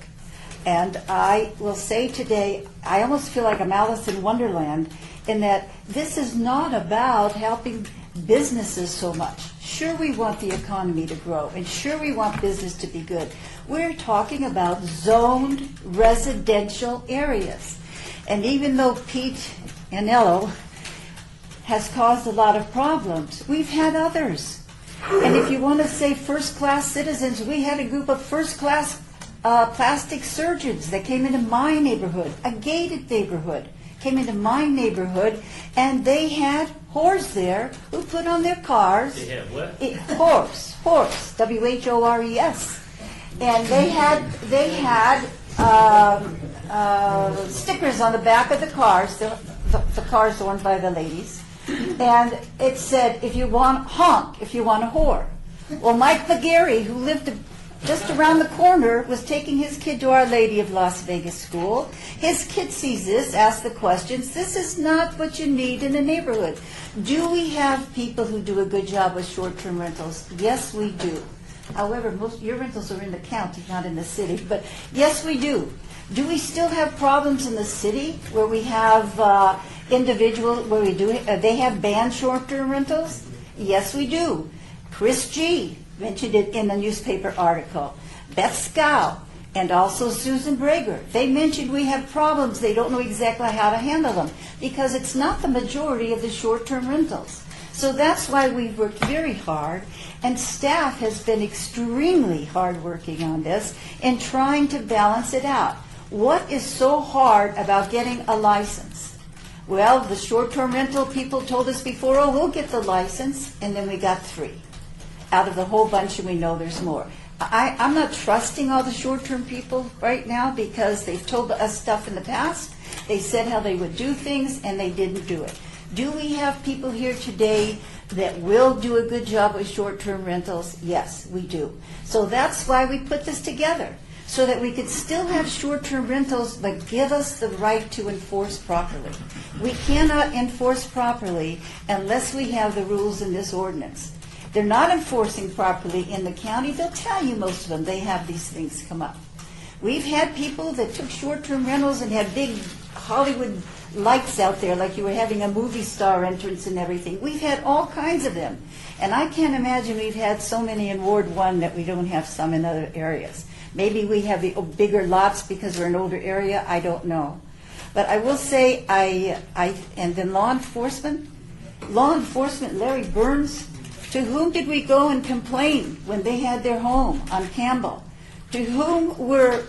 And I will say today, I almost feel like I'm Alice in Wonderland in that this is not about helping businesses so much. Sure, we want the economy to grow, and sure, we want business to be good. We're talking about zoned residential areas. And even though Pete Anello has caused a lot of problems, we've had others. And if you want to say first-class citizens, we had a group of first-class plastic surgeons that came into my neighborhood, a gated neighborhood, came into my neighborhood, and they had whores there who put on their cars. They had what? Whores, W-H-O-R-E-S. And they had stickers on the back of the cars, the cars owned by the ladies, and it said, if you want honk, if you want a whore. Well, Mike McGarry, who lived just around the corner, was taking his kid to Our Lady of Las Vegas school. His kid sees this, asks the questions. This is not what you need in a neighborhood. Do we have people who do a good job with short-term rentals? Yes, we do. However, most your rentals are in the county, not in the city. But yes, we do. Do we still have problems in the city where we have they have banned short-term rentals? Yes, we do. Chris G. mentioned it in a newspaper article. Beth Scow and also Susan Brager. They mentioned we have problems. They don't know exactly how to handle them because it's not the majority of the short-term rentals. So that's why we've worked very hard, and staff has been extremely hard working on this and trying to balance it out. What is so hard about getting a license? Well, the short-term rental people told us before, oh, we'll get the license, and then we got 3 out of the whole bunch, and we know there's more. I'm not trusting all the short-term people right now because they've told us stuff in the past. They said how they would do things, and they didn't do it. Do we have people here today that will do a good job with short-term rentals? Yes, we do. So that's why we put this together, so that we could still have short-term rentals, but give us the right to enforce properly. We cannot enforce properly unless we have the rules in this ordinance. They're not enforcing properly in the county. They'll tell you, most of them, they have these things come up. We've had people that took short-term rentals and had big Hollywood lights out there like you were having a movie star entrance and everything. We've had all kinds of them. And I can't imagine we've had so many in Ward 1 that we don't have some in other areas. Maybe we have the bigger lots because we're an older area. I don't know. But I will say, and then law enforcement, Larry Burns, to whom did we go and complain when they had their home on Campbell? To whom were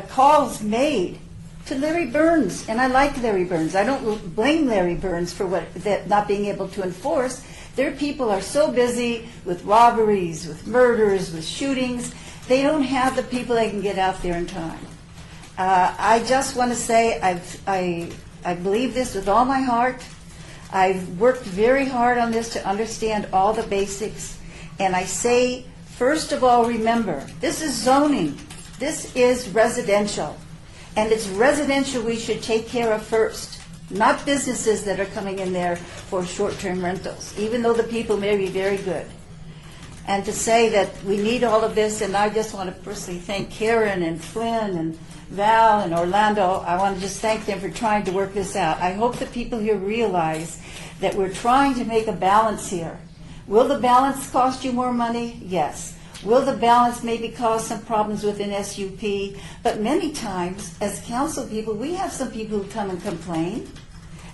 calls made? To Larry Burns. And I like Larry Burns. I don't blame Larry Burns for that not being able to enforce. Their people are so busy with robberies, with murders, with shootings. They don't have the people that can get out there in time. I just want to say I believe this with all my heart. I've worked very hard on this to understand all the basics. And I say, first of all, remember, this is zoning. This is residential. And it's residential we should take care of first, not businesses that are coming in there for short-term rentals, even though the people may be very good. And to say that we need all of this, and I just want to personally thank Karen and Flynn and Val and Orlando. I want to just thank them for trying to work this out. I hope that people here realize that we're trying to make a balance here. Will the balance cost you more money? Yes. Will the balance maybe cause some problems with an SUP? But many times, as council people, we have some people who come and complain,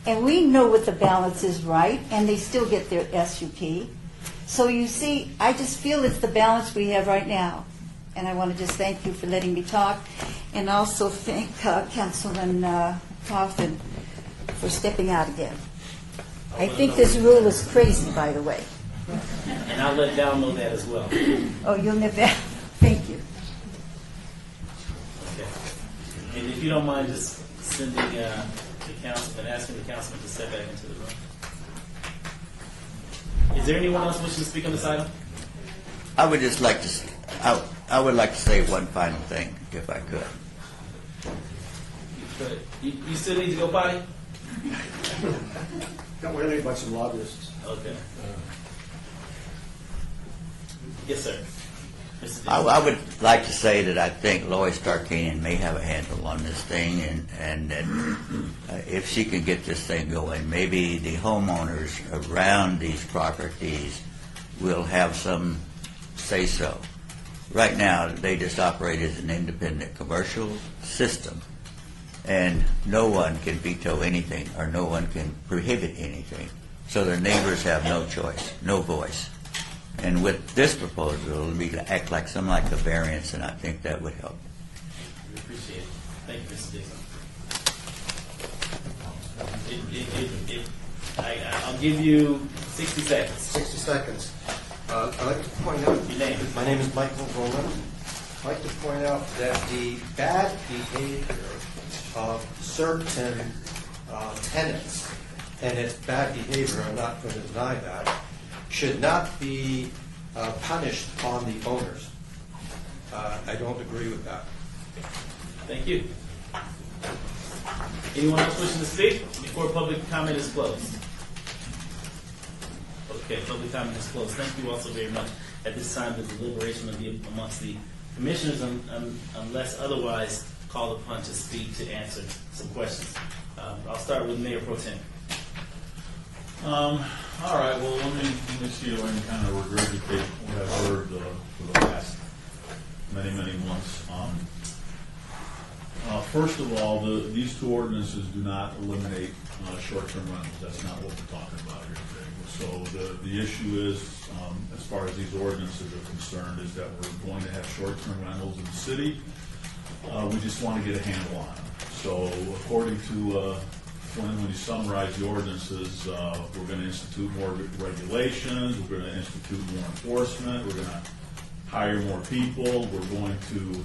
and we know what the balance is right, and they still get their SUP. So you see, I just feel it's the balance we have right now. And I want to just thank you for letting me talk, and also thank Councilman Coffin for stepping out again. I think this rule is crazy, by the way. And I'll let Val know that as well. Oh, you'll know that? Thank you. Okay. And if you don't mind just sending the council and asking the councilman to step back into the room. Is there anyone else wishing to speak on this item? I would just like to, I would like to say one final thing, if I could. You still need to go potty? Don't worry about some lobbyists. Okay. Yes, sir. I would like to say that I think Lois Tarkanian may have a handle on this thing, and that if she can get this thing going, maybe the homeowners around these properties will have some say-so. Right now, they just operate as an independent commercial system, and no one can veto anything, or no one can prohibit anything. So their neighbors have no choice, no voice. And with this proposal, it'll be to act like something like a variance, and I think that would help. We appreciate it. Thank you, Mr. Dixon. I'll give you 60 seconds. 60 seconds. I'd like to point out, Your name. My name is Michael Roland. I'd like to point out that the bad behavior of certain tenants, and it's bad behavior, I'm not going to deny that, should not be punished on the owners. I don't agree with that. Thank you. Anyone else wishing to speak before public comment is closed? Okay, public comment is closed. Thank you also very much. At this time, the deliberation will be amongst the commissioners unless otherwise called upon to speak to answer some questions. I'll start with Mayor Pro Tem. All right, well, let me see if I can kind of regurgitate what I've heard for the last many months. First of all, these two ordinances do not eliminate short-term rentals. That's not what we're talking about here today. So the issue is, as far as these ordinances are concerned, is that we're going to have short-term rentals in the city. We just want to get a handle on them. So according to when you summarize the ordinances, we're going to institute more regulations, we're going to institute more enforcement, we're going to hire more people, we're going to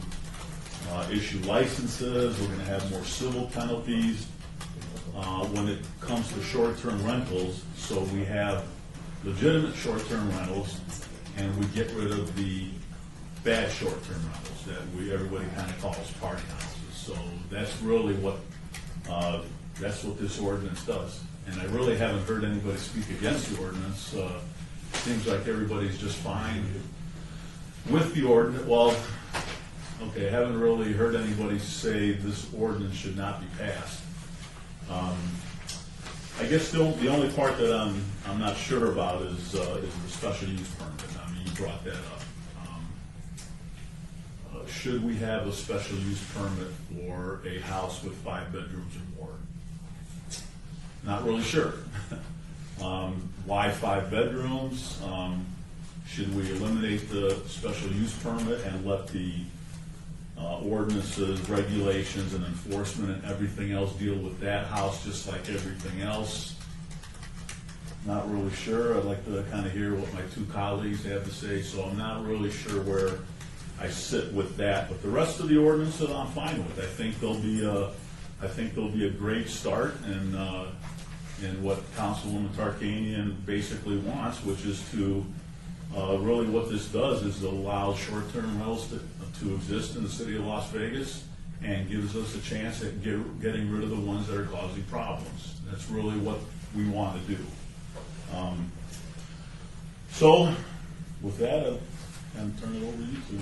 issue licenses, we're going to have more civil penalties when it comes to short-term rentals, so we have legitimate short-term rentals, and we get rid of the bad short-term rentals that everybody kind of calls party houses. So that's really what this ordinance does. And I really haven't heard anybody speak against the ordinance. Seems like everybody's just fine with the ordinance. Well, okay, I haven't really heard anybody say this ordinance should not be passed. I guess still the only part that I'm not sure about is the special use permit. I mean, you brought that up. Should we have a special use permit for a house with 5 bedrooms or more? Not really sure. Why 5 bedrooms? Should we eliminate the special use permit and let the ordinances, regulations, and enforcement and everything else deal with that house just like everything else? Not really sure. I'd like to kind of hear what my two colleagues have to say, so I'm not really sure where I sit with that. But the rest of the ordinances I'm fine with. I think there'll be a great start in what Councilwoman Tarkanian basically wants, which is to really what this does is allow short-term rentals to exist in the city of Las Vegas and gives us a chance at getting rid of the ones that are causing problems. That's really what we want to do. So with that, I'll turn it over to you two.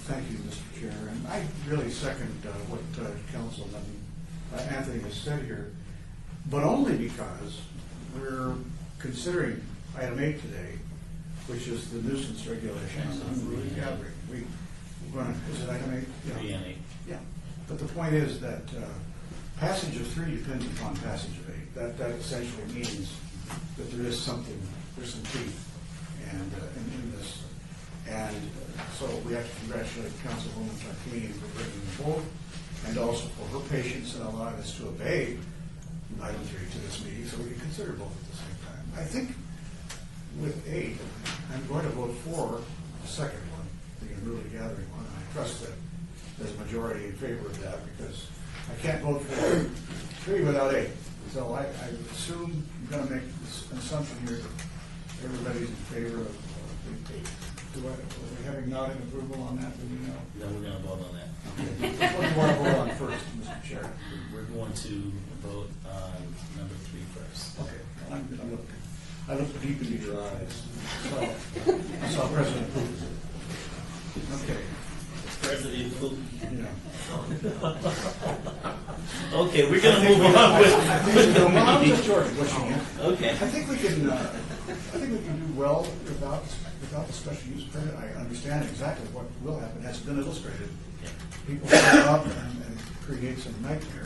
Thank you, Mr. Chair. And I really second what Councilman Anthony has said here, but only because we're considering item 8 today, which is the nuisance regulations on unruly gathering. Is it item 8? Yeah. Yeah. But the point is that passage of 3 depends upon passage of 8. That essentially means that there is something, there's some teeth and in this. And so we have to congratulate Councilwoman Tarkanian for bringing them forward, and also for her patience in allowing us to obey item 3 to this meeting, so we can consider both at the same time. I think with 8, I'm going to vote for the second one, the unruly gathering one. I trust that there's a majority in favor of that, because I can't vote for 3 without 8. So I assume I'm going to make an assumption here that everybody's in favor of 8. Are we having nodding approval on that? Do we know? No, we're going to vote on that. Okay. What do you want to vote on first, Mr. Chair? We're going to vote on number 3 first. Okay. I looked deep into your eyes. I saw President Putin. Okay. President Putin. Yeah. Okay, we're going to move on with I'm just pushing it. Okay. I think we can do well without the special use permit. I understand exactly what will happen. That's been illustrated. People show up and create some nightmare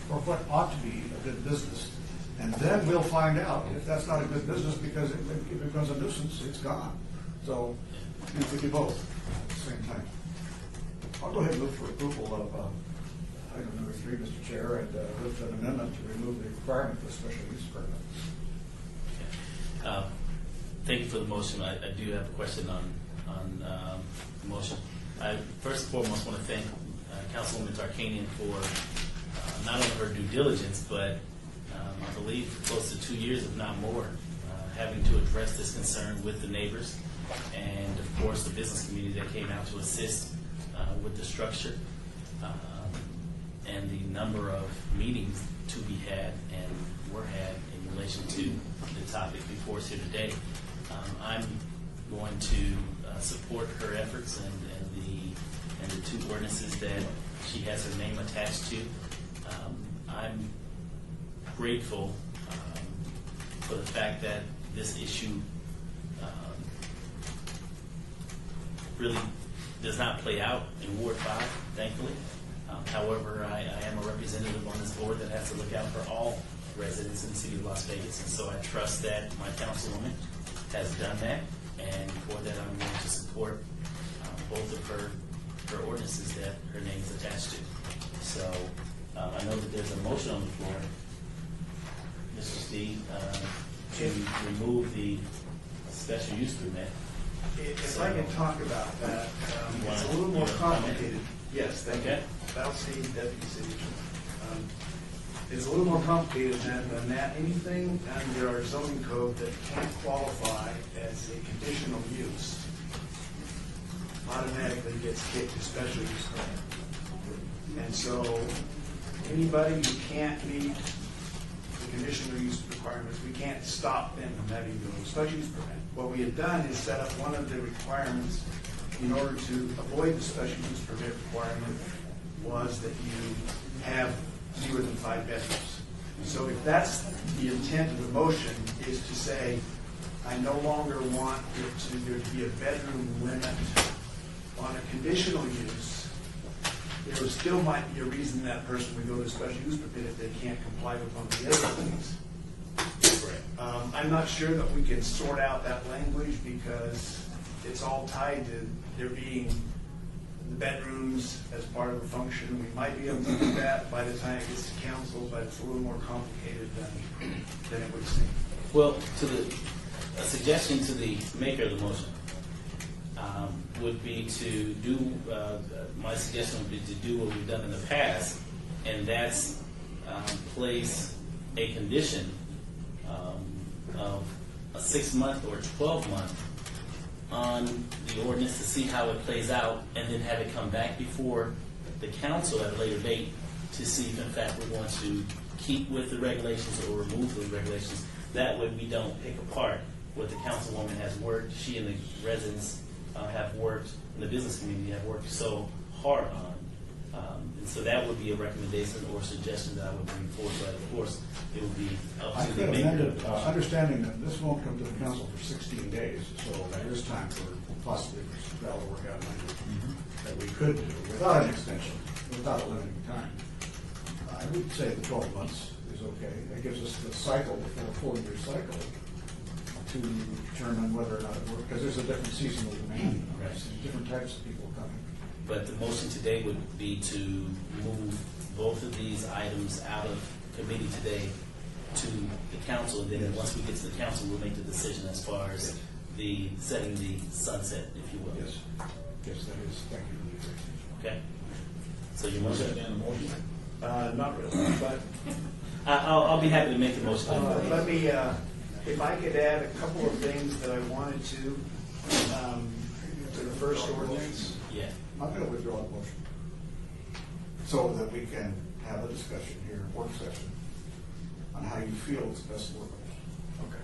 for what ought to be a good business. And then we'll find out if that's not a good business, because it becomes a nuisance, it's gone. So if we do both at the same time. I'll go ahead and move for approval of item number 3, Mr. Chair, and with an amendment to remove the requirement for a special use permit. Thank you for the motion. I do have a question on the motion. I first and foremost want to thank Councilwoman Tarkanian for not only her due diligence, but I believe close to 2 years, if not more, having to address this concern with the neighbors and, of course, the business community that came out to assist with the structure and the number of meetings to be had and were had in relation to the topic before us here today. I'm going to support her efforts and the 2 ordinances that she has her name attached to. I'm grateful for the fact that this issue really does not play out in Ward 5, thankfully. However, I am a representative on this board that has to look out for all residents in the city of Las Vegas, and so I trust that my councilwoman has done that, and for that I'm going to support both of her ordinances that her name is attached to. So I know that there's a motion on the floor, Mr. Steve, to remove the special use permit. If I can talk about that, it's a little more complicated. Yes, thank you. Val Steed, Deputy City Attorney. It's a little more complicated than that. Anything under our zoning code that can't qualify as a conditional use automatically gets kicked to special use permit. And so anybody who can't meet the conditional use requirements, we can't stop them from having a special use permit. What we have done is set up one of the requirements in order to avoid the special use permit requirement was that you have fewer than 5 bedrooms. So if that's the intent of the motion, is to say, I no longer want there to be a bedroom limit on a conditional use, there still might be a reason that person would go to a special use permit if they can't comply with one of the other things. I'm not sure that we can sort out that language because it's all tied to there being the bedrooms as part of the function. We might be able to do that by the time it gets to council, but it's a little more complicated than it would seem. Well, a suggestion to the maker of the motion would be to do, my suggestion would be to do what we've done in the past, and that's place a condition of a 6-month or 12-month on the ordinance to see how it plays out, and then have it come back before the council at a later date to see if in fact we want to keep with the regulations or remove the regulations. That way we don't pick apart what the councilwoman has worked, she and the residents have worked, and the business community have worked so hard on. And so that would be a recommendation or suggestion that I would bring forward, but of course it would be up I to could the maker. amend it, understanding that this won't come to the council for 16 days, so there is time for possibly for Val to work out language that we could do without an extension, without a limiting time. I would say the 12 months is okay. That gives us the cycle, the full 4-year cycle, to determine whether or not it works, because there's a different seasonal demand, there's different types of people coming. But the motion today would be to move both of these items out of committee today to the council, and then once we get to the council, we'll make the decision as far as the setting the sunset, if you will. Yes. Yes, that is. Thank you. Okay. So your motion? Not really, but I'll be happy to make the motion. let me, if I could add a couple of things that I wanted to the first ordinance. Yeah. I'm going to withdraw the motion so that we can have a discussion here, work session, on how you feel is best workable. Okay.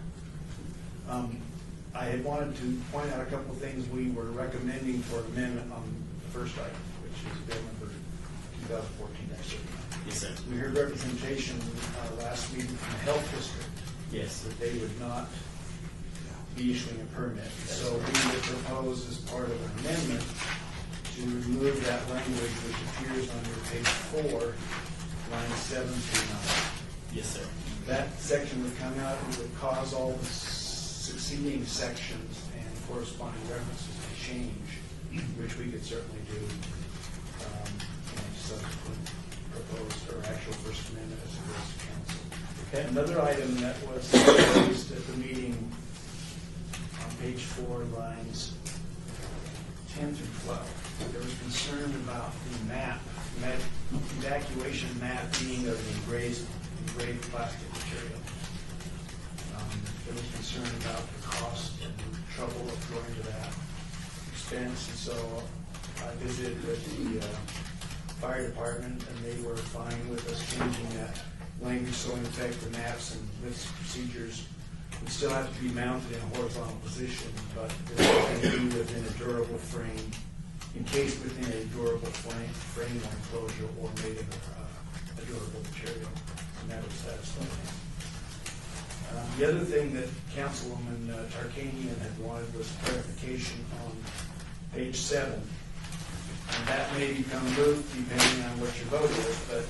I had wanted to point out a couple of things we were recommending for amendment on the first item, which is bill number 2014-39. Yes, sir. We heard representation last week from the health district. Yes. That they would not be issuing a permit. So we would propose as part of an amendment to remove that language which appears on your page 4, lines 7 through 9. Yes, sir. That section would come out and would cause all the succeeding sections and corresponding references to change, which we could certainly do in subsequent proposed or actual First Amendment as it goes to council. Okay. Another item that was raised at the meeting on page 4, lines 10 through 12. There was concern about the map, evacuation map being of engraved plastic material. There was concern about the cost and trouble of going to that expense, and so I visited with the fire department, and they were fine with us changing that language so in effect the maps and lifts procedures would still have to be mounted in a horizontal position, but they can be within a durable frame, encased within a durable frame or enclosure, or made of a durable material, and that was satisfying. The other thing that Councilwoman Tarkanian had wanted was clarification on page 7, and that may become moot depending on what your vote is, but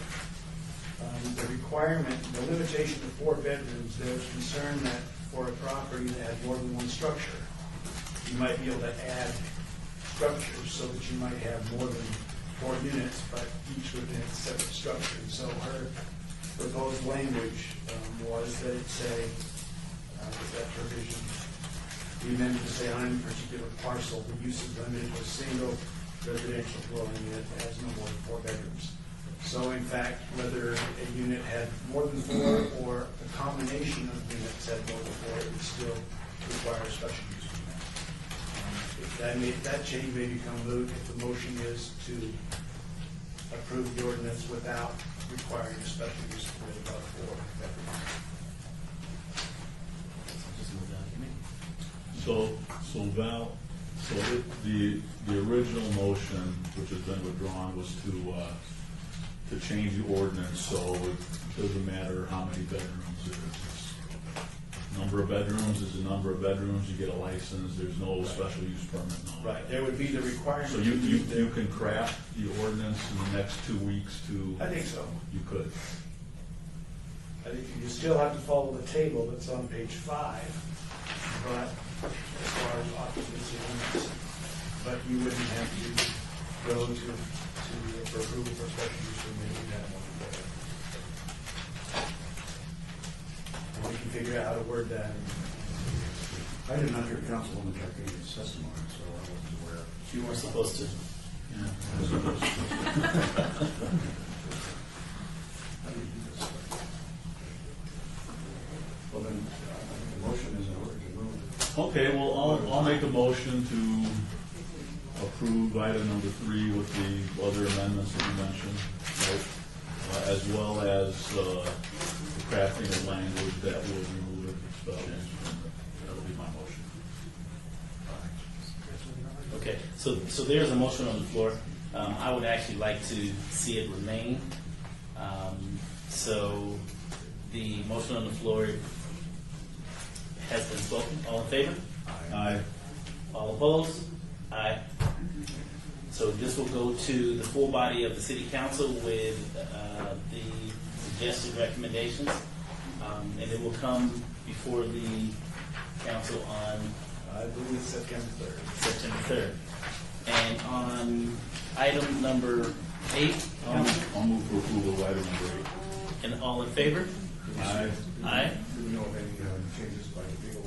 the requirement, the limitation to 4 bedrooms, there was concern that for a property that had more than one structure, you might be able to add structures so that you might have more than 4 units, but each within its separate structure. And so her proposed language was that it say, that provision the amendment to say on any particular parcel, the use is limited to a single residential dwelling unit that has no more than 4 bedrooms. So in fact, whether a unit had more than 4 or a combination of units had more than 4, it would still require a special use permit. That change may become moot if the motion is to approve the ordinance without requiring a special use permit above 4 bedrooms. So Val, the original motion, which has been withdrawn, was to change the ordinance, so it doesn't matter how many bedrooms it is. Number of bedrooms is the number of bedrooms, you get a license, there's no special use permit. No. Right, there would be the requirement. So you can craft the ordinance in the next 2 weeks to. I think so. You could. I think you still have to follow the table that's on page 5, but as far as occupancy limits, but you wouldn't have to go to for approval for special use permit. You'd have one there. And we can figure out how to word that. I did not hear Councilwoman Jacquemin's testimony, so I wasn't aware. You weren't supposed to. Well, then, I think the motion is in order to move. Okay, well, I'll make a motion to approve item number 3 with the other amendments that you mentioned, right? As well as the crafting of language that will remove it from spell change. That'll be my motion. Okay, so there's a motion on the floor. I would actually like to see it remain. So the motion on the floor has been spoken. All in favor? Aye. All opposed? Aye. So this will go to the full body of the city council with the suggested recommendations. And it will come before the council on, I believe it's September 3rd. September 3rd. And on item number 8, I'll move for approval of item number 8. and all in favor? Aye. Aye. Do we know of any changes by the people?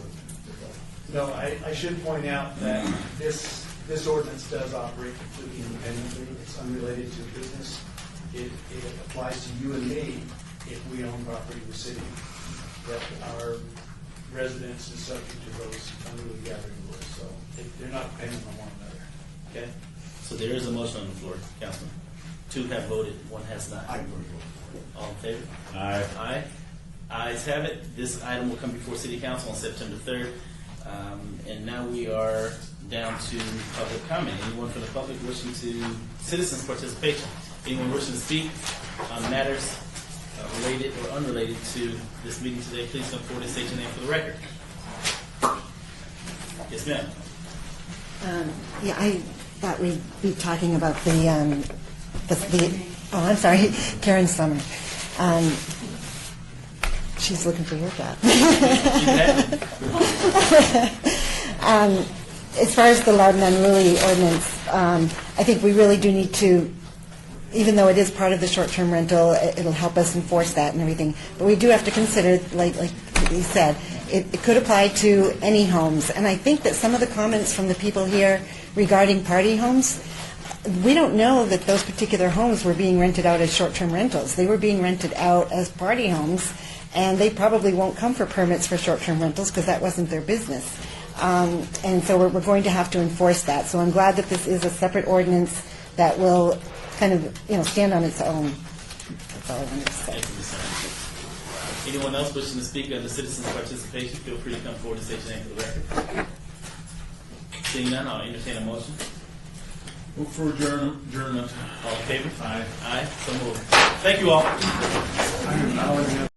No, I should point out that this ordinance does operate completely independently. It's unrelated to business. It applies to you and me if we own property in the city. But our residence is subject to those unruly gathering rules, so they're not dependent on one another. Okay. So there is a motion on the floor, Councilman. 2 have voted, 1 has not. I voted. All in favor? Aye. Aye. Ayes have it. This item will come before City Council on September 3rd. And now we are down to public comment. Anyone from the public wishing to, citizens participation. Anyone wishing to speak on matters related or unrelated to this meeting today, please come forward and state your name for the record. Yes, ma'am. Yeah, I thought we'd be talking about the oh, I'm sorry, Karen Summer. She's looking for your job. As far as the loud and unruly ordinance, I think we really do need to, even though it is part of the short-term rental, it'll help us enforce that and everything. But we do have to consider, like you said, it could apply to any homes. And I think that some of the comments from the people here regarding party homes, we don't know that those particular homes were being rented out as short-term rentals. They were being rented out as party homes, and they probably won't come for permits for short-term rentals because that wasn't their business. And so we're going to have to enforce that. So I'm glad that this is a separate ordinance that will kind of, stand on its own. That's all I wanted to say. Thank you, Ms. Summer. Anyone else wishing to speak on the citizens' participation, feel free to come forward and state your name for the record. Seeing none, I'll entertain a motion. Move for adjournment. All in favor? Aye. Aye. So moved. Thank you all.